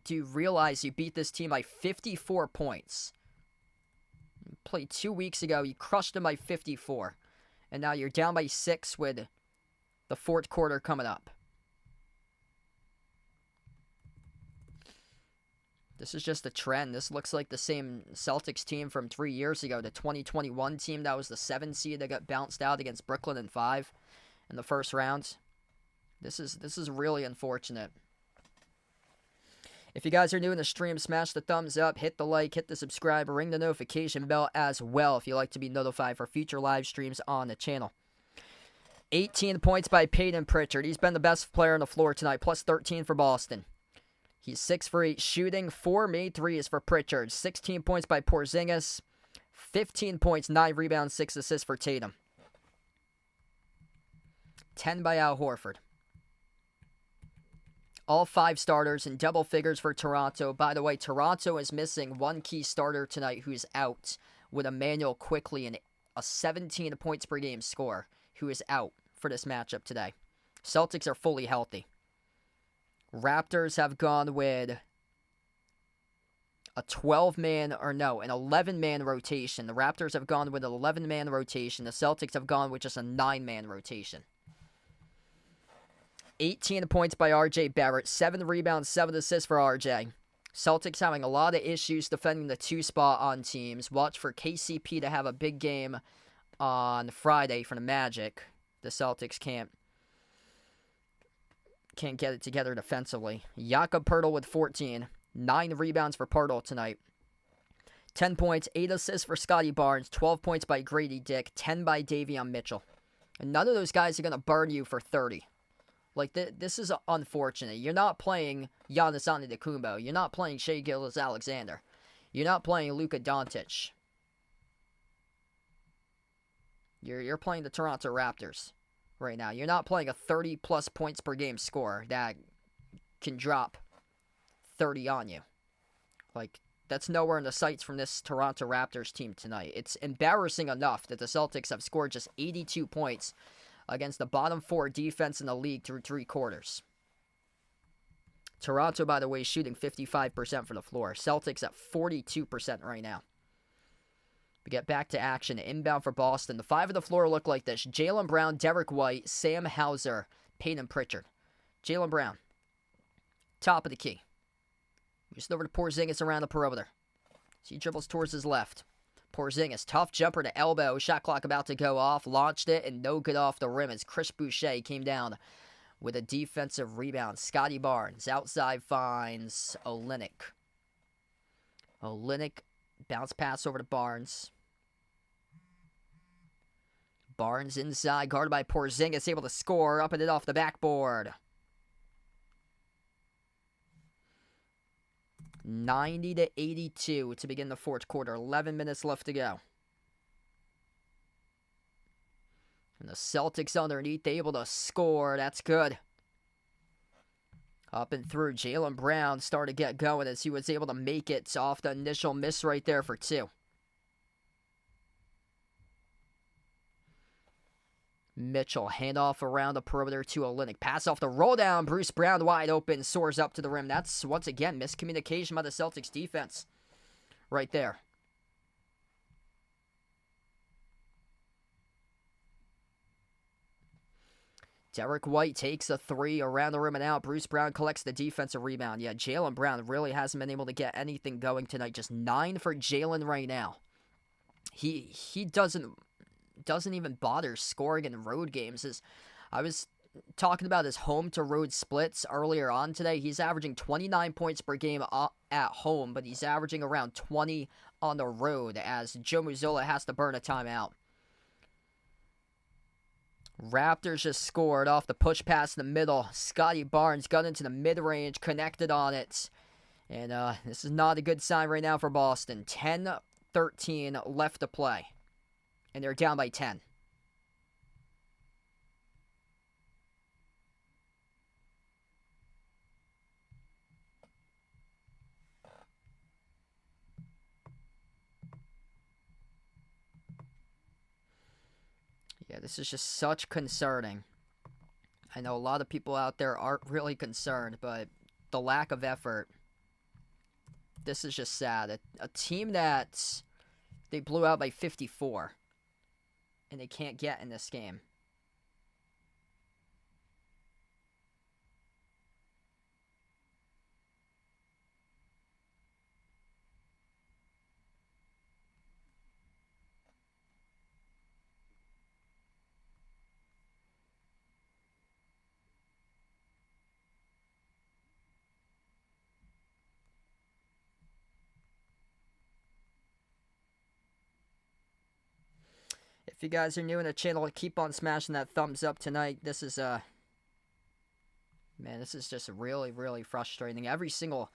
Do you realize you beat this team by 54 points? You played 2 weeks ago. You crushed them by 54. And now you're down by 6 with the fourth quarter coming up. This is just a trend. This looks like the same Celtics team from 3 years ago. The 2021 team that was the 7 seed that got bounced out against Brooklyn in 5 in the first round. This is really unfortunate. If you guys are new in the stream, smash the thumbs up, hit the like, hit the subscribe, ring the notification bell as well if you like to be notified for future live streams on the channel. 18 points by Peyton Pritchard. He's been the best player on the floor tonight, plus 13 for Boston. He's 6 for 8 shooting, 4 made threes for Pritchard. 16 points by Porzingis, 15 points, 9 rebounds, 6 assists for Tatum. 10 by Al Horford. All 5 starters in double figures for Toronto. By the way, Toronto is missing one key starter tonight who's out with Emmanuel Quickley and a 17 points per game score who is out for this matchup today. Celtics are fully healthy. Raptors have gone with a 12-man, or no, an 11-man rotation. The Raptors have gone with an 11-man rotation. The Celtics have gone with just a 9-man rotation. 18 points by R.J. Barrett, 7 rebounds, 7 assists for R.J. Celtics having a lot of issues defending the 2 spot on teams. Watch for KCP to have a big game on Friday for the Magic. The Celtics can't get it together defensively. Jakob Poeltl with 14. 9 rebounds for Poeltl tonight. 10 points, 8 assists for Scotty Barnes. 12 points by Grady Dick. 10 by Davion Mitchell. And none of those guys are going to burn you for 30. Like, this is unfortunate. You're not playing Giannis Antetokounmpo. You're not playing Shai Gilgeous-Alexander. You're not playing Luka Doncic. You're playing the Toronto Raptors. right now. You're not playing a 30-plus points per game scorer that can drop 30 on you. Like, that's nowhere in the sights from this Toronto Raptors team tonight. It's embarrassing enough that the Celtics have scored just 82 points against the bottom 4 defense in the league through 3 quarters. Toronto, by the way, shooting 55% from the floor. Celtics at 42% right now. We get back to action. Inbound for Boston. The 5 of the floor look like this. Jaylen Brown, Derek White, Sam Hauser, Peyton Pritchard. Jaylen Brown, top of the key. Moves over to Porzingis around the perimeter. He dribbles towards his left. Porzingis, tough jumper to elbow. Shot clock about to go off. Launched it and no good off the rim as Chris Boucher came down with a defensive rebound. Scotty Barnes outside finds Olynyk. Olynyk, bounce pass over to Barnes. Barnes inside, guarded by Porzingis, able to score, up and it off the backboard. 90-82 to begin the fourth quarter. 11 minutes left to go. And the Celtics underneath, able to score. That's good. Up and through. Jaylen Brown started to get going as he was able to make it off the initial miss right there for 2. Mitchell, handoff around the perimeter to Olynyk. Pass off the roll down. Bruce Brown wide open, soars up to the rim. That's, once again, miscommunication by the Celtics defense right there. Derek White takes a 3 around the rim and out. Bruce Brown collects the defensive rebound. Yeah, Jaylen Brown really hasn't been able to get anything going tonight. Just 9 for Jaylen right now. He doesn't even bother scoring in road games. I was talking about his home to road splits earlier on today. He's averaging 29 points per game at home, but he's averaging around 20 on the road as Joe Mazzulla has to burn a timeout. Raptors just scored off the push pass in the middle. Scotty Barnes got into the mid-range, connected on it. And this is not a good sign right now for Boston. 10-13 left to play. And they're down by 10. Yeah, this is just such concerning. I know a lot of people out there aren't really concerned, but the lack of effort, this is just sad. A team that they blew out by 54, and they can't get in this game. If you guys are new in the channel, keep on smashing that thumbs up tonight. This is, man, this is just really, really frustrating. Every single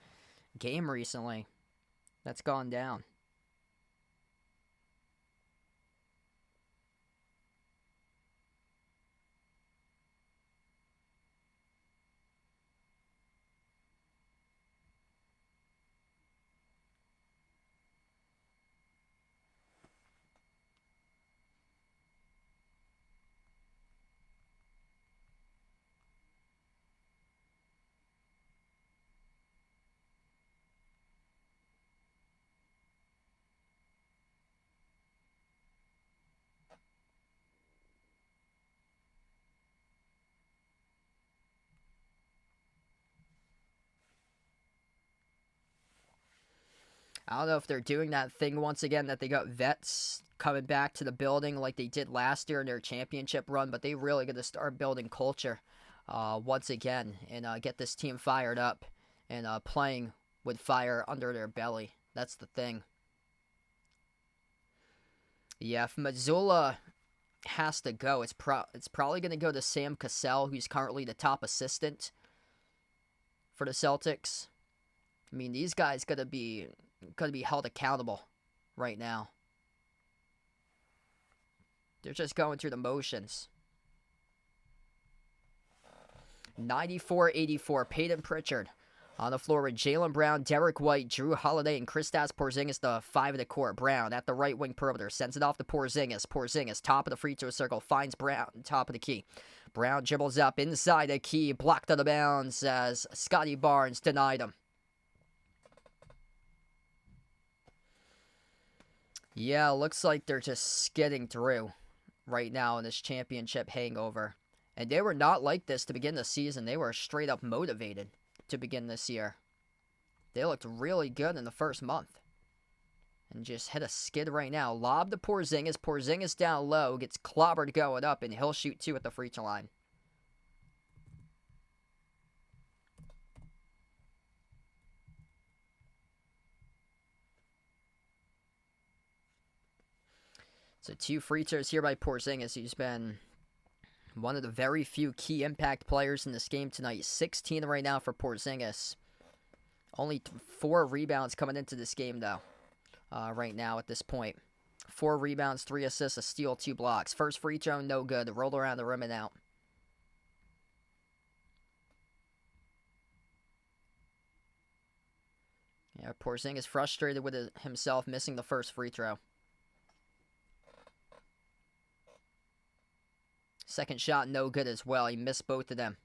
game recently that's gone down. I don't know if they're doing that thing once again that they got vets coming back to the building like they did last year in their championship run, but they really got to start building culture once again and get this team fired up and playing with fire under their belly. That's the thing. Yeah, if Mazzulla has to go, it's probably going to go to Sam Cassell, who's currently the top assistant for the Celtics. I mean, these guys got to be held accountable right now. They're just going through the motions. 94-84. Peyton Pritchard on the floor with Jaylen Brown, Derek White, Drew Holiday, and Kristaps Porzingis, the 5 of the court. Brown at the right wing perimeter. Sends it off to Porzingis. Porzingis, top of the free throw circle, finds Brown, top of the key. Brown dribbles up inside the key, blocked out of bounds as Scotty Barnes denied him. Yeah, looks like they're just skidding through right now in this championship hangover. And they were not like this to begin the season. They were straight up motivated to begin this year. They looked really good in the first month. And just hit a skid right now. Lob to Porzingis. Porzingis down low. Gets clobbered going up. And he'll shoot 2 at the free throw line. So 2 free throws here by Porzingis, who's been one of the very few key impact players in this game tonight. 16 right now for Porzingis. Only 4 rebounds coming into this game, though, right now at this point. 4 rebounds, 3 assists, a steal, 2 blocks. First free throw, no good. Rolled around the rim and out. Yeah, Porzingis frustrated with himself missing the first free throw. Second shot, no good as well. He missed both of them.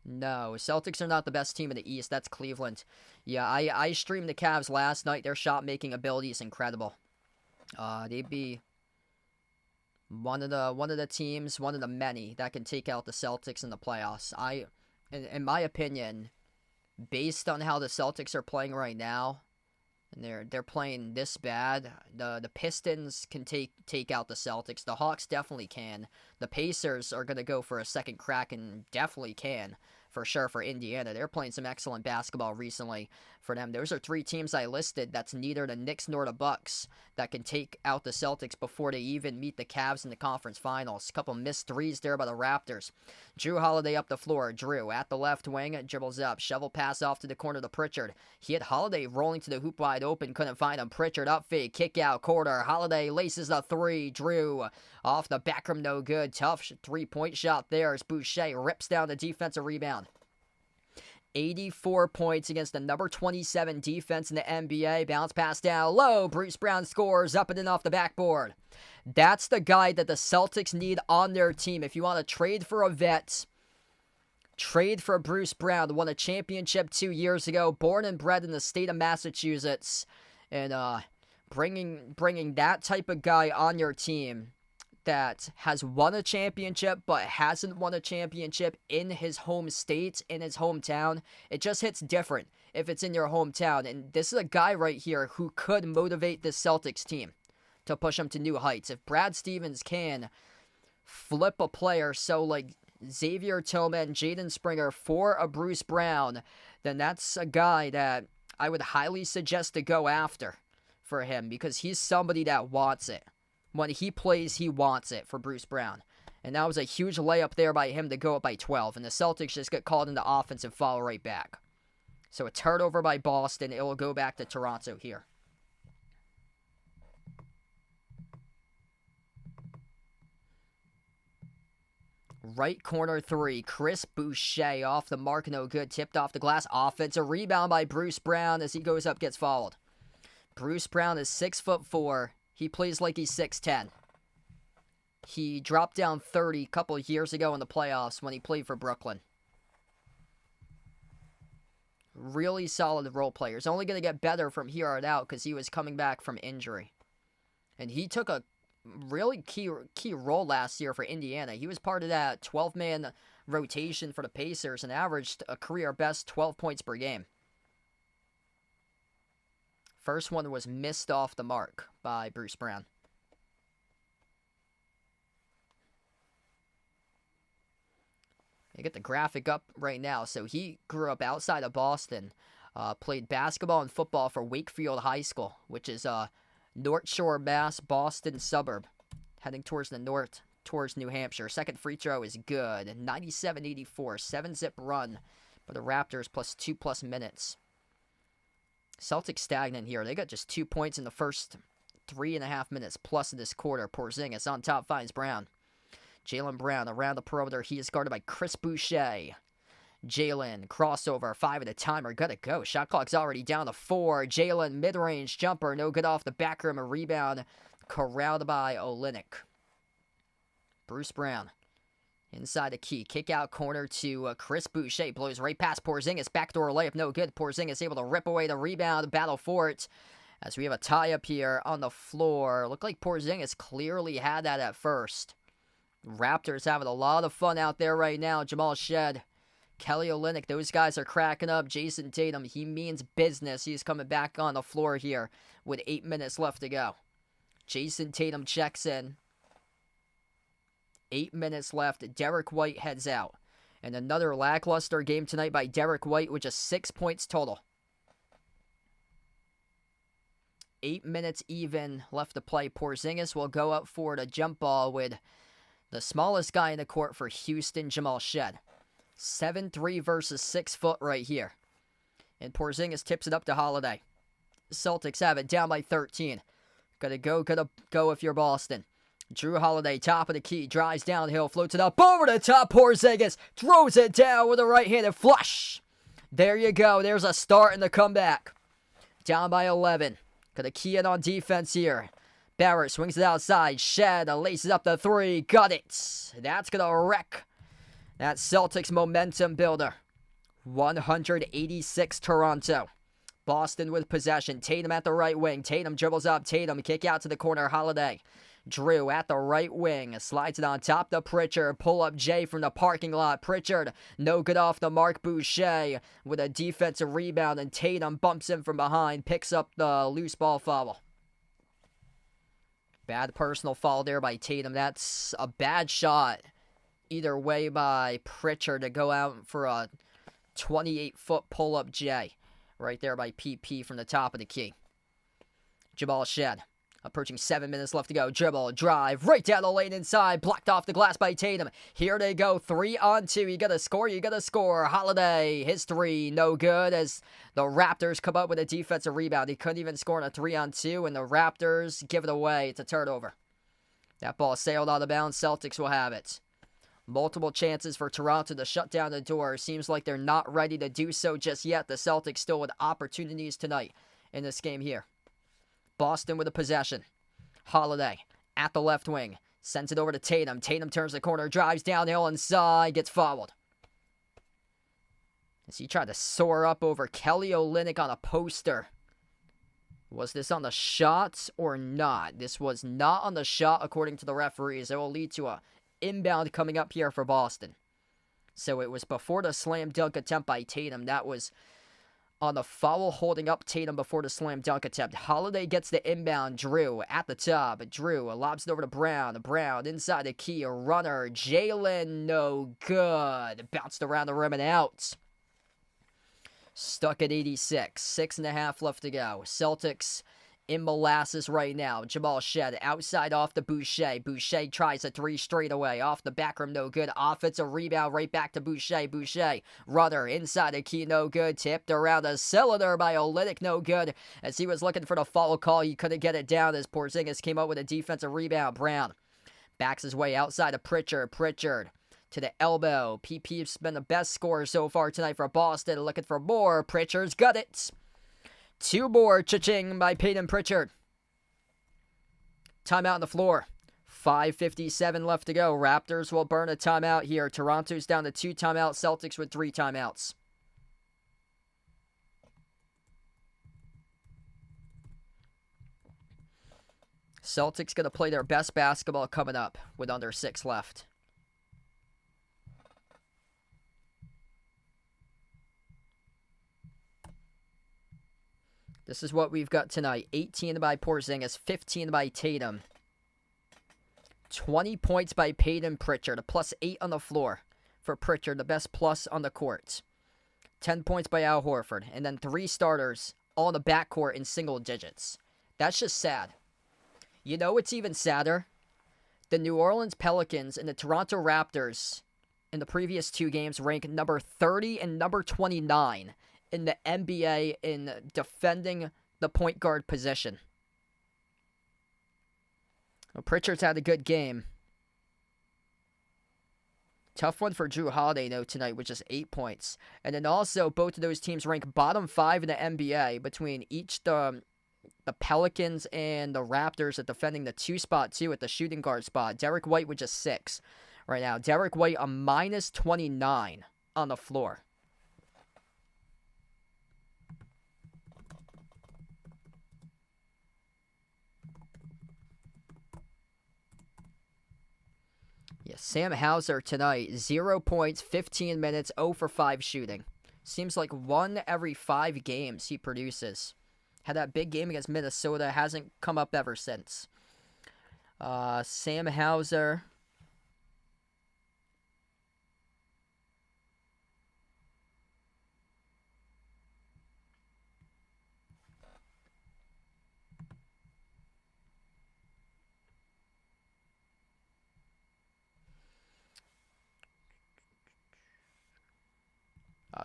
No, Celtics are not the best team in the East. That's Cleveland. Yeah, I streamed the Cavs last night. Their shot-making ability is incredible. They'd be one of the teams, one of the many that can take out the Celtics in the playoffs. In my opinion, based on how the Celtics are playing right now, and they're playing this bad. The Pistons can take out the Celtics. The Hawks definitely can. The Pacers are going to go for a second crack and definitely can, for sure, for Indiana. They're playing some excellent basketball recently for them. Those are 3 teams I listed. That's neither the Knicks nor the Bucks that can take out the Celtics before they even meet the Cavs in the conference finals. A couple missed threes there by the Raptors. Drew Holiday up the floor. Drew at the left wing, dribbles up. Shovel pass off to the corner to Pritchard. He had Holiday rolling to the hoop wide open. Couldn't find him. Pritchard up fake. Kick out quarter. Holiday laces a 3. Drew off the back rim, no good. Tough 3-point shot there as Boucher rips down the defensive rebound. 84 points against the number 27 defense in the NBA. Bounce pass down low. Bruce Brown scores up and in off the backboard. That's the guy that the Celtics need on their team. If you want to trade for a vet, trade for Bruce Brown, who won a championship 2 years ago, born and bred in the state of Massachusetts. And bringing that type of guy on your team that has won a championship but hasn't won a championship in his home state, in his hometown, it just hits different if it's in your hometown. And this is a guy right here who could motivate this Celtics team to push them to new heights. If Brad Stevens can flip a player so like Xavier Tillman, Jaden Springer for a Bruce Brown, then that's a guy that I would highly suggest to go after for him, because he's somebody that wants it. When he plays, he wants it for Bruce Brown. And that was a huge layup there by him to go up by 12. And the Celtics just get called into offense and follow right back. So a turnover by Boston. It will go back to Toronto here. Right corner 3. Chris Boucher off the mark. No good. Tipped off the glass. Offensive rebound by Bruce Brown as he goes up, gets fouled. Bruce Brown is 6'4". He plays like he's 6'10". He dropped down 30 a couple of years ago in the playoffs when he played for Brooklyn. Really solid role player. He's only going to get better from here on out because he was coming back from injury. And he took a really key role last year for Indiana. He was part of that 12-man rotation for the Pacers and averaged a career best 12 points per game. First one was missed off the mark by Bruce Brown. You get the graphic up right now. So he grew up outside of Boston, played basketball and football for Wakefield High School, which is a North Shore, Mass, Boston suburb, heading towards the north, towards New Hampshire. Second free throw is good. 97-84, 7-zip run for the Raptors plus 2+ minutes. Celtics stagnant here. They got just 2 points in the first 3.5 minutes plus of this quarter. Porzingis on top finds Brown. Jaylen Brown around the perimeter. He is guarded by Chris Boucher. Jaylen, crossover, 5 at a timer, gotta go. Shot clock's already down to 4. Jaylen, mid-range jumper, no good off the back rim. A rebound, corralled by Olynyk. Bruce Brown, inside the key, kick out corner to Chris Boucher. Blows right past Porzingis, backdoor layup, no good. Porzingis able to rip away the rebound, battle for it. As we have a tie up here on the floor. Looked like Porzingis clearly had that at first. Raptors having a lot of fun out there right now. Jamal Shed, Kelly Olynyk, those guys are cracking up. Jason Tatum, he means business. He's coming back on the floor here with 8 minutes left to go. Jason Tatum checks in. 8 minutes left. Derek White heads out. And another lackluster game tonight by Derek White with just 6 points total. 8 minutes even left to play. Porzingis will go up for the jump ball with the smallest guy in the court for Houston, Jamal Shed. 7'3" versus 6 foot right here. And Porzingis tips it up to Holiday. Celtics have it down by 13. Gotta go if you're Boston. Drew Holiday, top of the key, drives downhill, floats it up over the top. Porzingis throws it down with a right-handed flush. There you go. There's a start in the comeback. Down by 11. Gotta key in on defense here. Barrett swings it outside. Shed laces up the 3. Got it. That's gonna wreck that Celtics momentum builder. 186 Toronto. Boston with possession. Tatum at the right wing. Tatum dribbles up. Tatum kick out to the corner. Holiday. Drew at the right wing. Slides it on top to Pritchard. Pull up Jay from the parking lot. Pritchard no good off the mark. Boucher with a defensive rebound. And Tatum bumps in from behind. Picks up the loose ball foul. Bad personal foul there by Tatum. That's a bad shot either way by Pritchard to go out for a 28-foot pull-up J. Right there by PP from the top of the key. Jamal Shed. Approaching 7 minutes left to go. Dribble, drive, right down the lane inside. Blocked off the glass by Tatum. Here they go. 3-on-2. You gotta score. Holiday, his 3, no good as the Raptors come up with a defensive rebound. He couldn't even score on a 3-on-2, and the Raptors give it away. It's a turnover. That ball sailed out of bounds. Celtics will have it. Multiple chances for Toronto to shut down the door. Seems like they're not ready to do so just yet. The Celtics still with opportunities tonight in this game here. Boston with a possession. Holiday at the left wing. Sends it over to Tatum. Tatum turns the corner, drives downhill inside, gets fouled. As he tried to soar up over Kelly Olynyk on a poster. Was this on the shot or not? This was not on the shot according to the referees. It will lead to a inbound coming up here for Boston. So it was before the slam dunk attempt by Tatum. That was on the foul holding up Tatum before the slam dunk attempt. Holiday gets the inbound. Drew at the top. Drew lobs it over to Brown. Brown inside the key. A runner. Jaylen no good. Bounced around the rim and out. Stuck at 86. 6.5 left to go. Celtics in molasses right now. Jamal Shed outside off the Boucher. Boucher tries a 3 straight away. Off the back rim, no good. Offensive rebound right back to Boucher. Boucher, runner inside the key, no good. Tipped around a cylinder by Olynyk, no good. As he was looking for the foul call, he couldn't get it down as Porzingis came up with a defensive rebound. Brown backs his way outside of Pritchard. Pritchard to the elbow. PP's been the best scorer so far tonight for Boston. Looking for more. Pritchard's got it. 2 more, cha-ching, by Peyton Pritchard. Timeout on the floor. 5:57 left to go. Raptors will burn a timeout here. Toronto's down to 2 timeouts. Celtics with 3 timeouts. Celtics going to play their best basketball coming up with under 6 left. This is what we've got tonight. 18 by Porzingis, 15 by Tatum. 20 points by Peyton Pritchard, a +8 on the floor for Pritchard, the best plus on the court. 10 points by Al Horford, and then 3 starters all in the backcourt in single digits. That's just sad. You know what's even sadder? The New Orleans Pelicans and the Toronto Raptors in the previous 2 games rank number 30 and number 29 in the NBA in defending the point guard position. Well, Pritchard's had a good game. Tough one for Drew Holiday, though, tonight, with just 8 points. And then also, both of those teams rank bottom 5 in the NBA between each the Pelicans and the Raptors at defending the 2 spot, too, at the shooting guard spot. Derek White with just 6 right now. Derek White a minus 29 on the floor. Yeah, Sam Hauser tonight, 0 points, 15 minutes, 0 for 5 shooting. Seems like 1 every 5 games he produces. Had that big game against Minnesota, hasn't come up ever since. Sam Hauser.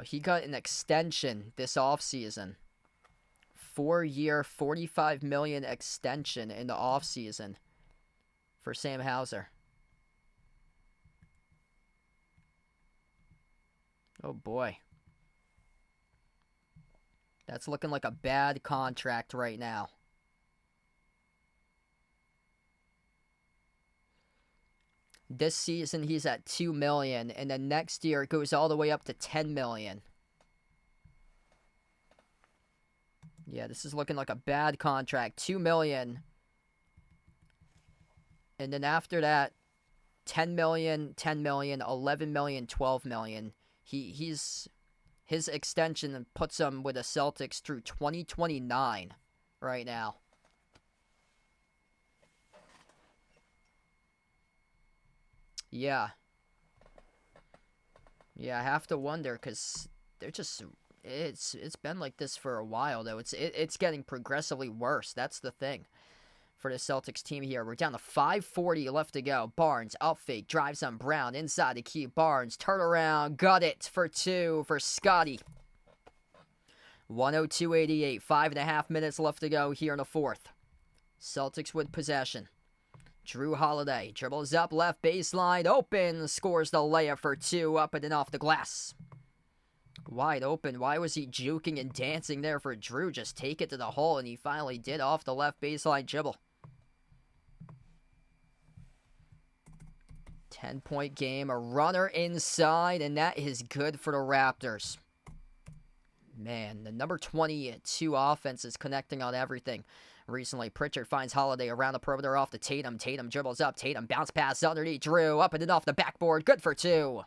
He got an extension this offseason. 4-year, $45 million extension in the offseason for Sam Hauser. Oh boy. That's looking like a bad contract right now. This season he's at $2 million, and then next year it goes all the way up to $10 million. Yeah, this is looking like a bad contract. $2 million. And then after that, $10 million, $10 million, $11 million, $12 million. His extension puts him with the Celtics through 2029 right now. Yeah. Yeah, I have to wonder, because they're just... It's been like this for a while, though. It's getting progressively worse. That's the thing for the Celtics team here. We're down to 5:40 left to go. Barnes, out fake, drives on Brown, inside the key. Barnes, turn around, got it for 2 for Scotty. 102-88, 5.5 minutes left to go here in the fourth. Celtics with possession. Drew Holiday dribbles up left baseline, open, scores the layup for 2, up and off the glass. Wide open. Why was he juking and dancing there for Drew? Just take it to the hole, and he finally did off the left baseline dribble. 10-point game, a runner inside, and that is good for the Raptors. Man, the number 22 offense is connecting on everything. Recently, Pritchard finds Holiday around the perimeter off to Tatum. Tatum dribbles up. Tatum bounce pass underneath Drew. Up and off the backboard. Good for 2.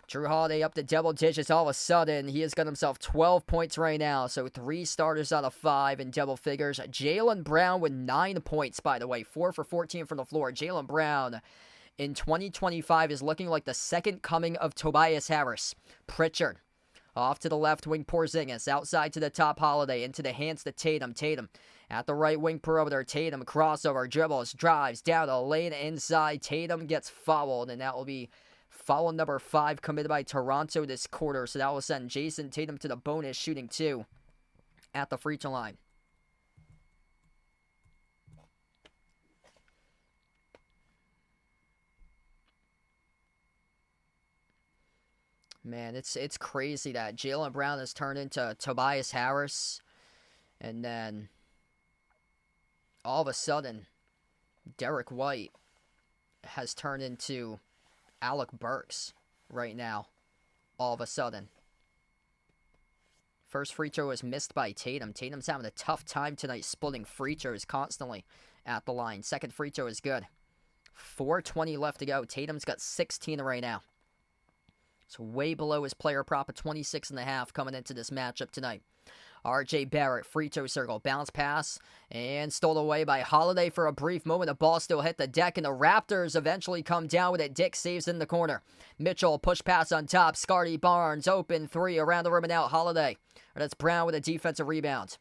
Drew Holiday up to double digits all of a sudden. He has got himself 12 points right now. So 3 starters out of 5 in double figures. Jaylen Brown with 9 points, by the way. 4 for 14 from the floor. Jaylen Brown in 2025 is looking like the second coming of Tobias Harris. Pritchard off to the left wing, Porzingis. Outside to the top, Holiday. Into the hands to Tatum. Tatum at the right wing perimeter. Tatum crossover, dribbles, drives down the lane inside. Tatum gets fouled, and that will be foul number 5 committed by Toronto this quarter. So that will send Jason Tatum to the bonus, shooting 2 at the free throw line. Man, it's crazy that Jaylen Brown has turned into Tobias Harris. And then all of a sudden, Derek White has turned into Alec Burks right now. All of a sudden. First free throw is missed by Tatum. Tatum's having a tough time tonight splitting free throws constantly at the line. Second free throw is good. 4:20 left to go. Tatum's got 16 right now. So way below his player prop of 26.5 coming into this matchup tonight. R.J. Barrett, free throw circle, bounce pass, and stolen away by Holiday for a brief moment. The ball still hit the deck, and the Raptors eventually come down with it. Dick saves in the corner. Mitchell, push pass on top. Scotty Barnes, open 3, around the rim and out. Holiday. That's Brown with a defensive rebound.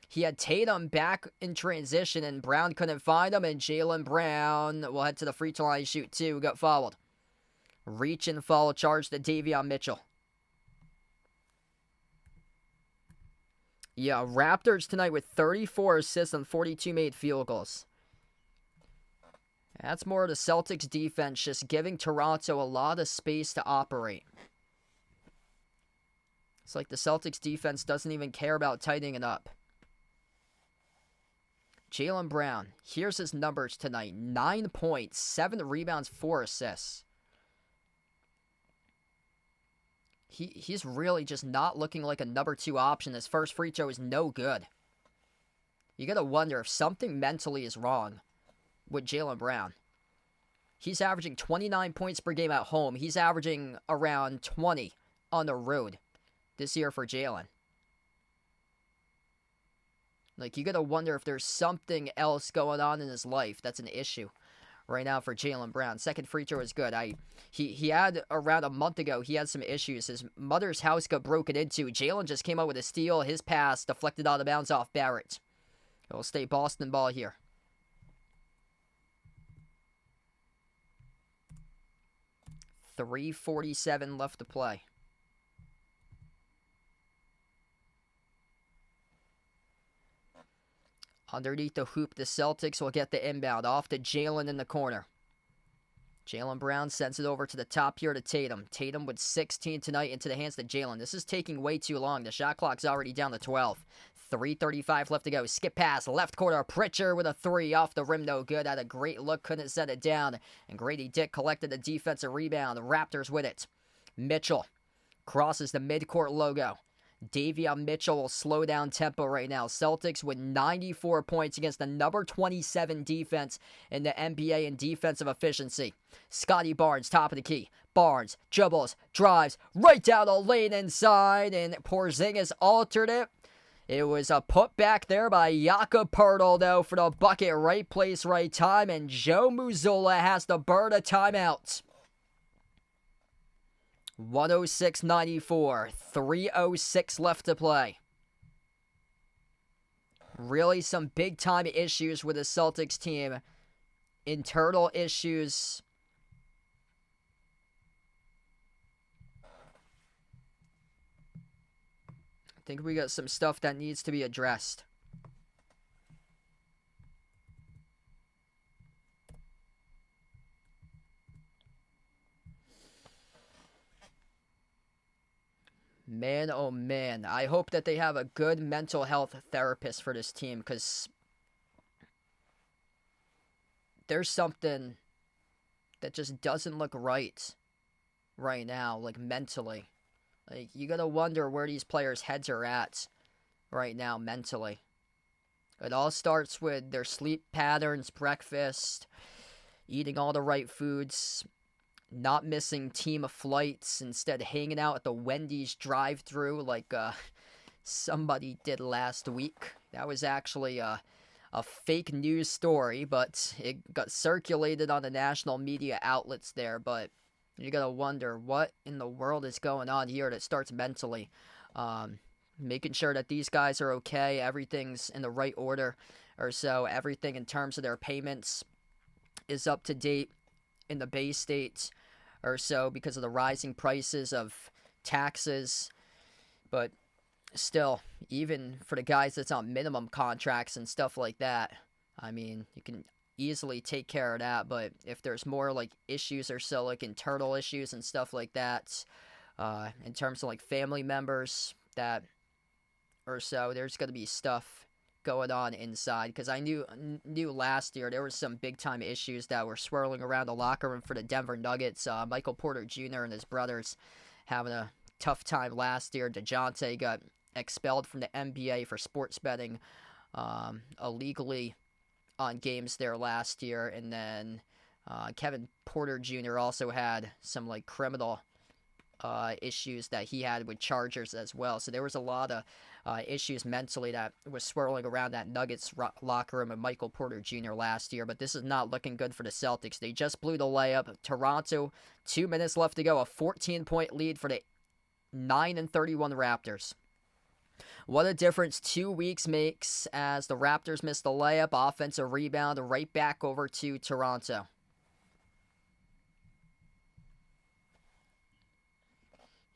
He had Tatum back in transition, and Brown couldn't find him, and Jaylen Brown will head to the free throw line, shoot 2, got fouled. Reach and foul charge to Davion Mitchell. Yeah, Raptors tonight with 34 assists and 42 made field goals. That's more of the Celtics defense just giving Toronto a lot of space to operate. It's like the Celtics defense doesn't even care about tightening it up. Jaylen Brown, here's his numbers tonight. 9 points, 7 rebounds, 4 assists. He's really just not looking like a number 2 option. His first free throw is no good. You gotta wonder if something mentally is wrong with Jaylen Brown. He's averaging 29 points per game at home. He's averaging around 20 on the road this year for Jaylen. Like, you gotta wonder if there's something else going on in his life that's an issue right now for Jaylen Brown. Second free throw is good. He had, around a month ago, he had some issues. His mother's house got broken into. Jaylen just came out with a steal. His pass deflected out of bounds off Barrett. It'll stay Boston ball here. .347 left to play. Underneath the hoop, the Celtics will get the inbound. Off to Jaylen in the corner. Jaylen Brown sends it over to the top here to Tatum. Tatum with 16 tonight into the hands of Jaylen. This is taking way too long. The shot clock's already down to 12. 3:35 left to go. Skip pass, left corner. Pritchard with a 3 off the rim, no good. Had a great look, couldn't set it down. And Grady Dick collected the defensive rebound. The Raptors with it. Mitchell crosses the midcourt logo. Davion Mitchell will slow down tempo right now. Celtics with 94 points against the number 27 defense in the NBA in defensive efficiency. Scotty Barnes, top of the key. Barnes dribbles, drives right down the lane inside, and Porzingis altered it. It was a putback there by Jakob Poeltl, though, for the bucket. Right place, right time, and Joe Mazzulla has to burn a timeout. 106-94, 3:06 left to play. Really some big-time issues with the Celtics team. Internal issues. I think we got some stuff that needs to be addressed. Man, oh man. I hope that they have a good mental health therapist for this team, because there's something that just doesn't look right now, like mentally. Like, you gotta wonder where these players' heads are at right now mentally. It all starts with their sleep patterns, breakfast, eating all the right foods, not missing team flights, instead hanging out at the Wendy's drive-thru like somebody did last week. That was actually a fake news story, but it got circulated on the national media outlets there. But you gotta wonder what in the world is going on here that starts mentally. Making sure that these guys are okay, everything's in the right order, or so everything in terms of their payments is up to date in the Bay State or so, because of the rising prices of taxes. But still, even for the guys that's on minimum contracts and stuff like that, I mean, you can easily take care of that. But if there's more like issues or so, like internal issues and stuff like that, in terms of like family members that or so, there's going to be stuff going on inside, because I knew last year there were some big time issues that were swirling around the locker room for the Denver Nuggets. Michael Porter Jr. and his brothers having a tough time last year. DeJounte got expelled from the NBA for sports betting illegally on games there last year, and then Kevin Porter Jr. also had some like criminal issues that he had with Chargers as well. So there was a lot of issues mentally that was swirling around that Nuggets locker room and Michael Porter Jr. last year. But this is not looking good for the Celtics. They just blew the layup. Toronto, 2 minutes left to go. A 14-point lead for the 9-31 Raptors. What a difference 2 weeks makes, as the Raptors missed the layup. Offensive rebound right back over to Toronto.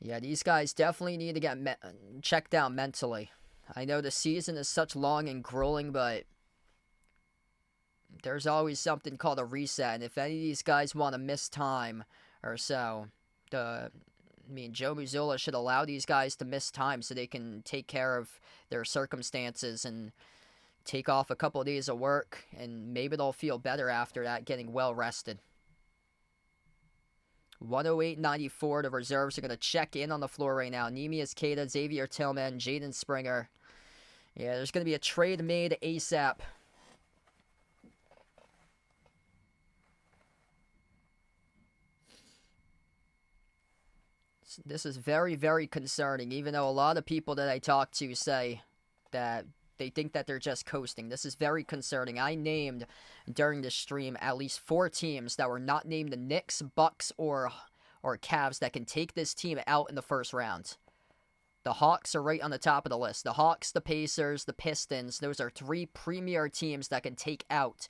Yeah, these guys definitely need to get checked out mentally. I know the season is such long and grueling, but there's always something called a reset. And if any of these guys want to miss time or so, Joe Mazzulla should allow these guys to miss time so they can take care of their circumstances and take off a couple of days of work, and maybe they'll feel better after that, getting well rested. 108.94. The reserves are going to check in on the floor right now. Neemias Queta, Xavier Tillman, Jaden Springer. Yeah, there's going to be a trade made ASAP. This is very, very concerning, even though a lot of people that I talk to say that they think that they're just coasting. This is very concerning. I named during this stream at least 4 teams that were not named the Knicks, Bucks, or Cavs that can take this team out in the first round. The Hawks are right on the top of the list. The Hawks, the Pacers, the Pistons, those are 3 premier teams that can take out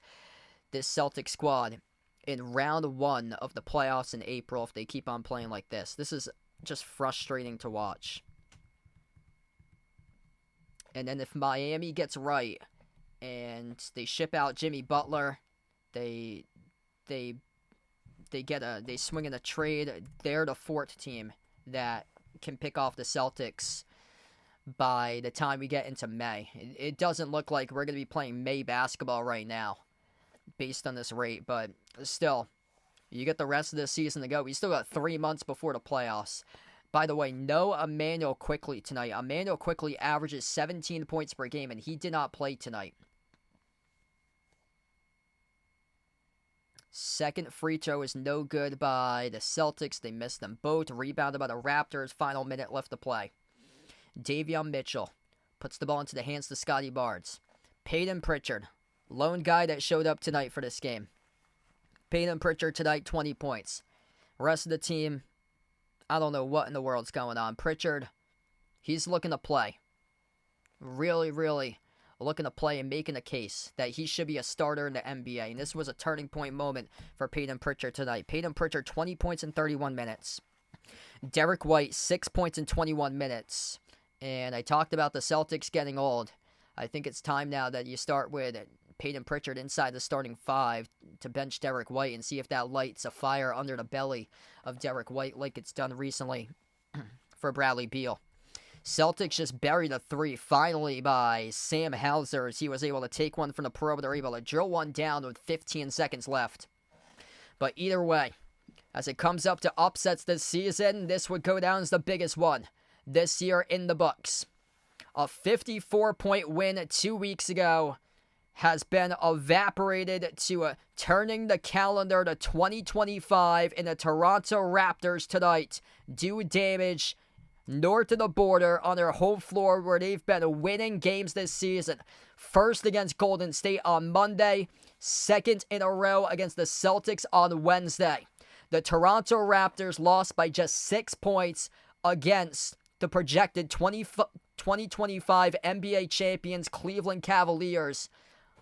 this Celtic squad in round 1 of the playoffs in April if they keep on playing like this. This is just frustrating to watch. And then if Miami gets right and they ship out Jimmy Butler, they swing in a trade, they're the 4th team that can pick off the Celtics by the time we get into May. It doesn't look like we're going to be playing May basketball right now based on this rate, but still, you get the rest of the season to go. We still got 3 months before the playoffs. By the way, no Emmanuel Quickley tonight. Emmanuel Quickley averages 17 points per game, and he did not play tonight. Second free throw is no good by the Celtics. They missed them both. Rebounded by the Raptors. Final minute left to play. Davion Mitchell puts the ball into the hands of Scotty Barnes. Peyton Pritchard, lone guy that showed up tonight for this game. Peyton Pritchard tonight, 20 points. Rest of the team, I don't know what in the world's going on. Pritchard, he's looking to play. Really, really looking to play and making a case that he should be a starter in the NBA. And this was a turning point moment for Peyton Pritchard tonight. Peyton Pritchard, 20 points in 31 minutes. Derek White, 6 points in 21 minutes. And I talked about the Celtics getting old. I think it's time now that you start with Peyton Pritchard inside the starting 5 to bench Derek White and see if that lights a fire under the belly of Derek White like it's done recently for Bradley Beal. Celtics just buried a 3 finally by Sam Hauser as he was able to take one from the perimeter, able to drill one down with 15 seconds left. But either way, as it comes up to upsets this season, this would go down as the biggest one this year in the books. A 54-point win 2 weeks ago has been evaporated to turning the calendar to 2025, and the Toronto Raptors tonight do damage north of the border on their home floor where they've been winning games this season. First against Golden State on Monday, second in a row against the Celtics on Wednesday. The Toronto Raptors lost by just 6 points against the projected 2025 NBA champions Cleveland Cavaliers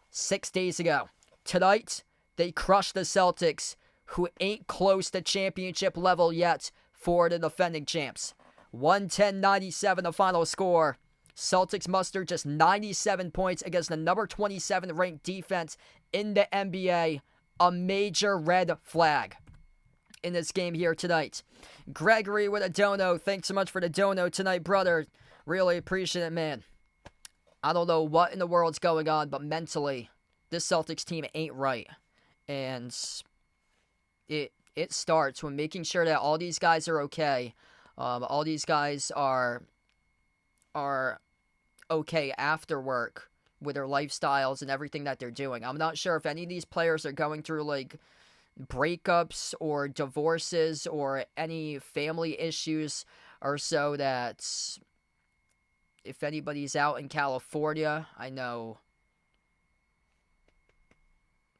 6 days ago. Tonight, they crushed the Celtics, who ain't close to championship level yet for the defending champs. 110-97 the final score. Celtics mustered just 97 points against the number 27 ranked defense in the NBA. A major red flag in this game here tonight. Gregory with a dono. Thanks so much for the dono tonight, brother. Really appreciate it, man. I don't know what in the world's going on, but mentally, this Celtics team ain't right. And it starts with making sure that all these guys are okay. All these guys are okay after work with their lifestyles and everything that they're doing. I'm not sure if any of these players are going through like breakups or divorces or any family issues or so, that if anybody's out in California, I know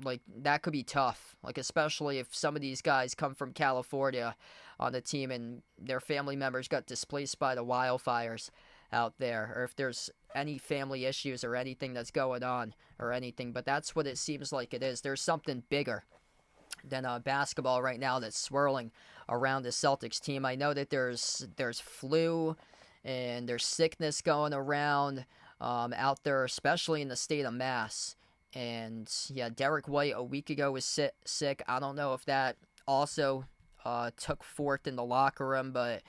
like that could be tough, like especially if some of these guys come from California on the team and their family members got displaced by the wildfires out there, or if there's any family issues or anything that's going on or anything. But that's what it seems like it is. There's something bigger than basketball right now that's swirling around the Celtics team. I know that there's flu and there's sickness going around out there, especially in the state of Mass. And yeah, Derek White a week ago was sick. I don't know if that also took forth in the locker room, but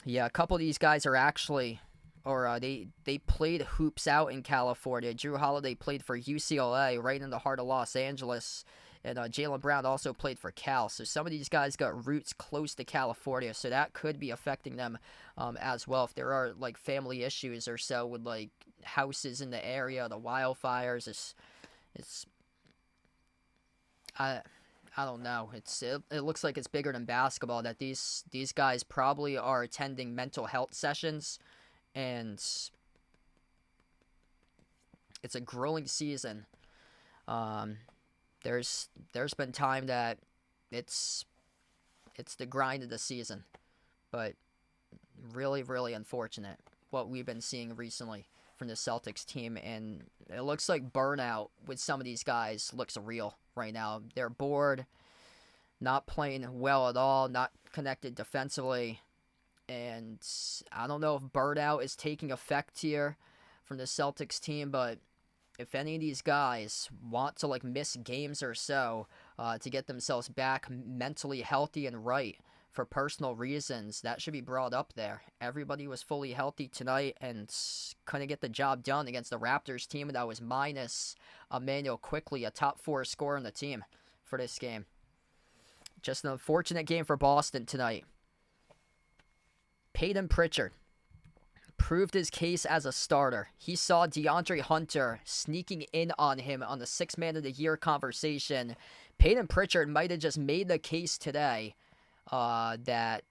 yeah, a couple of these guys are actually, or they played hoops out in California. Drew Holiday played for UCLA, right in the heart of Los Angeles, and Jaylen Brown also played for Cal. So some of these guys got roots close to California, so that could be affecting them as well. If there are like family issues or so with like houses in the area, the wildfires, it's I don't know. It looks like it's bigger than basketball, that these guys probably are attending mental health sessions, and it's a grueling season. There's been time that it's the grind of the season, but really, really unfortunate what we've been seeing recently from the Celtics team, and it looks like burnout with some of these guys looks real right now. They're bored, not playing well at all, not connected defensively, and I don't know if burnout is taking effect here from the Celtics team, but if any of these guys want to like miss games or so to get themselves back mentally healthy and right for personal reasons, that should be brought up there. Everybody was fully healthy tonight and couldn't get the job done against the Raptors team that was minus Emmanuel Quickley, a top 4 scorer in the team for this game. Just an unfortunate game for Boston tonight. Peyton Pritchard proved his case as a starter. He saw DeAndre Hunter sneaking in on him on the 6th Man of the Year conversation. Peyton Pritchard might have just made the case today that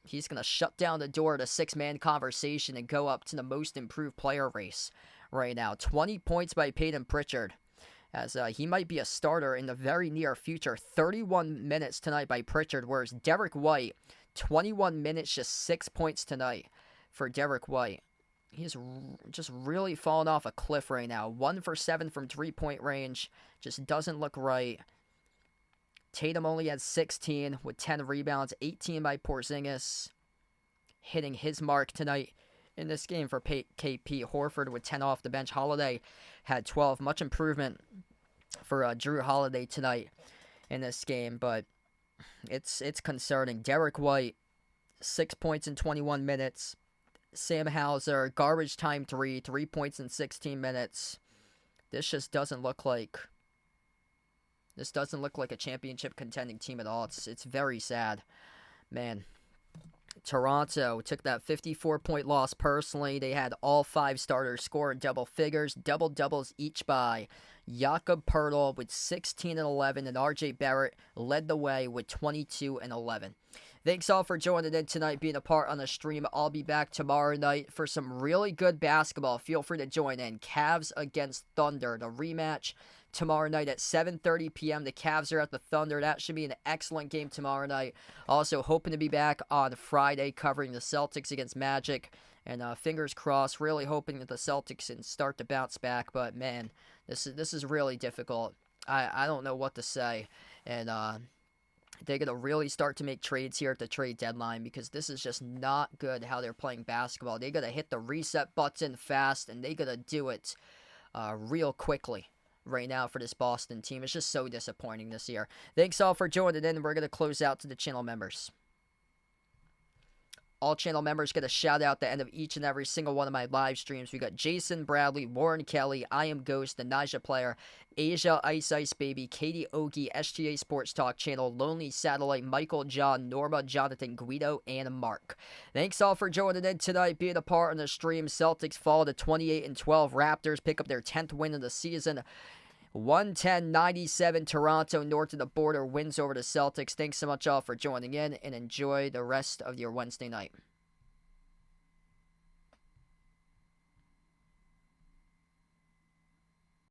he's going to shut down the door to 6-man conversation and go up to the most improved player race right now. 20 points by Peyton Pritchard, as he might be a starter in the very near future. 31 minutes tonight by Pritchard, whereas Derek White, 21 minutes, just 6 points tonight for Derek White. He's just really fallen off a cliff right now. 1 for 7 from 3-point range. Just doesn't look right. Tatum only had 16 with 10 rebounds, 18 by Porzingis, hitting his mark tonight in this game for KP. Horford with 10 off the bench. Holiday had 12. Much improvement for Drew Holiday tonight in this game, but it's concerning. Derek White, 6 points in 21 minutes. Sam Hauser, garbage time 3 points in 16 minutes. This just doesn't look like... This doesn't look like a championship contending team at all. It's very sad. Man, Toronto took that 54-point loss personally. They had all 5 starters score in double figures, double-doubles each by Jakob Poeltl with 16 and 11, and RJ Barrett led the way with 22 and 11. Thanks all for joining in tonight, being a part on the stream. I'll be back tomorrow night for some really good basketball. Feel free to join in. Cavs against Thunder, the rematch tomorrow night at 7:30 p.m. The Cavs are at the Thunder. That should be an excellent game tomorrow night. Also hoping to be back on Friday covering the Celtics against Magic. And fingers crossed, really hoping that the Celtics can start to bounce back. But man, this is really difficult. I don't know what to say. And they're going to really start to make trades here at the trade deadline, because this is just not good how they're playing basketball. They're going to hit the reset button fast, and they're going to do it real quickly right now for this Boston team. It's just so disappointing this year. Thanks all for joining in. We're going to close out to the channel members. All channel members get a shout out at the end of each and every single one of my live streams. We got Jason Bradley, Warren Kelly, I Am Ghost, the Naja Player, Asia Ice Ice Baby, Katie Ogie, SGA Sports Talk Channel, Lonely Satellite, Michael, John, Norma, Jonathan, Guido, and Mark. Thanks all for joining in tonight, being a part on the stream. Celtics fall to 28-12. Raptors pick up their 10th win of the season. 110-97 Toronto north of the border wins over the Celtics. Thanks so much all for joining in, and enjoy the rest of your Wednesday night.